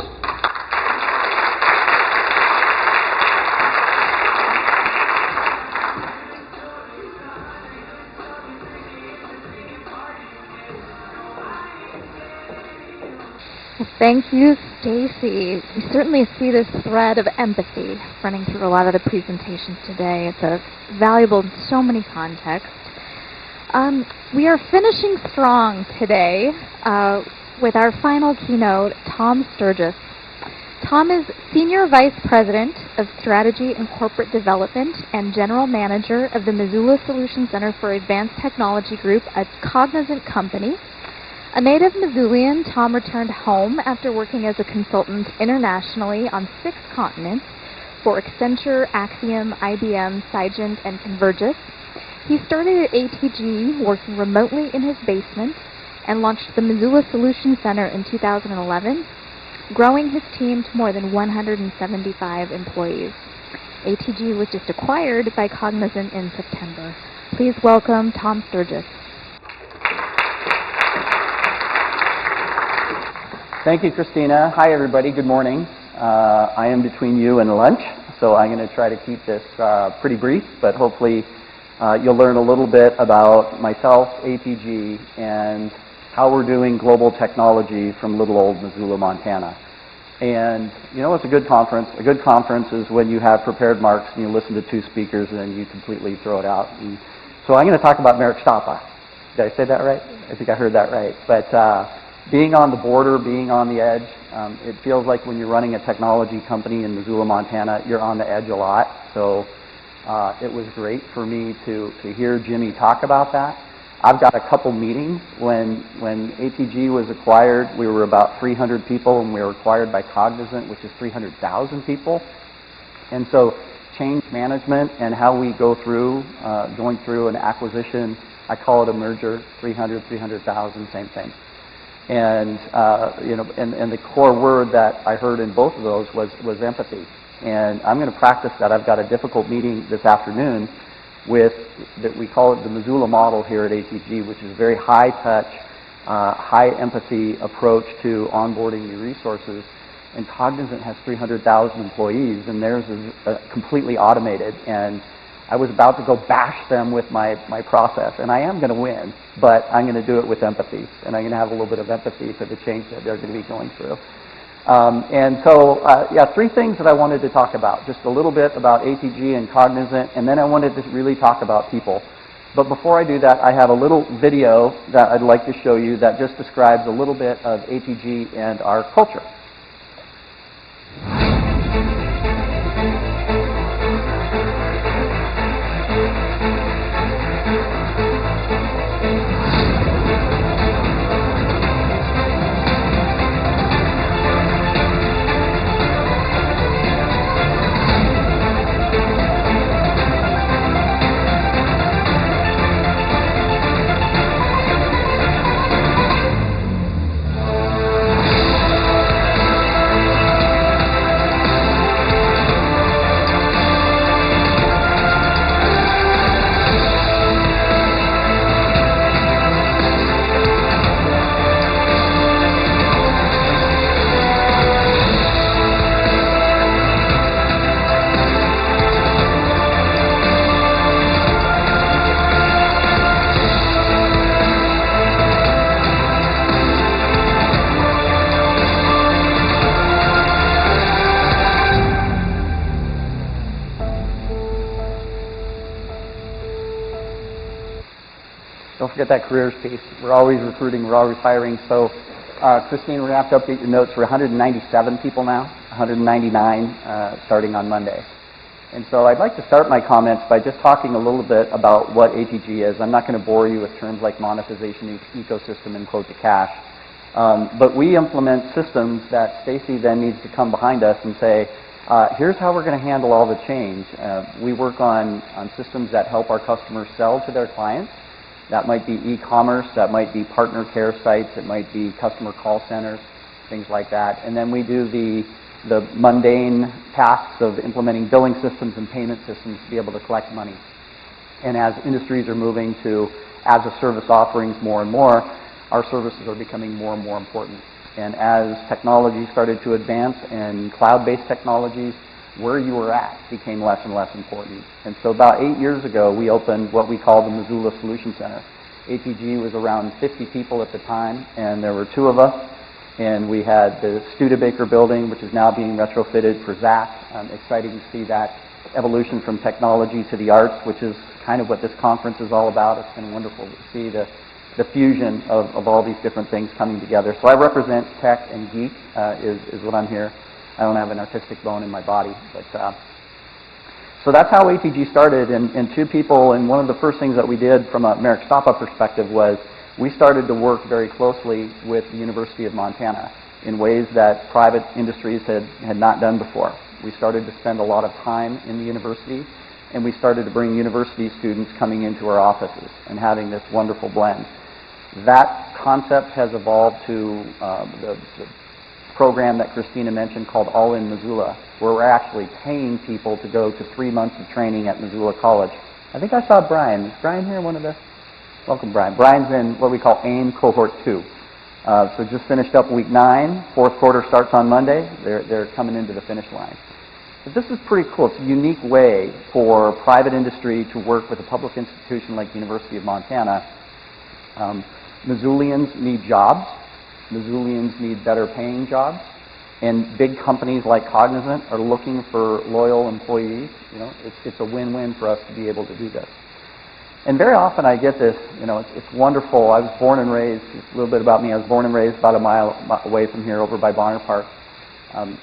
Thank you, Stacy. We certainly see this thread of empathy running through a lot of the presentations today. It's valuable in so many contexts. We are finishing strong today with our final keynote, Tom Stergios. Tom is Senior Vice President of Strategy and Corporate Development and General Manager of the Missoula Solution Center for Advanced Technology Group, a Cognizant company. A native Missoulian, Tom returned home after working as a consultant internationally on 6 continents for Accenture, Axiom, IBM, Cygent, and Convergys. He started at ATG working remotely in his basement and launched the Missoula Solution Center in 2011, growing his team to more than 175 employees. ATG was just acquired by Cognizant in September. Please welcome Tom Stergios. Thank you, Christina. Hi, everybody. Good morning. I am between you and lunch, so I'm going to try to keep this pretty brief, but hopefully you'll learn a little bit about myself, ATG, and how we're doing global technology from little old Missoula, Montana. And, you know, it's a good conference. A good conference is when you have prepared marks and you listen to 2 speakers and then you completely throw it out. And so I'm going to talk about Merrick-Stoppa. Did I say that right? I think I heard that right. But being on the border, being on the edge, it feels like when you're running a technology company in Missoula, Montana, you're on the edge a lot. So it was great for me to hear Jimmy talk about that. I've got a couple meetings. When ATG was acquired, we were about 300 people, and we were acquired by Cognizant, which is 300,000 people. And so change management and how we go through, going through an acquisition, I call it a merger, 300, 300,000, same thing. And, you know, and the core word that I heard in both of those was empathy. And I'm going to practice that. I've got a difficult meeting this afternoon with, that we call it the Missoula model here at ATG, which is a very high-touch, high-empathy approach to onboarding new resources. And Cognizant has 300,000 employees, and theirs is completely automated. And I was about to go bash them with my process, and I am going to win, but I'm going to do it with empathy, and I'm going to have a little bit of empathy for the change that they're going to be going through. And so, yeah, 3 things that I wanted to talk about. Just a little bit about ATG and Cognizant, and then I wanted to really talk about people. But before I do that, I have a little video that I'd like to show you that just describes a little bit of ATG and our culture. Don't forget that careers piece. We're always recruiting, we're always hiring. So, Christine, we're going to have to update your notes. We're 197 people now, 199 starting on Monday. And so I'd like to start my comments by just talking a little bit about what ATG is. I'm not going to bore you with terms like monetization ecosystem and quote to cash. But we implement systems that Stacy then needs to come behind us and say, here's how we're going to handle all the change. We work on systems that help our customers sell to their clients. That might be e-commerce, that might be partner care sites, it might be customer call centers, things like that. And then we do the mundane tasks of implementing billing systems and payment systems to be able to collect money. And as industries are moving to as-a-service offerings more and more, our services are becoming more and more important. And as technology started to advance and cloud-based technologies, where you were at became less and less important. And so about 8 years ago, we opened what we call the Missoula Solution Center. ATG was around 50 people at the time, and there were 2 of us. And we had the Studebaker building, which is now being retrofitted for ZAC. Exciting to see that evolution from technology to the arts, which is kind of what this conference is all about. It's been wonderful to see the fusion of all these different things coming together. So I represent tech and geek is what I'm here. I don't have an artistic bone in my body. But so that's how ATG started. And two people, and one of the first things that we did from a Merrick Stoppa perspective was we started to work very closely with the University of Montana in ways that private industries had not done before. We started to spend a lot of time in the university, and we started to bring university students coming into our offices and having this wonderful blend. That concept has evolved to the program that Christina mentioned called All in Missoula, where we're actually paying people to go to 3 months of training at Missoula College. I think I saw Brian. Is Brian here, one of the? Welcome, Brian. Brian's in what we call AIM Cohort 2. So just finished up week 9. Fourth quarter starts on Monday. They're coming into the finish line. But this is pretty cool. It's a unique way for private industry to work with a public institution like the University of Montana. Missoulians need jobs. Missoulians need better paying jobs. And big companies like Cognizant are looking for loyal employees. You know, it's a win-win for us to be able to do this. And very often I get this, you know, it's wonderful. I was born and raised, just a little bit about me, I was born and raised about a mile away from here over by Bonner Park.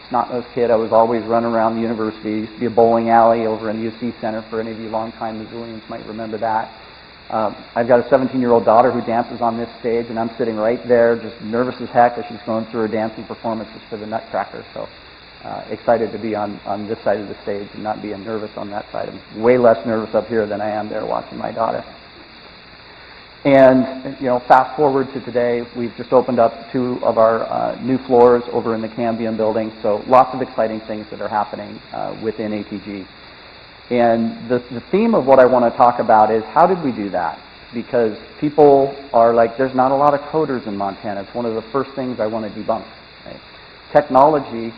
Snot-nosed kid, I was always running around the university. Used to be a bowling alley over in the UC Center, for any of you longtime Missoulians might remember that. I've got a 17-year-old daughter who dances on this stage, and I'm sitting right there, just nervous as heck as she's going through her dancing performances for the Nutcracker. So excited to be on this side of the stage and not being nervous on that side. I'm way less nervous up here than I am there watching my daughter. And, you know, fast forward to today, we've just opened up 2 of our new floors over in the Cambium building, so lots of exciting things that are happening within ATG. And the theme of what I want to talk about is how did we do that? Because people are like, there's not a lot of coders in Montana. It's one of the first things I want to debunk. Right? Technology,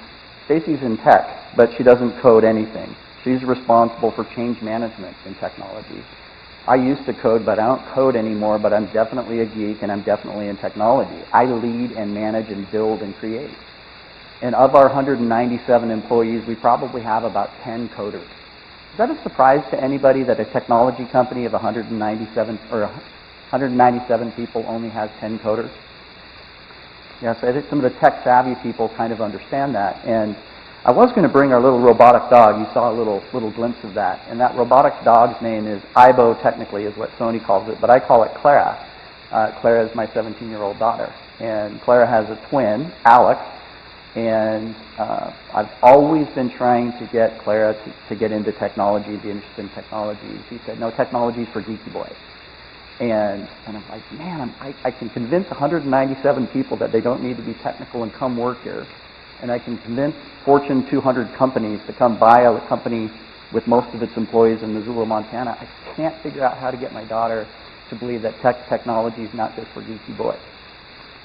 Stacy's in tech, but she doesn't code anything. She's responsible for change management in technology. I used to code, but I don't code anymore, but I'm definitely a geek and I'm definitely in technology. I lead and manage and build and create. And of our 197 employees, we probably have about 10 coders. Is that a surprise to anybody that a technology company of 197 people only has 10 coders? Yes, I think some of the tech-savvy people kind of understand that. And I was going to bring our little robotic dog. You saw a little glimpse of that. And that robotic dog's name is Ibo, technically, is what Sony calls it, but I call it Clara. Clara is my 17-year-old daughter. And Clara has a twin, Alex. And I've always been trying to get Clara to get into technology, be interested in technology. She said, no, technology's for geeky boys. And I'm like, man, I can convince 197 people that they don't need to be technical and come work here. And I can convince Fortune 200 companies to come buy a company with most of its employees in Missoula, Montana. I can't figure out how to get my daughter to believe that technology is not just for geeky boys.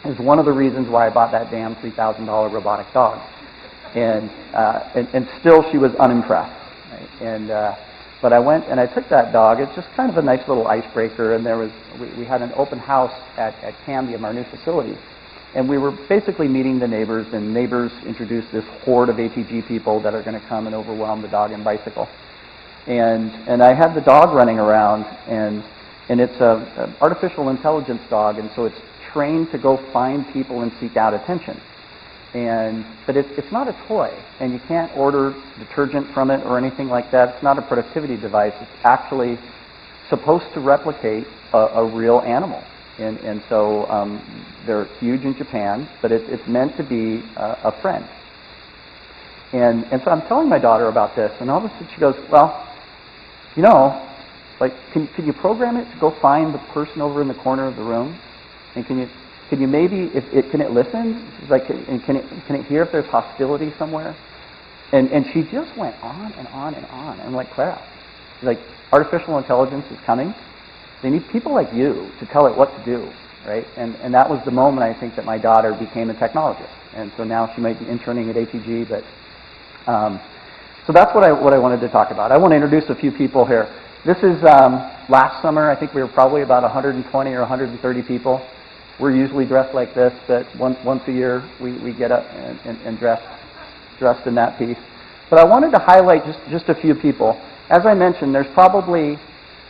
It's one of the reasons why I bought that damn $3,000 robotic dog. And still she was unimpressed. Right? And but I went and I took that dog. It's just kind of a nice little icebreaker. And we had an open house at Cambium, our new facility. And we were basically meeting the neighbors, and neighbors introduced this horde of ATG people that are going to come and overwhelm the dog and bicycle. And I had the dog running around, and it's an artificial intelligence dog, and so it's trained to go find people and seek out attention. But it's not a toy, and you can't order detergent from it or anything like that. It's not a productivity device. It's actually supposed to replicate a real animal. And so they're huge in Japan, but it's meant to be a friend. And so I'm telling my daughter about this, and all of a sudden she goes, well, you know, like, can you program it to go find the person over in the corner of the room? And can you maybe, can it listen? She's like, and can it hear if there's hostility somewhere? And she just went on and on and on. And I'm like, Clara, she's like, artificial intelligence is coming. They need people like you to tell it what to do, right? And that was the moment, I think, that my daughter became a technologist. And so now she might be interning at ATG, but so that's what I wanted to talk about. I want to introduce a few people here. This is last summer. I think we were probably about 120 or 130 people. We're usually dressed like this, but once a year we get up and dressed in that piece. But I wanted to highlight just a few people. As I mentioned, there's probably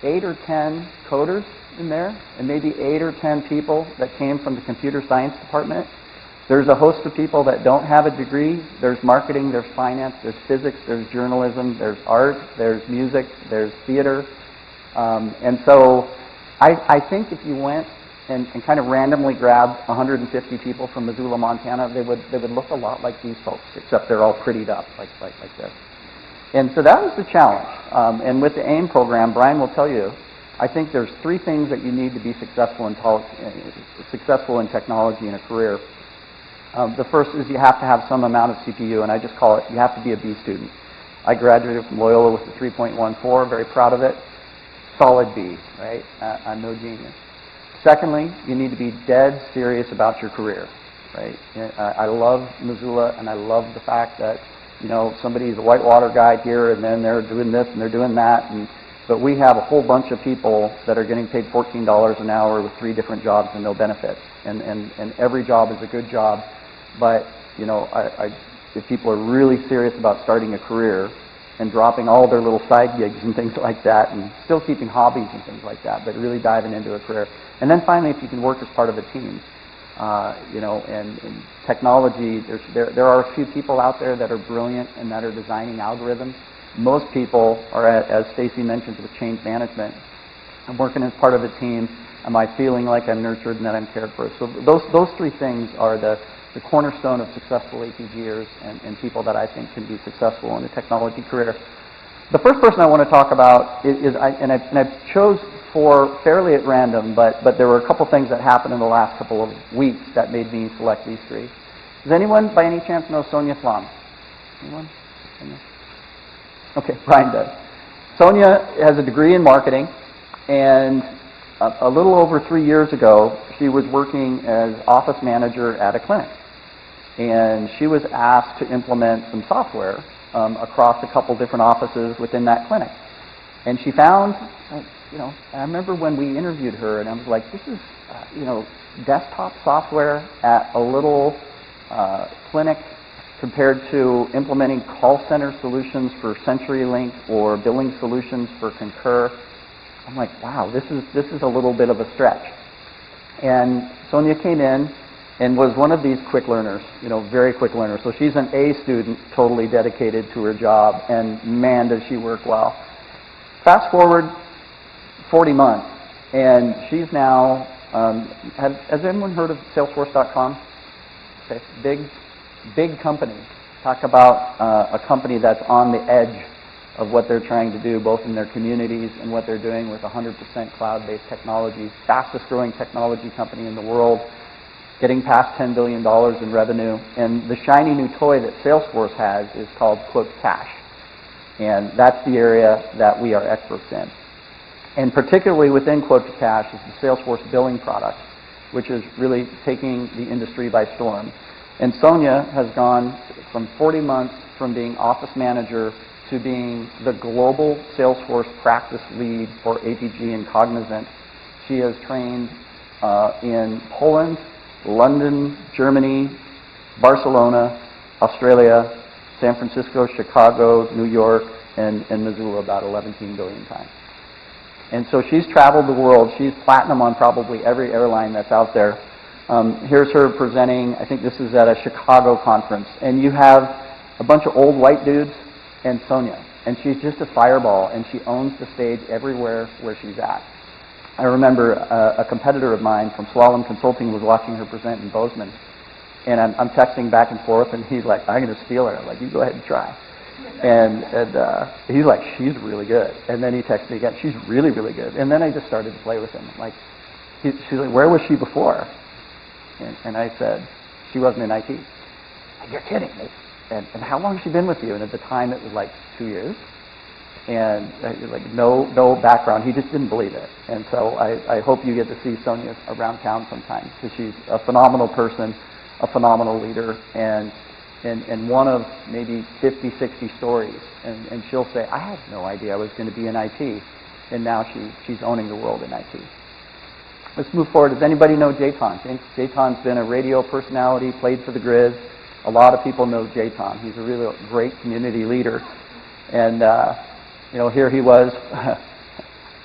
8 or 10 coders in there, and maybe 8 or 10 people that came from the computer science department. There's a host of people that don't have a degree. There's marketing, there's finance, there's physics, there's journalism, there's art, there's music, there's theater. And so I think if you went and kind of randomly grabbed 150 people from Missoula, Montana, they would look a lot like these folks, except they're all prettied up like this. And so that was the challenge. And with the AIM program, Brian will tell you, I think there's 3 things that you need to be successful in technology in a career. The first is you have to have some amount of CPU, and I just call it, you have to be a B student. I graduated from Loyola with a 3.14, very proud of it. Solid B, right? I'm no genius. Secondly, you need to be dead serious about your career, right? I love Missoula, and I love the fact that, you know, somebody's a whitewater guide here, and then they're doing this and they're doing that, but we have a whole bunch of people that are getting paid $14 an hour with 3 different jobs and no benefits, and every job is a good job, but, you know, if people are really serious about starting a career and dropping all their little side gigs and things like that, and still keeping hobbies and things like that, but really diving into a career. And then finally, if you can work as part of a team, you know, and technology, there are a few people out there that are brilliant and that are designing algorithms. Most people are, as Stacy mentioned, with change management. I'm working as part of a team. Am I feeling like I'm nurtured and that I'm cared for? So those 3 things are the cornerstone of successful ATGers and people that I think can be successful in a technology career. The first person I want to talk about I chose 4 fairly at random, but there were a couple things that happened in the last couple of weeks that made me select these 3. Does anyone by any chance know Sonia Flom? Anyone? Okay, Brian does. Sonia has a degree in marketing, and a little over 3 years ago, she was working as office manager at a clinic. And she was asked to implement some software across a couple different offices within that clinic. And she found, you know, I remember when we interviewed her, and I was like, this is, you know, desktop software at a little clinic compared to implementing call center solutions for CenturyLink or billing solutions for Concur. I'm like, wow, this is a little bit of a stretch. And Sonia came in and was one of these quick learners, you know, very quick learner. So she's an A student, totally dedicated to her job, and man, does she work well. Fast forward 40 months, and she's now, has anyone heard of Salesforce.com? Okay, big company. Talk about a company that's on the edge of what they're trying to do, both in their communities and what they're doing with 100% cloud-based technology. Fastest growing technology company in the world, getting past $10 billion in revenue. And the shiny new toy that Salesforce has is called quote cash. And that's the area that we are experts in. And particularly within quote to cash is the Salesforce billing product, which is really taking the industry by storm. And Sonia has gone from 40 months from being office manager to being the global Salesforce practice lead for APG and Cognizant. She has trained in Poland, London, Germany, Barcelona, Australia, San Francisco, Chicago, New York, and Missoula about 11 billion times. And so she's traveled the world. She's platinum on probably every airline that's out there. Here's her presenting, I think this is at a Chicago conference. And you have a bunch of old white dudes and Sonia. And she's just a fireball, and she owns the stage everywhere where she's at. I remember a competitor of mine from Slalom Consulting was watching her present in Bozeman. And I'm texting back and forth, and he's like, I'm going to steal her. I'm like, you go ahead and try. And he's like, she's really good. And then he texted me again, she's really, really good. And then I just started to play with him. Like, she's like, where was she before? And I said, she wasn't in IT. Like, you're kidding me. And how long has she been with you? And at the time, it was like 2 years. And like no background. He just didn't believe it. And so I hope you get to see Sonia around town sometime, because she's a phenomenal person, a phenomenal leader, and one of maybe 50, 60 stories. And she'll say, I had no idea I was going to be in IT. And now she's owning the world in IT. Let's move forward. Does anybody know Jayton? Jayton's been a radio personality, played for the Grizz. A lot of people know Jayton. He's a really great community leader. And, here he was,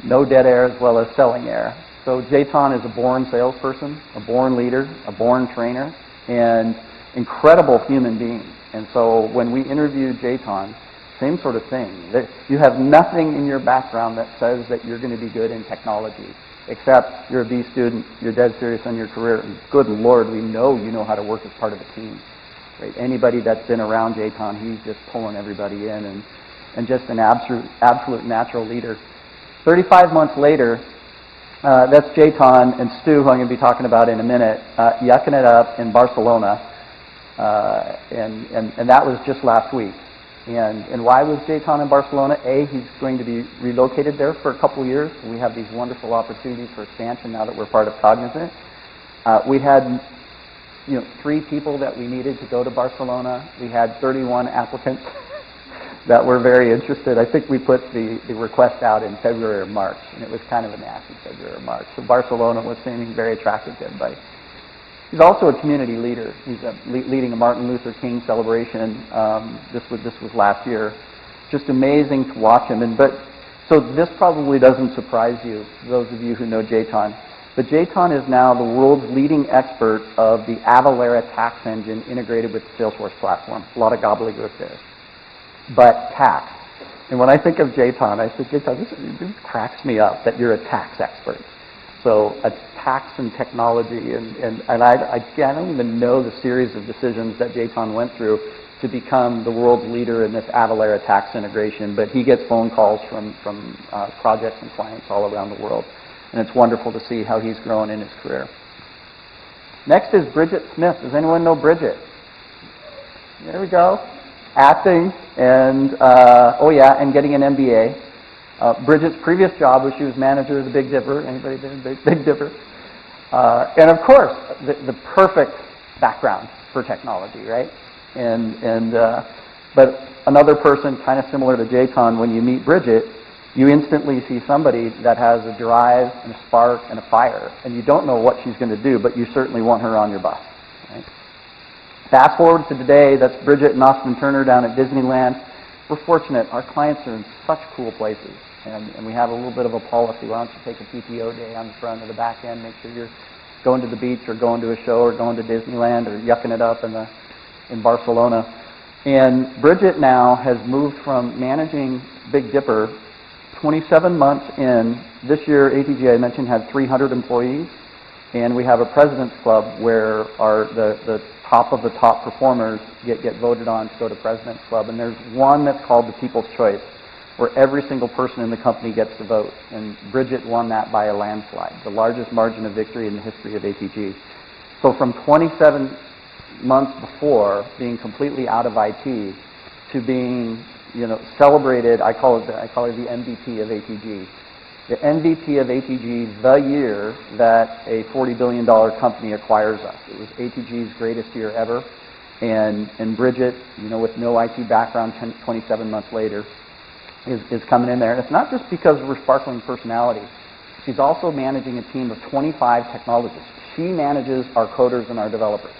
no dead air as well as selling air. So Jayton is a born salesperson, a born leader, a born trainer, and incredible human being. And so when we interviewed Jayton, same sort of thing. You have nothing in your background that says that you're going to be good in technology, except you're a B student, you're dead serious on your career, and good Lord, we know you know how to work as part of a team. Right? Anybody that's been around Jayton, he's just pulling everybody in and just an absolute natural leader. 35 months later, that's Jayton and Stu, who I'm going to be talking about in a minute, yucking it up in Barcelona, and that was just last week. And why was Jayton in Barcelona? A, he's going to be relocated there for a couple years. We have these wonderful opportunities for expansion now that we're part of Cognizant. We had 3 people that we needed to go to Barcelona. We had 31 applicants that were very interested. I think we put the request out in February or March, and it was kind of a nasty February or March. So Barcelona was seeming very attractive to everybody. He's also a community leader. He's leading a Martin Luther King celebration. This was last year. Just amazing to watch him. So this probably doesn't surprise you, those of you who know Jayton. But Jayton is now the world's leading expert of the Avalara tax engine integrated with the Salesforce platform. A lot of gobbledygook there. But tax. And when I think of Jayton, I think, Jayton, this cracks me up that you're a tax expert. So a tax and technology, and I don't even know the series of decisions that Jayton went through to become the world's leader in this Avalara tax integration. But he gets phone calls from projects and clients all around the world. And it's wonderful to see how he's grown in his career. Next is Bridget Smith. Does anyone know Bridget? There we go. Acting and, and getting an MBA. Bridget's previous job was she was manager of the Big Dipper. Anybody been Big Dipper? And of course, the perfect background for technology, right? But another person kind of similar to Jayton, when you meet Bridget, you instantly see somebody that has a drive and a spark and a fire, and you don't know what she's going to do, but you certainly want her on your bus. Right? Fast forward to today, that's Bridget and Austin Turner down at Disneyland. We're fortunate. Our clients are in such cool places, and we have a little bit of a policy. Why don't you take a PTO day on the front or the back end, make sure you're going to the beach or going to a show or going to Disneyland or yucking it up in Barcelona. And Bridget now has moved from managing Big Dipper 27 months in. This year, ATG, I mentioned, had 300 employees, and we have a President's Club where the top of the top performers get voted on to go to President's Club. And there's one that's called the People's Choice, where every single person in the company gets to vote. And Bridget won that by a landslide, the largest margin of victory in the history of ATG. So from 27 months before being completely out of IT to being celebrated, I call her the MVP of ATG. The MVP of ATG the year that a $40 billion company acquires us. It was ATG's greatest year ever. And Bridget, with no IT background 27 months later, is coming in there. And it's not just because of her sparkling personality. She's also managing a team of 25 technologists. She manages our coders and our developers.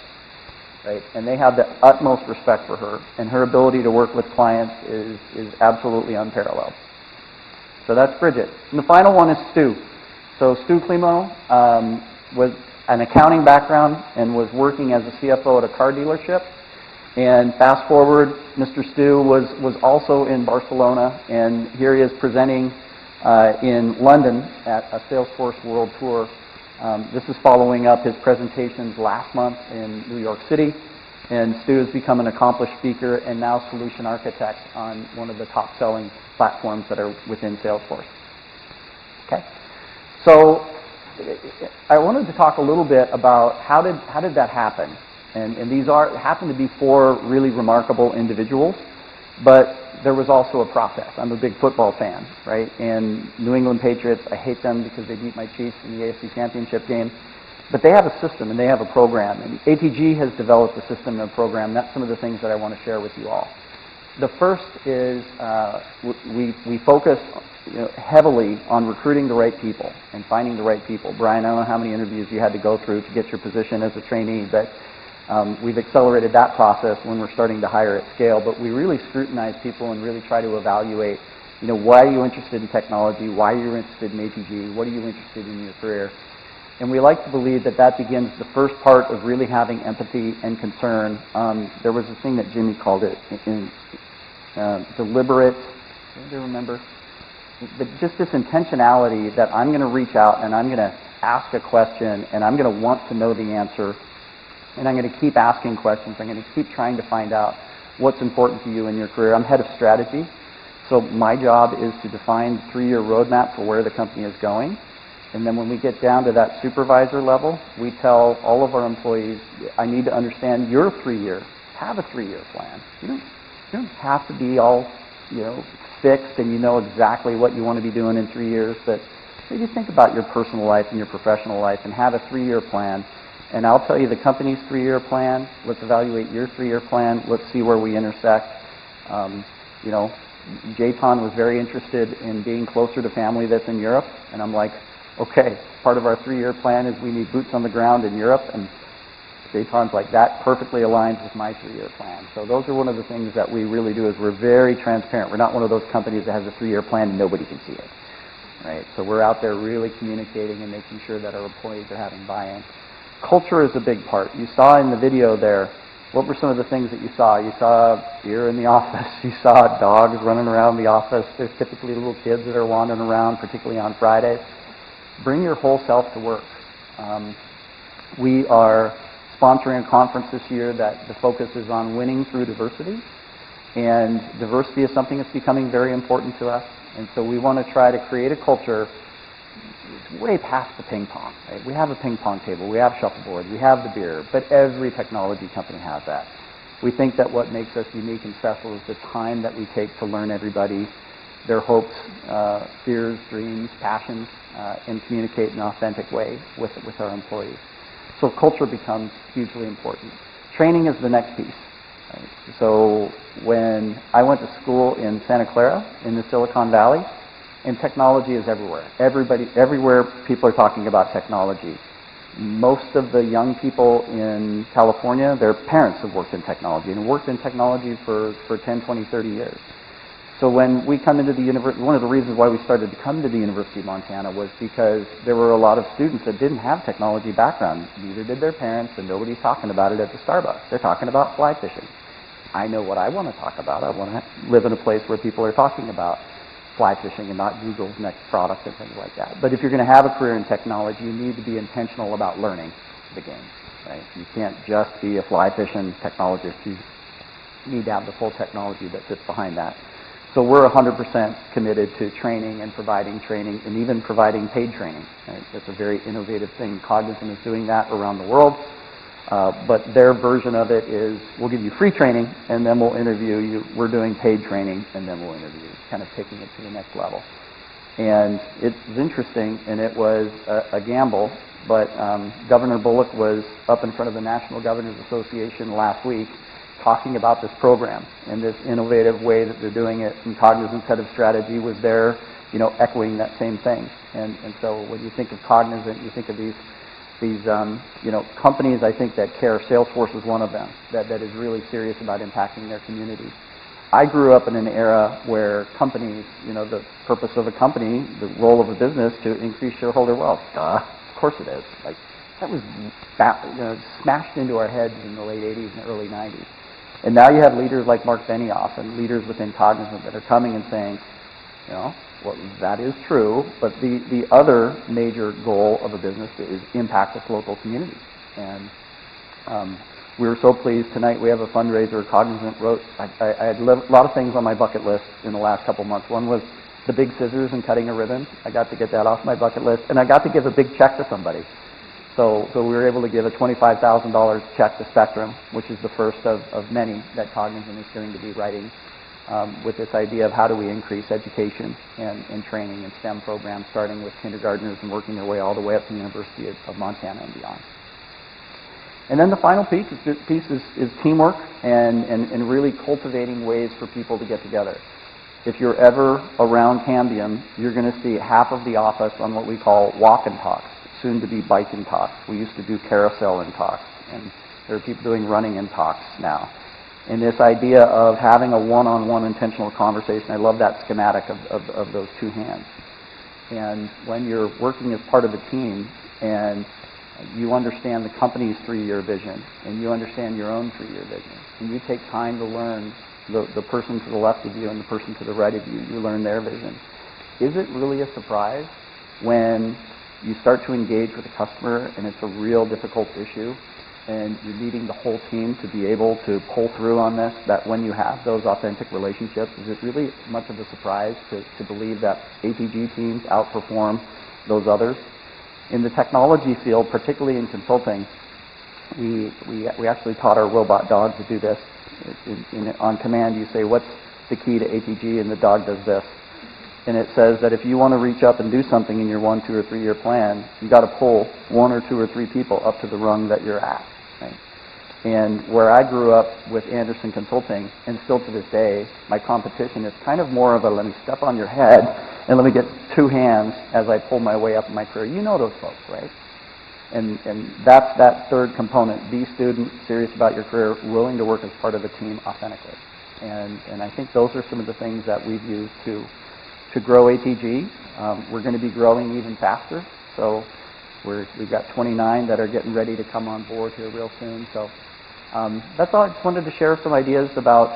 Right? And they have the utmost respect for her, and her ability to work with clients is absolutely unparalleled. So that's Bridget. And the final one is Stu. So Stu Klimo was an accounting background and was working as a CFO at a car dealership. And fast forward, Mr. Stu was also in Barcelona, and here he is presenting in London at a Salesforce World Tour. This is following up his presentations last month in New York City. And Stu has become an accomplished speaker and now solution architect on one of the top-selling platforms that are within Salesforce. Okay, so I wanted to talk a little bit about how did that happen. And these happen to be 4 really remarkable individuals, but there was also a process. I'm a big football fan, right? And New England Patriots, I hate them because they beat my Chiefs in the AFC Championship game. But they have a system and they have a program. And ATG has developed a system and a program. That's some of the things that I want to share with you all. The first is we focus heavily on recruiting the right people and finding the right people. Brian, I don't know how many interviews you had to go through to get your position as a trainee, but we've accelerated that process when we're starting to hire at scale. But we really scrutinize people and really try to evaluate, why are you interested in technology? Why are you interested in APG? What are you interested in your career? And we like to believe that that begins the first part of really having empathy and concern. There was a thing that Jimmy called it deliberate, do you remember? But just this intentionality that I'm going to reach out and I'm going to ask a question and I'm going to want to know the answer and I'm going to keep asking questions. I'm going to keep trying to find out what's important to you in your career. I'm head of strategy, so my job is to define the 3-year roadmap for where the company is going. And then when we get down to that supervisor level, we tell all of our employees, I need to understand your 3-year. Have a 3-year plan. You don't have to be all, fixed and you know exactly what you want to be doing in 3 years, but maybe think about your personal life and your professional life and have a 3-year plan. And I'll tell you the company's 3-year plan. Let's evaluate your 3-year plan. Let's see where we intersect. Jayton was very interested in being closer to family that's in Europe, and I'm like, okay, part of our 3-year plan is we need boots on the ground in Europe, and Jayton's like, that perfectly aligns with my 3-year plan. So those are one of the things that we really do is we're very transparent. We're not one of those companies that has a 3-year plan and nobody can see it, right? So we're out there really communicating and making sure that our employees are having buy-in. Culture is a big part. You saw in the video there, what were some of the things that you saw? You saw beer in the office. You saw dogs running around the office. There's typically little kids that are wandering around, particularly on Fridays. Bring your whole self to work. We are sponsoring a conference this year that the focus is on winning through diversity. And diversity is something that's becoming very important to us. And so we want to try to create a culture way past the ping pong. Right? We have a ping pong table. We have shuffleboard. We have the beer. But every technology company has that. We think that what makes us unique and special is the time that we take to learn everybody, their hopes, fears, dreams, passions, and communicate in an authentic way with our employees. So culture becomes hugely important. Training is the next piece. Right? So when I went to school in Santa Clara in the Silicon Valley, and technology is everywhere. Everywhere people are talking about technology. Most of the young people in California, their parents have worked in technology and worked in technology for 10, 20, 30 years. So when we come into the university, one of the reasons why we started to come to the University of Montana was because there were a lot of students that didn't have technology background. Neither did their parents, and nobody's talking about it at the Starbucks. They're talking about fly fishing. I know what I want to talk about. I want to live in a place where people are talking about fly fishing and not Google's next product and things like that. But if you're going to have a career in technology, you need to be intentional about learning the game. Right? You can't just be a fly fishing technologist. You need to have the full technology that sits behind that. So we're 100% committed to training and even providing paid training. Right? That's a very innovative thing. Cognizant is doing that around the world. But their version of it is, we'll give you free training, and then we'll interview you. We're doing paid training, and then we'll interview you, kind of taking it to the next level. And it was interesting, and it was a gamble, but Governor Bullock was up in front of the National Governors Association last week talking about this program and this innovative way that they're doing it. And Cognizant's head of strategy was there, echoing that same thing. And so when you think of Cognizant, you think of these companies, I think, that care. Salesforce is one of them that is really serious about impacting their communities. I grew up in an era where companies, the purpose of a company, the role of a business to increase shareholder wealth. Of course it is. Like, that was smashed into our heads in the late 80s and early 90s. And now you have leaders like Mark Benioff and leaders within Cognizant that are coming and saying, well, that is true, but the other major goal of a business is impact its local community. And we were so pleased. Tonight we have a fundraiser. Cognizant wrote, I had a lot of things on my bucket list in the last couple months. One was the big scissors and cutting a ribbon. I got to get that off my bucket list. And I got to give a big check to somebody. So we were able to give a $25,000 check to Spectrum, which is the first of many that Cognizant is going to be writing with this idea of how do we increase education and training and STEM programs, starting with kindergartners and working their way all the way up to the University of Montana and beyond. And then the final piece is teamwork and really cultivating ways for people to get together. If you're ever around Cambium, you're going to see half of the office on what we call walk and talks, soon to be bike and talks. We used to do carousel and talks, and there are people doing running and talks now. And this idea of having a one-on-one intentional conversation, I love that schematic of those two hands. And when you're working as part of a team and you understand the company's 3-year vision and you understand your own 3-year vision, and you take time to learn the person to the left of you and the person to the right of you, you learn their vision. Is it really a surprise when you start to engage with a customer and it's a real difficult issue and you're needing the whole team to be able to pull through on this, that when you have those authentic relationships, is it really much of a surprise to believe that ATG teams outperform those others? In the technology field, particularly in consulting, we actually taught our robot dog to do this. On command, you say, what's the key to ATG? And the dog does this. And it says that if you want to reach up and do something in your 1, 2, or 3-year plan, you got to pull 1 or 2 or 3 people up to the rung that you're at. Right? And where I grew up with Anderson Consulting, and still to this day, my competition is kind of more of a let me step on your head and let me get 2 hands as I pull my way up in my career. You know those folks, right? And that's that third component. Be student, serious about your career, willing to work as part of a team authentically. And I think those are some of the things that we've used to grow ATG. We're going to be growing even faster. So we've got 29 that are getting ready to come on board here real soon. So that's all. I just wanted to share some ideas about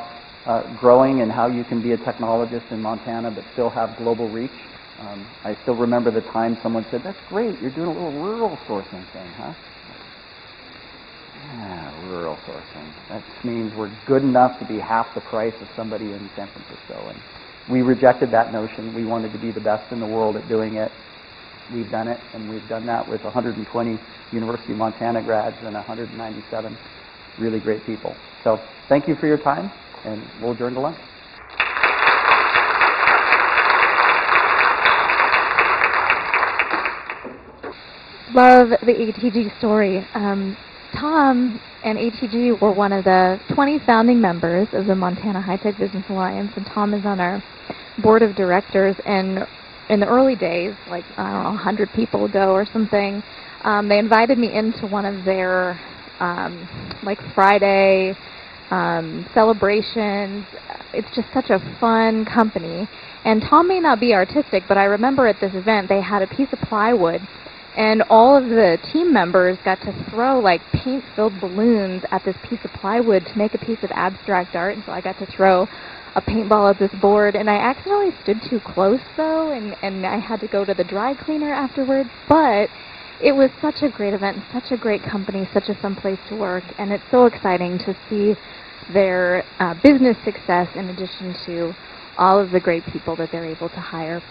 growing and how you can be a technologist in Montana but still have global reach. I still remember the time someone said, that's great, you're doing a little rural sourcing thing, huh? Yeah, rural sourcing. That means we're good enough to be half the price of somebody in San Francisco. And we rejected that notion. We wanted to be the best in the world at doing it. We've done it, and we've done that with 120 University of Montana grads and 197 really great people. So thank you for your time, and we'll adjourn to lunch. Love the ATG story. Tom and ATG were one of the 20 founding members of the Montana High-Tech Business Alliance, and Tom is on our board of directors. And in the early days, like, I don't know, 100 people ago or something, they invited me into one of their, like, Friday celebrations. It's just such a fun company. And Tom may not be artistic, but I remember at this event they had a piece of plywood, and all of the team members got to throw like paint-filled balloons at this piece of plywood to make a piece of abstract art. And so I got to throw a paintball at this board, and I accidentally stood too close though, and I had to go to the dry cleaner afterwards. But it was such a great event, and such a great company, such a fun place to work, and it's so exciting to see their business success in addition to all of the great people that they're able to hire.